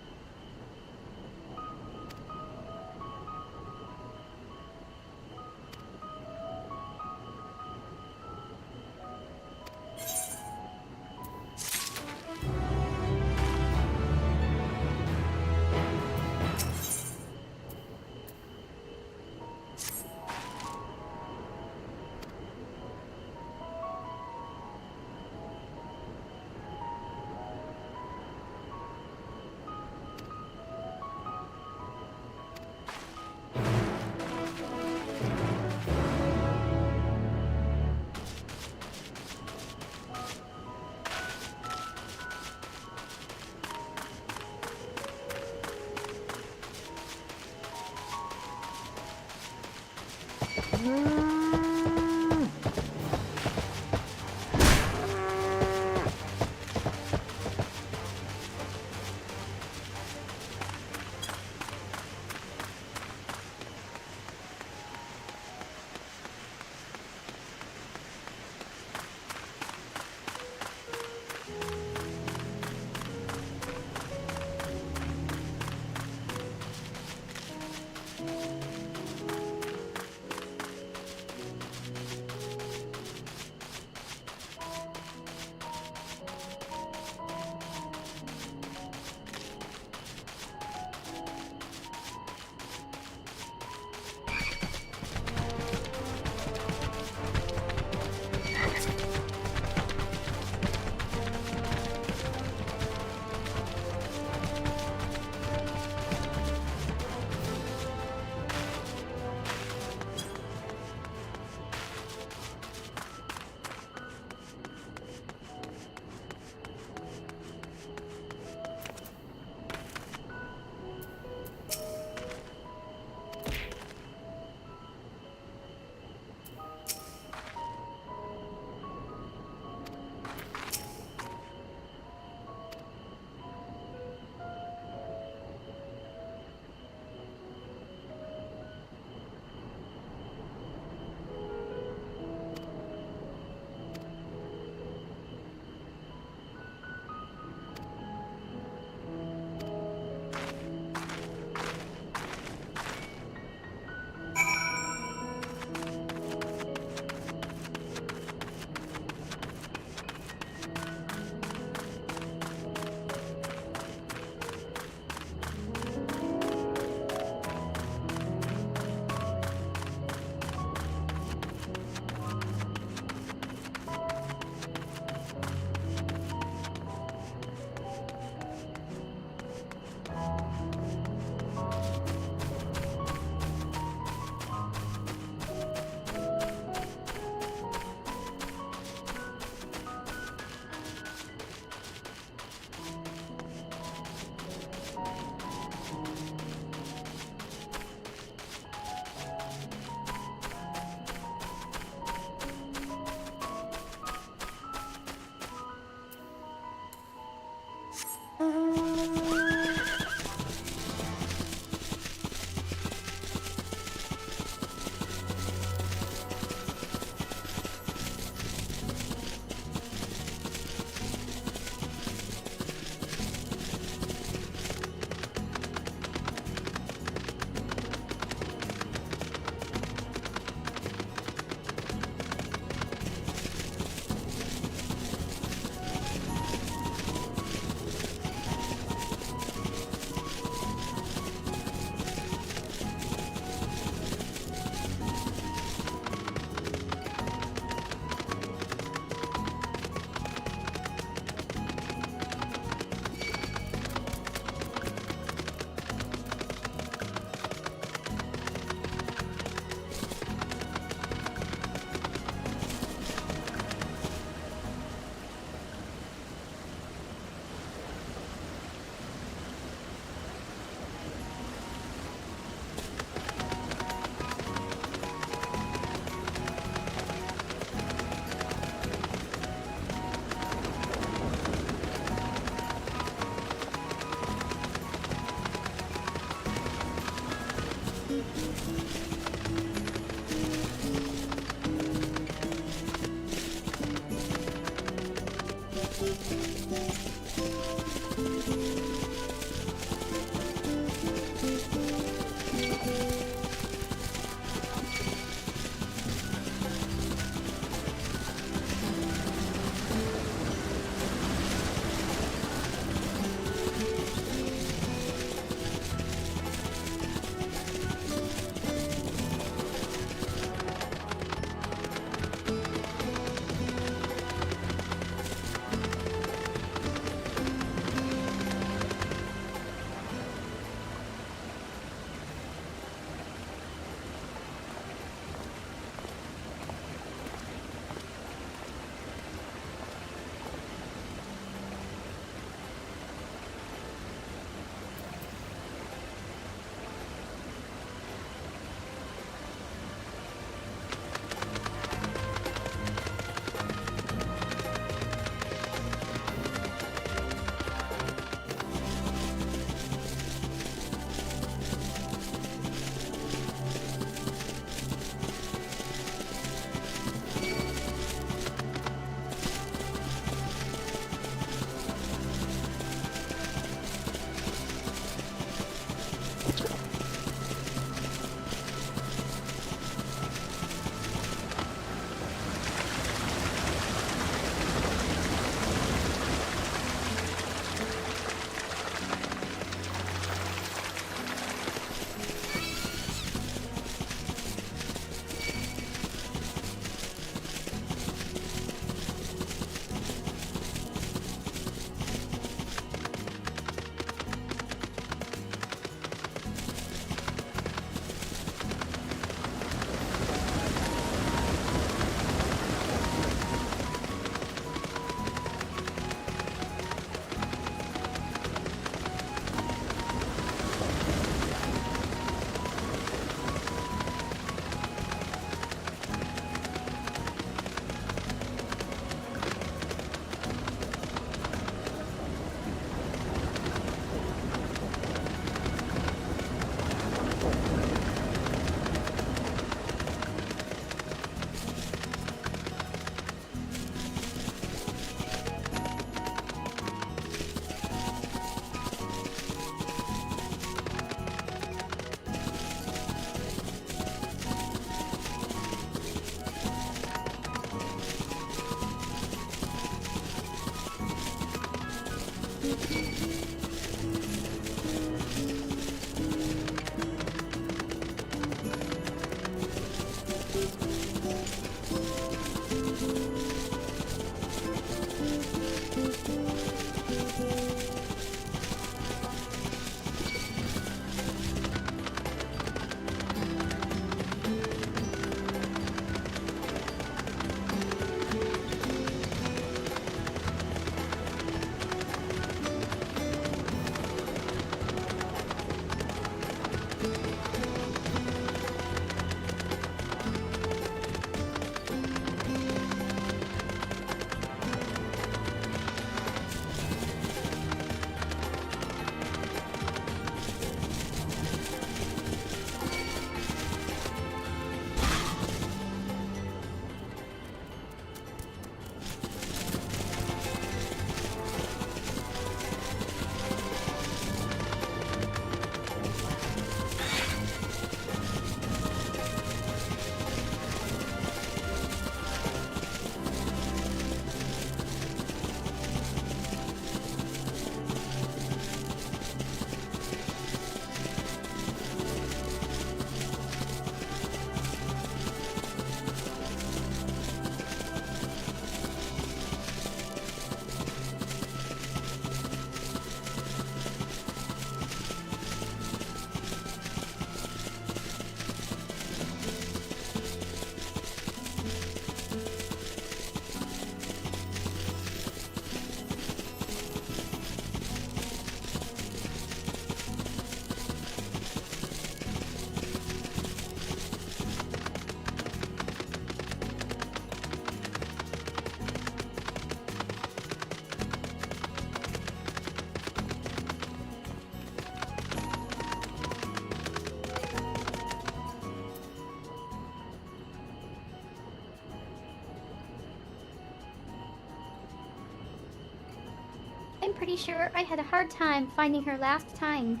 pretty sure I had a hard time finding her last time.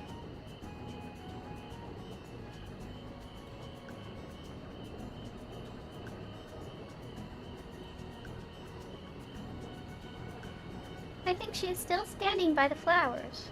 I think she is still standing by the flowers.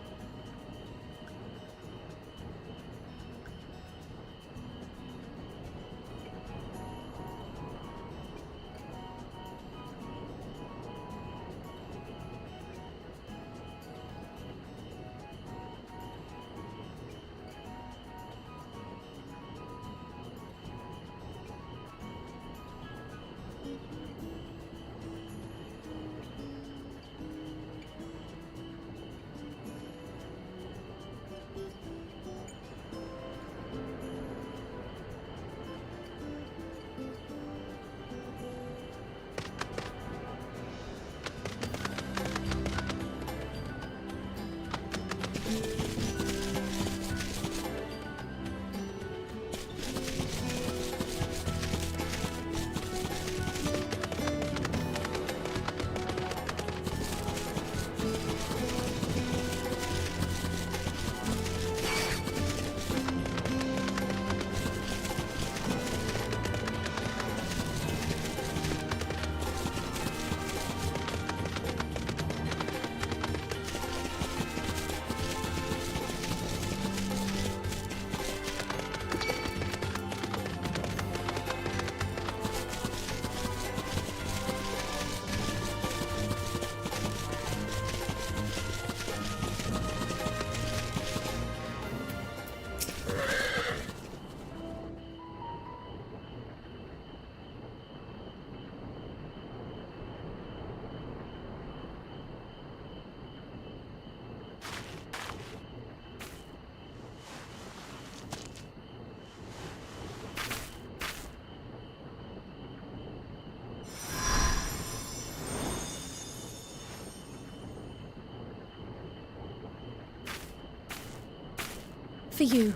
For you.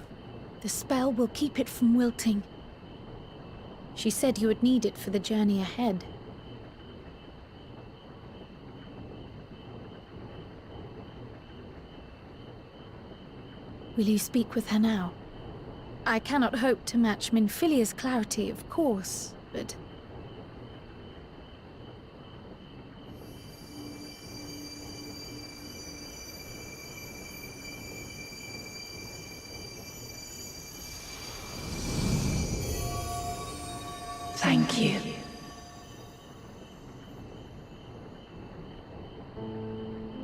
The spell will keep it from wilting. She said you would need it for the journey ahead. Will you speak with her now? I cannot hope to match Minfilia's clarity, of course, but... Thank you.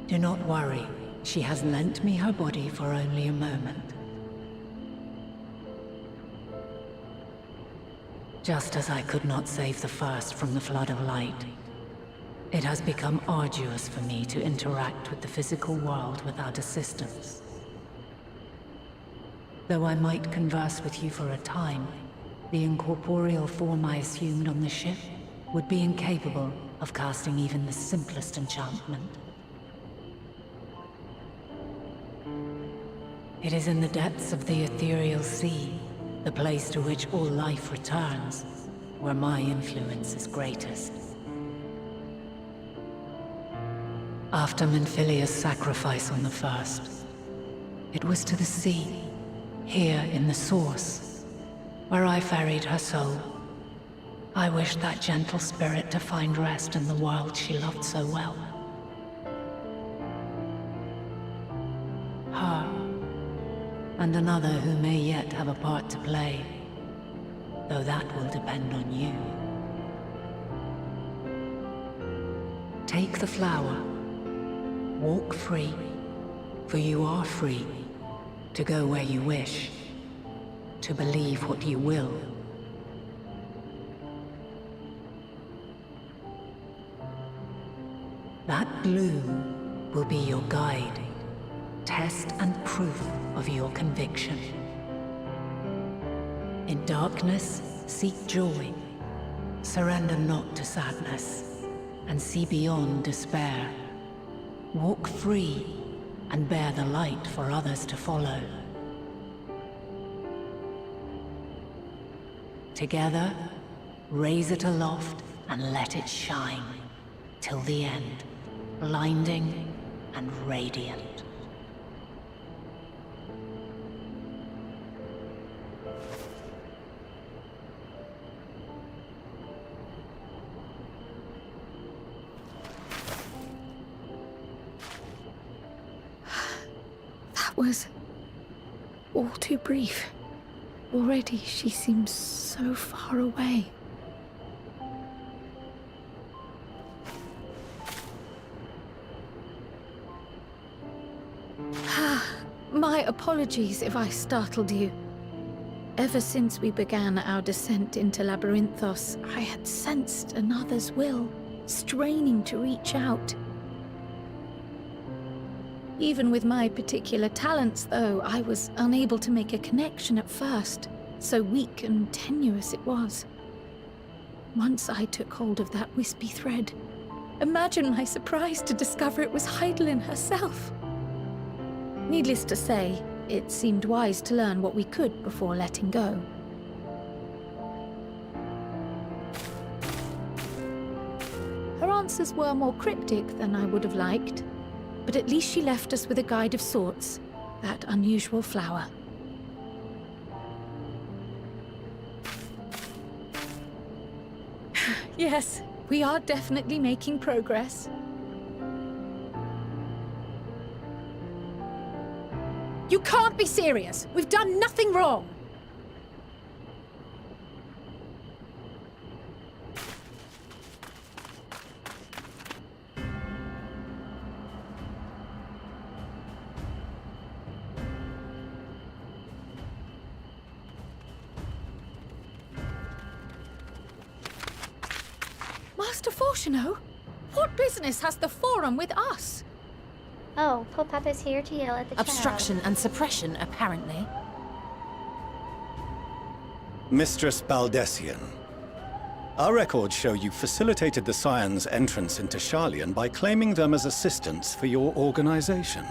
Do not worry. She has lent me her body for only a moment. Just as I could not save the first from the flood of light, it has become arduous for me to interact with the physical world without assistance. Though I might converse with you for a time, the incorporeal form I assumed on the ship would be incapable of casting even the simplest enchantment. It is in the depths of the ethereal sea, the place to which all life returns, where my influence is greatest. After Minfilia's sacrifice on the first, it was to the sea, here in the source, where I ferried her soul. I wished that gentle spirit to find rest in the world she loved so well. Her, and another who may yet have a part to play, though that will depend on you. Take the flower, walk free, for you are free, to go where you wish, to believe what you will. That bloom will be your guide, test and proof of your conviction. In darkness, seek joy. Surrender not to sadness, and see beyond despair. Walk free, and bear the light for others to follow. Together, raise it aloft and let it shine, till the end, blinding and radiant. That was all too brief. Already she seems so far away. My apologies if I startled you. Ever since we began our descent into Labyrinthos, I had sensed another's will, straining to reach out. Even with my particular talents, though, I was unable to make a connection at first, so weak and tenuous it was. Once I took hold of that wispy thread, imagine my surprise to discover it was Heidelin herself. Needless to say, it seemed wise to learn what we could before letting go. Her answers were more cryptic than I would have liked, but at least she left us with a guide of sorts, that unusual flower. Yes, we are definitely making progress. You can't be serious! We've done nothing wrong! Master Fortuno? What business has the Forum with us? Oh, Popap is here to yell at the Obstruction and suppression, apparently. Mistress Baldessian, our records show you facilitated the Scions' entrance into Sharlayan by claiming them as assistants for your organization.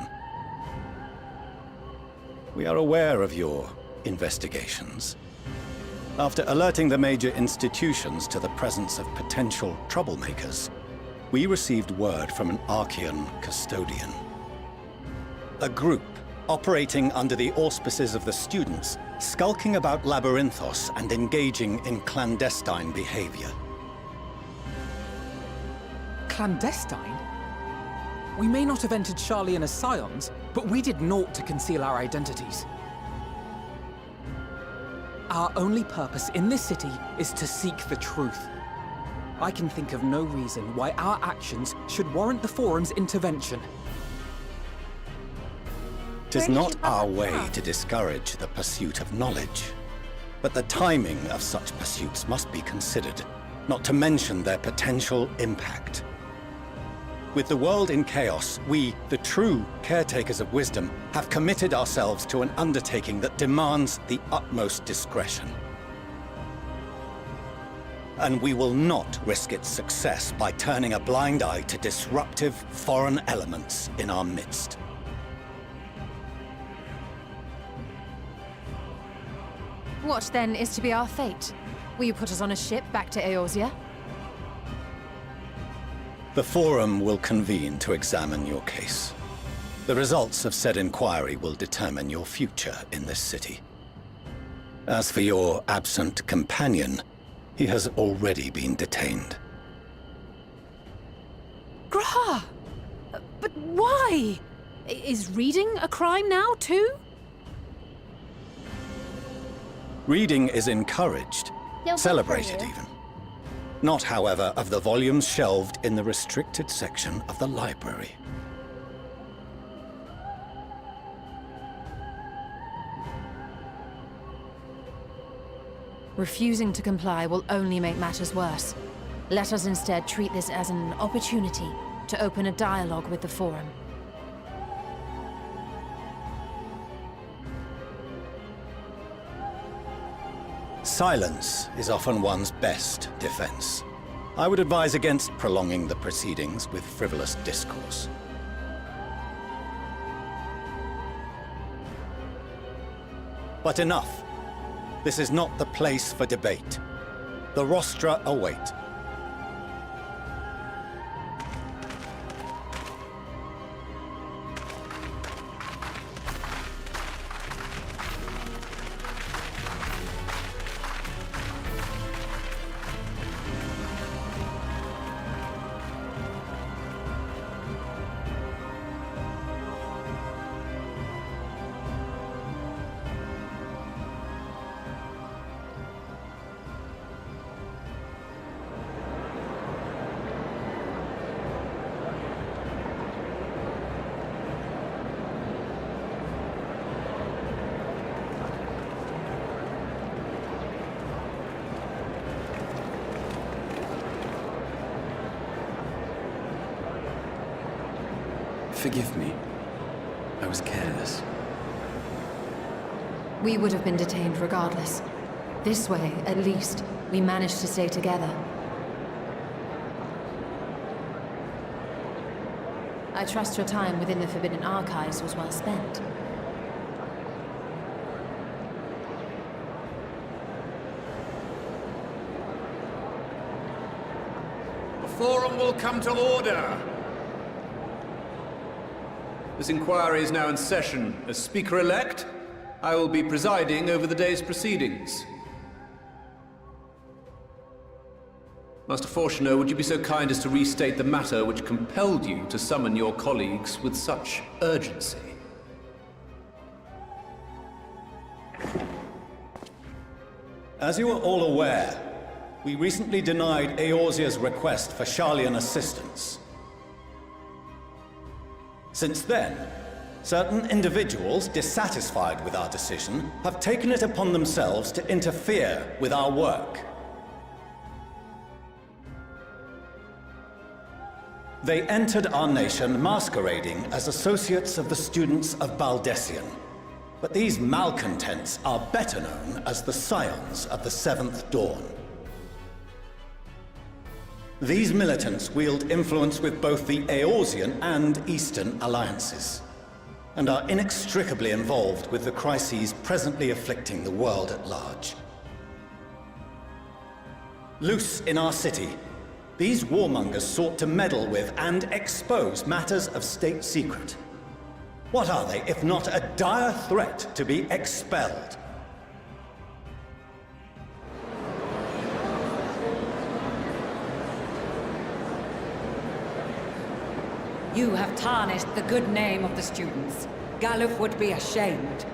We are aware of your investigations. After alerting the major institutions to the presence of potential troublemakers, we received word from an Archean custodian. A group operating under the auspices of the students, skulking about Labyrinthos and engaging in clandestine behavior. Clandestine? We may not have entered Sharlayan as Scions, but we did naught to conceal our identities. Our only purpose in this city is to seek the truth. I can think of no reason why our actions should warrant the Forum's intervention. It is not our way to discourage the pursuit of knowledge, but the timing of such pursuits must be considered, not to mention their potential impact. With the world in chaos, we, the true caretakers of wisdom, have committed ourselves to an undertaking that demands the utmost discretion. And we will not risk its success by turning a blind eye to disruptive foreign elements in our midst. What, then, is to be our fate? Will you put us on a ship back to Eorzea? The Forum will convene to examine your case. The results of said inquiry will determine your future in this city. As for your absent companion, he has already been detained. Graha! But why? Is reading a crime now, too? Reading is encouraged, celebrated even. Not, however, of the volumes shelved in the restricted section of the library. Refusing to comply will only make matters worse. Let us instead treat this as an opportunity to open a dialogue with the Forum. Silence is often one's best defense. I would advise against prolonging the proceedings with frivolous discourse. But enough. This is not the place for debate. The rostra await. Forgive me. I was careless. We would have been detained regardless. This way, at least, we managed to stay together. I trust your time within the Forbidden Archives was well spent. The forum will come to order. This inquiry is now in session. As Speaker-elect, I will be presiding over the day's proceedings. Master Fortuner, would you be so kind as to restate the matter which compelled you to summon your colleagues with such urgency? As you are all aware, we recently denied Eorzea's request for Sharlayan assistance. Since then, certain individuals dissatisfied with our decision have taken it upon themselves to interfere with our work. They entered our nation masquerading as associates of the students of Baldessian. But these malcontents are better known as the Scions of the Seventh Dawn. These militants wield influence with both the Eorzean and Eastern alliances, and are inextricably involved with the crises presently afflicting the world at large. Loose in our city, these warmongers sought to meddle with and expose matters of state secret. What are they, if not a dire threat to be expelled? You have tarnished the good name of the students. Galuf would be ashamed.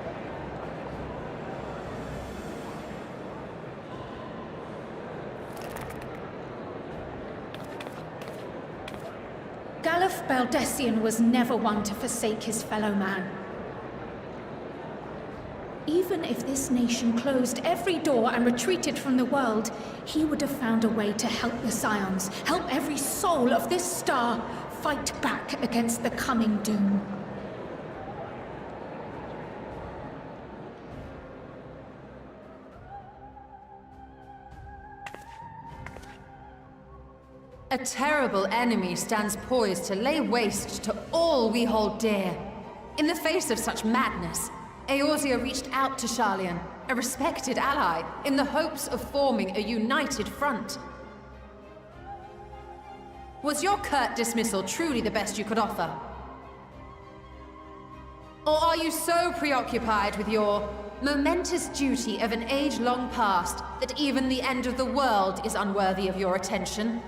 Galuf Baldessian was never one to forsake his fellow man. Even if this nation closed every door and retreated from the world, he would have found a way to help the Scions, help every soul of this star fight back against the coming doom. A terrible enemy stands poised to lay waste to all we hold dear. In the face of such madness, Eorzea reached out to Sharlayan, a respected ally, in the hopes of forming a united front. Was your curt dismissal truly the best you could offer? Or are you so preoccupied with your momentous duty of an age long past that even the end of the world is unworthy of your attention?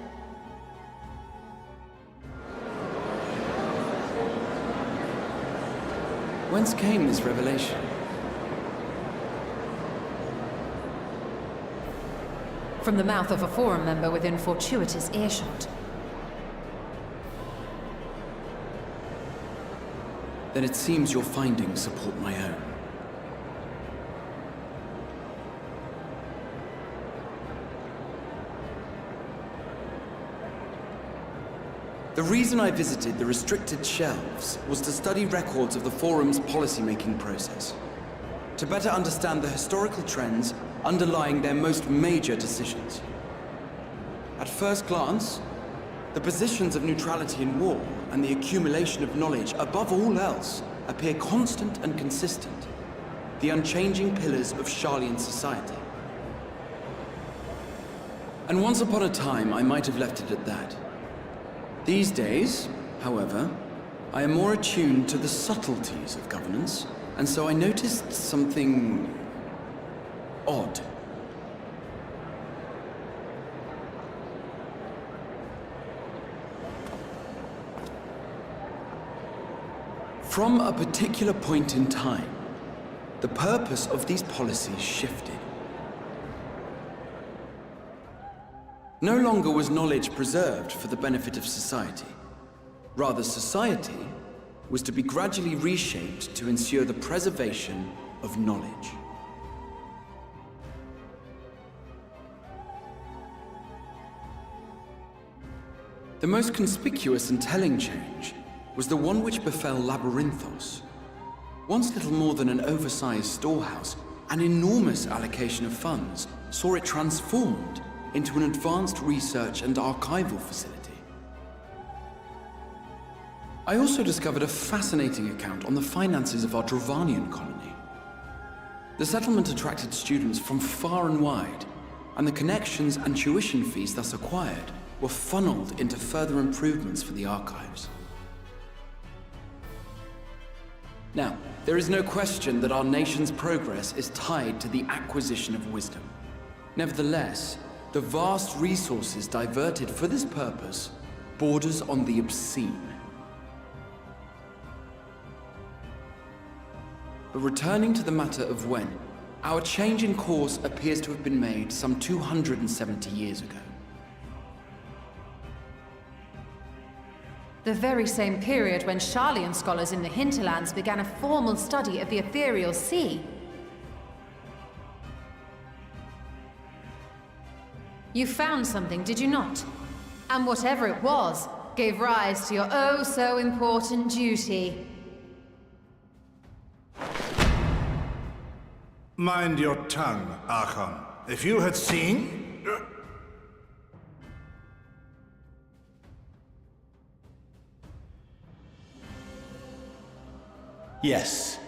Whence came this revelation? From the mouth of a forum member within fortuitous earshot. Then it seems your findings support my own. The reason I visited the restricted shelves was to study records of the Forum's policymaking process, to better understand the historical trends underlying their most major decisions. At first glance, the positions of neutrality in war and the accumulation of knowledge above all else appear constant and consistent, the unchanging pillars of Sharlayan society. And once upon a time, I might have left it at that. These days, however, I am more attuned to the subtleties of governance, and so I noticed something odd. From a particular point in time, the purpose of these policies shifted. No longer was knowledge preserved for the benefit of society. Rather, society was to be gradually reshaped to ensure the preservation of knowledge. The most conspicuous and telling change was the one which befell Labyrinthos. Once little more than an oversized storehouse, an enormous allocation of funds saw it transformed into an advanced research and archival facility. I also discovered a fascinating account on the finances of our Dravanian colony. The settlement attracted students from far and wide, and the connections and tuition fees thus acquired were funneled into further improvements for the archives. Now, there is no question that our nation's progress is tied to the acquisition of wisdom. Nevertheless, the vast resources diverted for this purpose borders on the obscene. But returning to the matter of when, our change in course appears to have been made some 270 years ago. The very same period when Sharlayan scholars in the hinterlands began a formal study of the ethereal sea. You found something, did you not? And whatever it was, gave rise to your oh-so-important duty. Mind your tongue, Archon. If you had seen... Yes,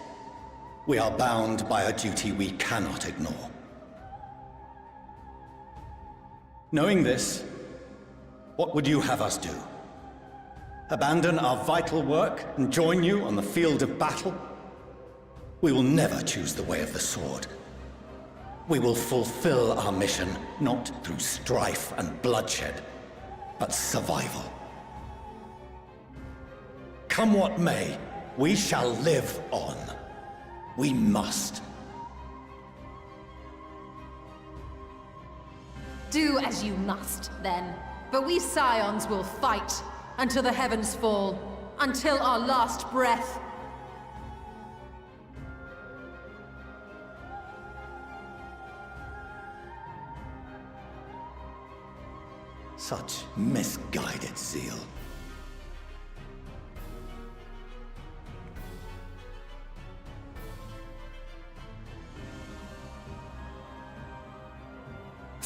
we are bound by a duty we cannot ignore. Knowing this, what would you have us do? Abandon our vital work and join you on the field of battle? We will never choose the way of the sword. We will fulfill our mission not through strife and bloodshed, but survival. Come what may, we shall live on. We must. Do as you must, then. But we Scions will fight until the heavens fall, until our last breath. Such misguided zeal.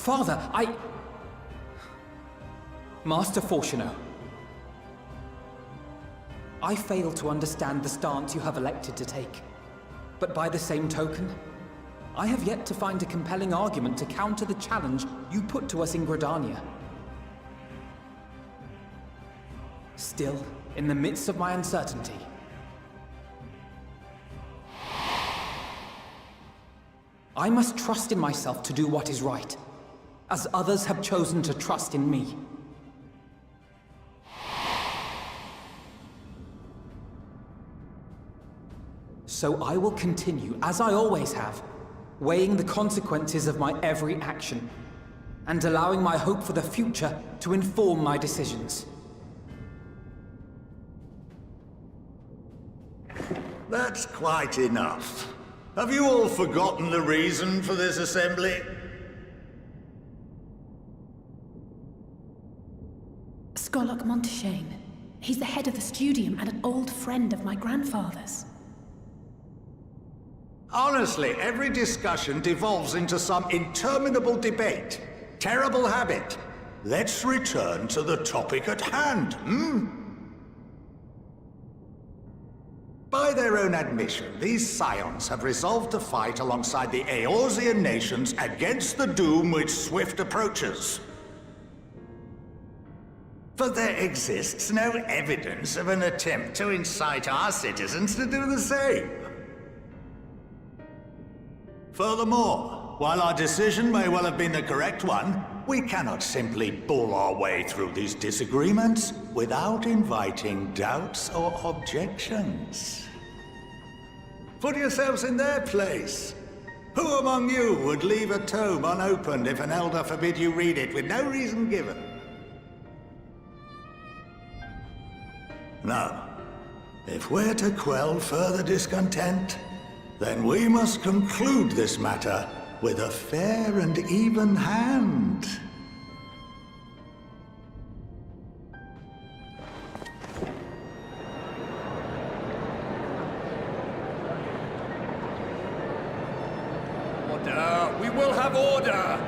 Father, Master Fortuno, I fail to understand the stance you have elected to take. But by the same token, I have yet to find a compelling argument to counter the challenge you put to us in Gridania. Still, in the midst of my uncertainty, I must trust in myself to do what is right, as others have chosen to trust in me. So I will continue, as I always have, weighing the consequences of my every action, and allowing my hope for the future to inform my decisions. That's quite enough. Have you all forgotten the reason for this assembly? Skolok Monteshane. He's the head of the Studium and an old friend of my grandfather's. Honestly, every discussion devolves into some interminable debate. Terrible habit. Let's return to the topic at hand, By their own admission, these Scions have resolved to fight alongside the Eorzean nations against the doom which swift approaches. But there exists no evidence of an attempt to incite our citizens to do the same. Furthermore, while our decision may well have been the correct one, we cannot simply bull our way through these disagreements without inviting doubts or objections. Put yourselves in their place. Who among you would leave a tome unopened if an elder forbid you read it with no reason given? Now, if we're to quell further discontent, then we must conclude this matter with a fair and even hand. Order! We will have order!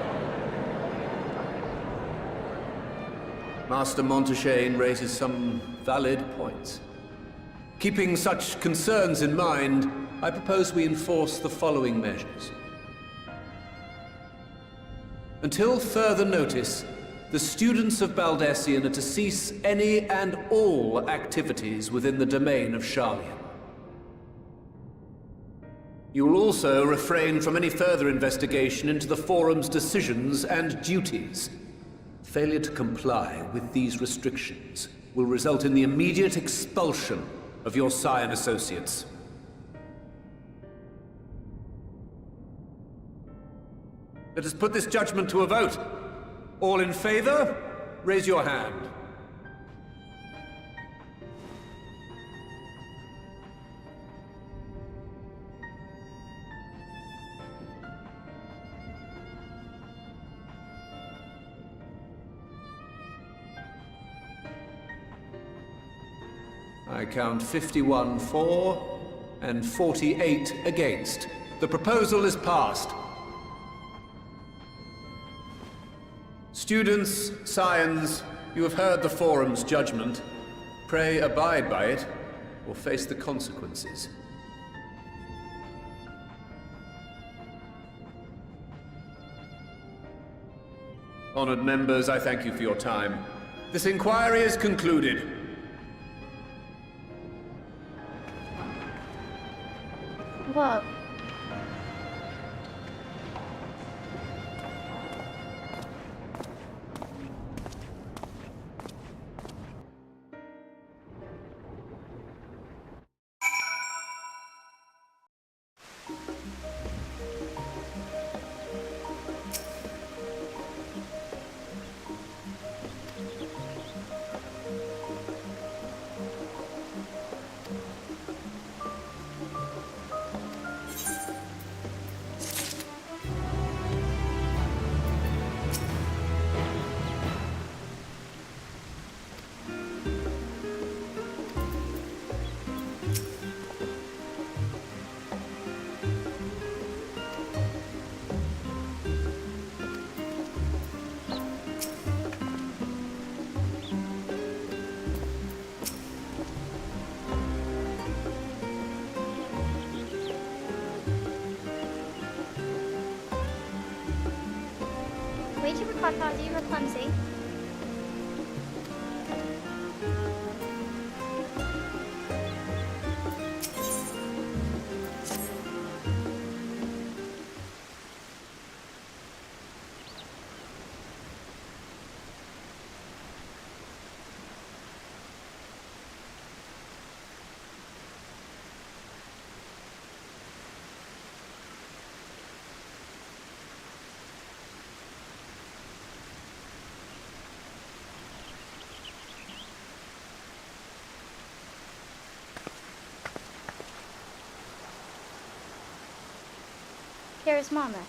Master Montaigne raises some valid points. Keeping such concerns in mind, I propose we enforce the following measures. Until further notice, the students of Baldessian are to cease any and all activities within the domain of Sharlayan. You will also refrain from any further investigation into the Forum's decisions and duties. Failure to comply with these restrictions will result in the immediate expulsion of your Scion associates. Let us put this judgment to a vote. All in favor, raise your hand. I count 51 for and 48 against. The proposal is passed. Students, Scions, you have heard the Forum's judgment. Pray abide by it, or face the consequences. Honored members, I thank you for your time. This inquiry is concluded. Whoa. VTuber Kakazi, you were clumsy. Here's Mama.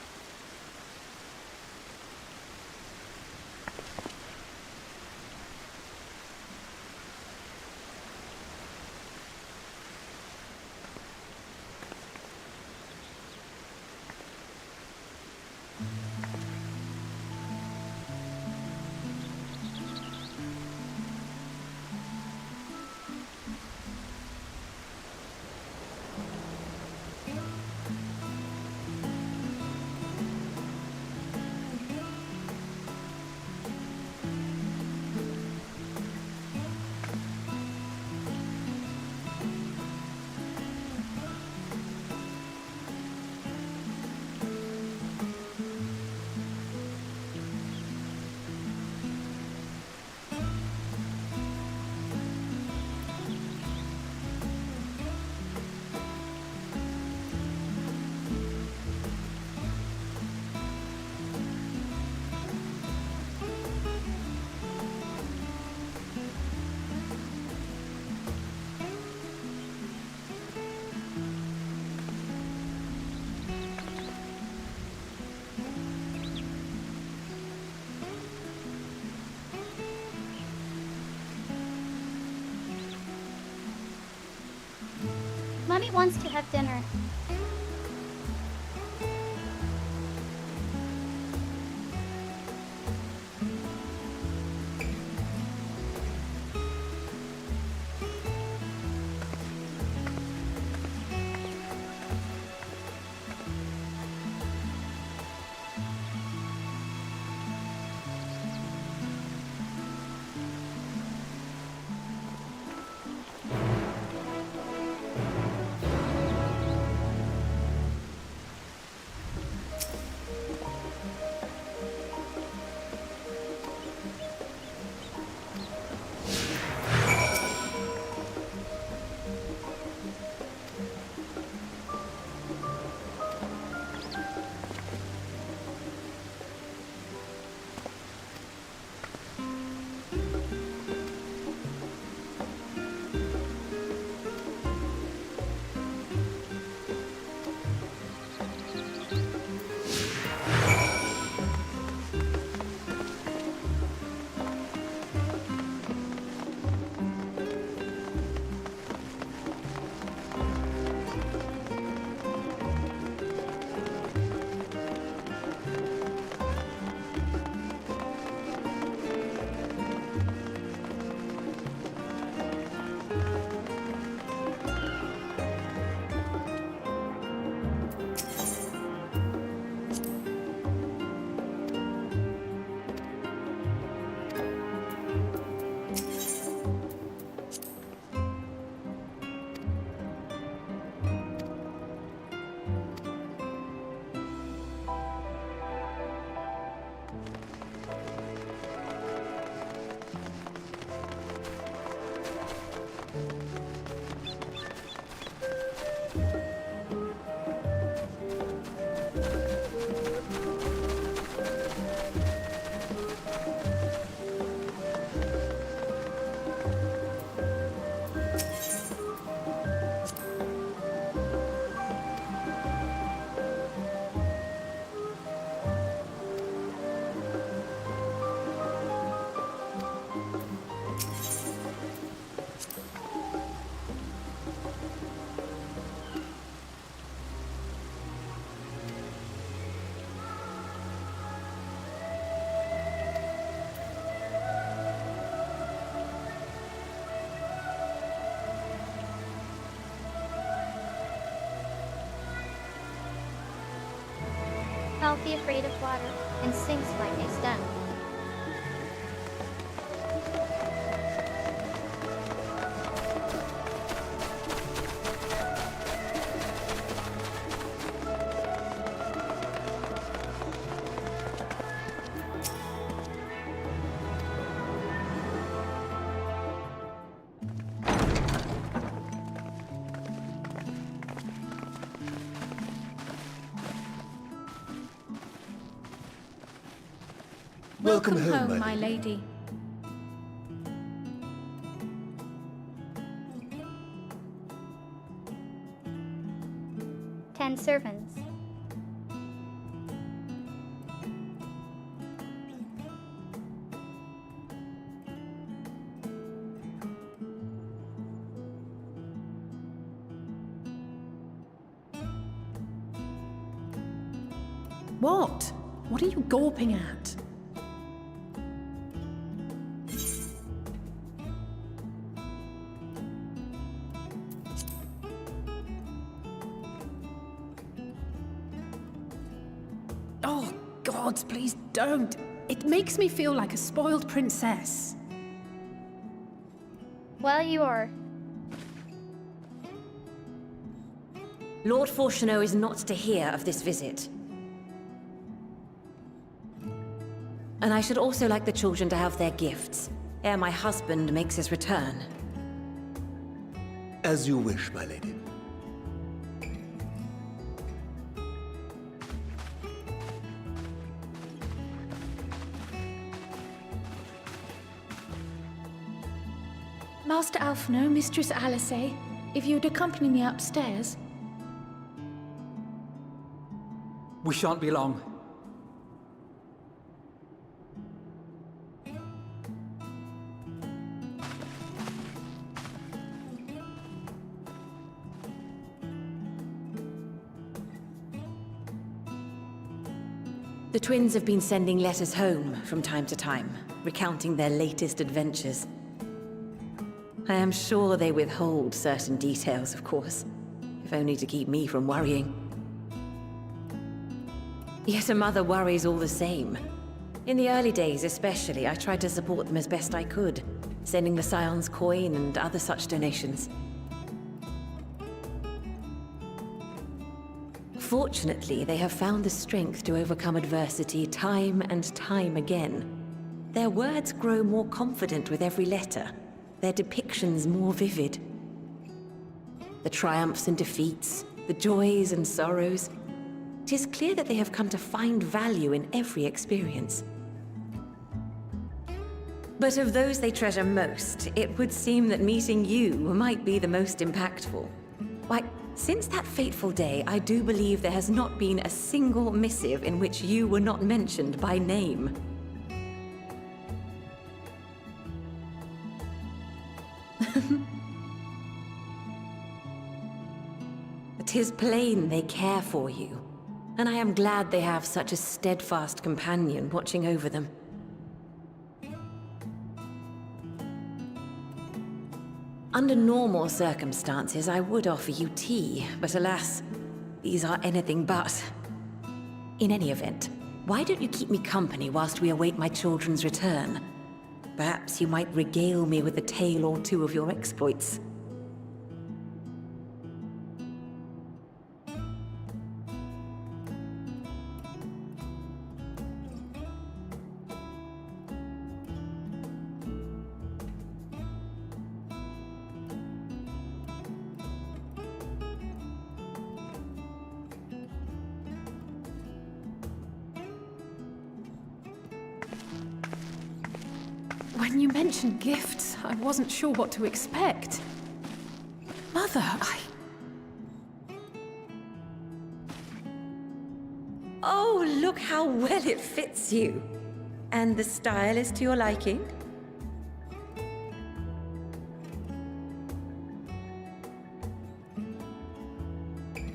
Mommy wants to have dinner. healthy afraid of water and sinks like a stone. Welcome home, my lady. Ten servants. What? What are you gawping at? Oh, gods, please don't. It makes me feel like a spoiled princess. Well, you are. Lord Fortuneau is not to hear of this visit. And I should also like the children to have their gifts, ere my husband makes his return. As you wish, my lady. Master Alphino, Mistress Alice, if you'd accompany me upstairs. We shan't be long. The twins have been sending letters home from time to time, recounting their latest adventures. I am sure they withhold certain details, of course, if only to keep me from worrying. Yet a mother worries all the same. In the early days especially, I tried to support them as best I could, sending the Scion's coin and other such donations. Fortunately, they have found the strength to overcome adversity time and time again. Their words grow more confident with every letter, their depictions more vivid. The triumphs and defeats, the joys and sorrows. It is clear that they have come to find value in every experience. But of those they treasure most, it would seem that meeting you might be the most impactful. Why, since that fateful day, I do believe there has not been a single missive in which you were not mentioned by name. It is plain they care for you, and I am glad they have such a steadfast companion watching over them. Under normal circumstances, I would offer you tea, but alas, these are anything but. In any event, why don't you keep me company whilst we await my children's return? Perhaps you might regale me with a tale or two of your exploits. When you mentioned gifts, I wasn't sure what to expect. Mother, Oh, look how well it fits you. And the style is to your liking?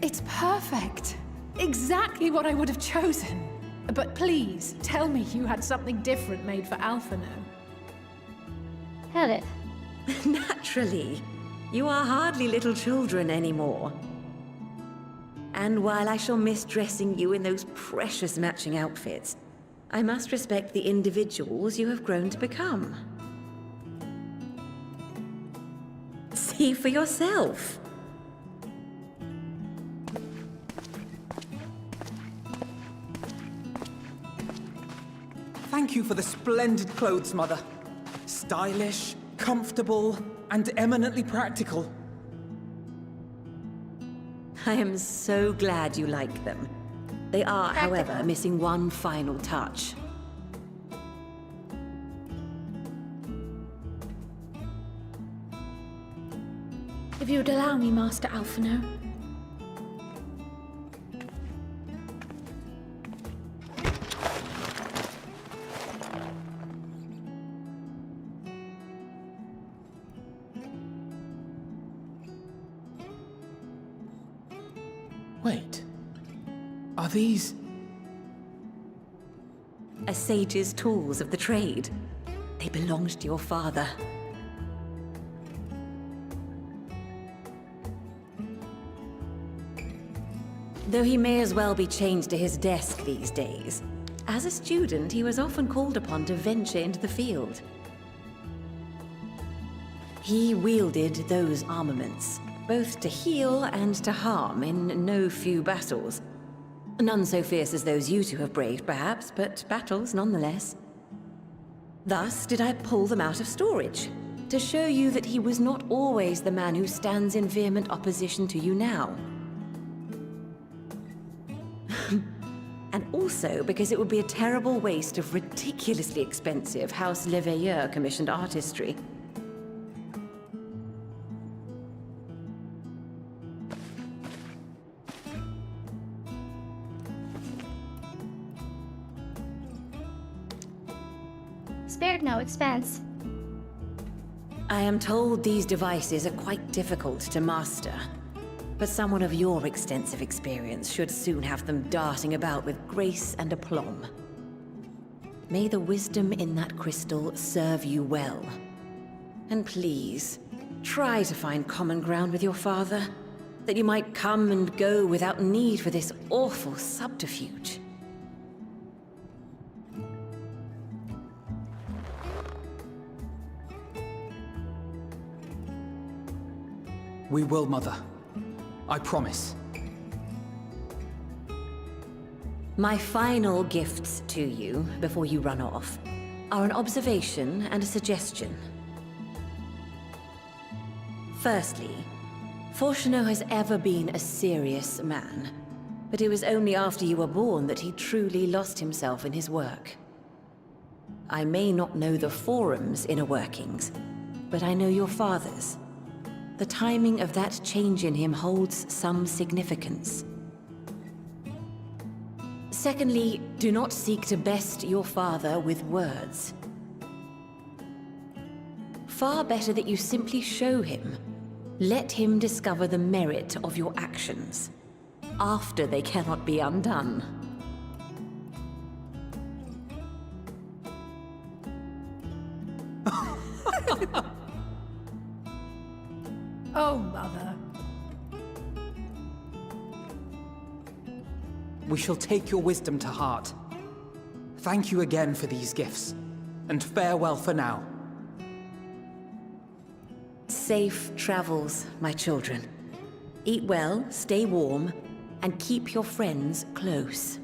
It's perfect. Exactly what I would have chosen. But please, tell me you had something different made for Alphino. Had it. Naturally. You are hardly little children anymore. And while I shall miss dressing you in those precious matching outfits, I must respect the individuals you have grown to become. See for yourself. Thank you for the splendid clothes, Mother. Stylish, comfortable, and eminently practical. I am so glad you like them. They are, however, missing one final touch. If you would allow me, Master Alphino. Wait. Are these... A sage's tools of the trade. They belonged to your father. Though he may as well be chained to his desk these days, as a student he was often called upon to venture into the field. He wielded those armaments, both to heal and to harm in no few battles. None so fierce as those you two have braved, perhaps, but battles nonetheless. Thus did I pull them out of storage, to show you that he was not always the man who stands in vehement opposition to you now. And also because it would be a terrible waste of ridiculously expensive House Leveilleur commissioned artistry. Spared no expense. I am told these devices are quite difficult to master, but someone of your extensive experience should soon have them darting about with grace and aplomb. May the wisdom in that crystal serve you well. And please, try to find common ground with your father, that you might come and go without need for this awful subterfuge. We will, Mother. I promise. My final gifts to you, before you run off, are an observation and a suggestion. Firstly, Fortuno has ever been a serious man, but it was only after you were born that he truly lost himself in his work. I may not know the Forum's inner workings, but I know your father's. The timing of that change in him holds some significance. Secondly, do not seek to best your father with words. Far better that you simply show him. Let him discover the merit of your actions, after they cannot be undone. Oh, Mother. We shall take your wisdom to heart. Thank you again for these gifts, and farewell for now. Safe travels, my children. Eat well, stay warm, and keep your friends close.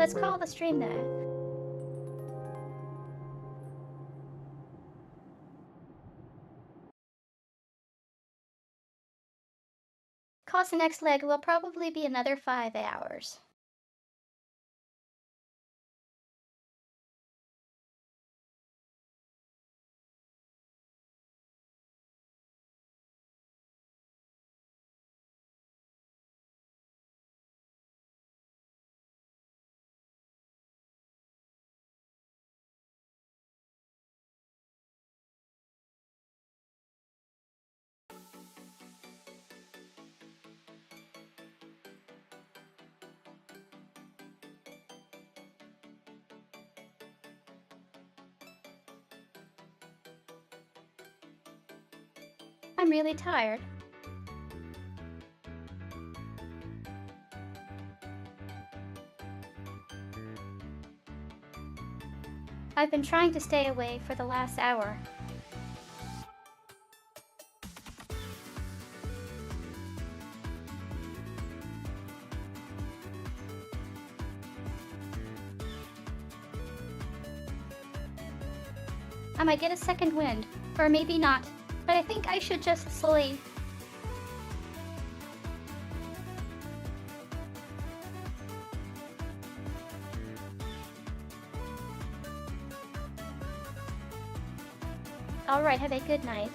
Let's call the stream that. Cause the next leg will probably be another 5 hours. I'm really tired. I've been trying to stay away for the last hour. I might get a second wind, or maybe not, but I think I should just sleep. Alright, have a good night.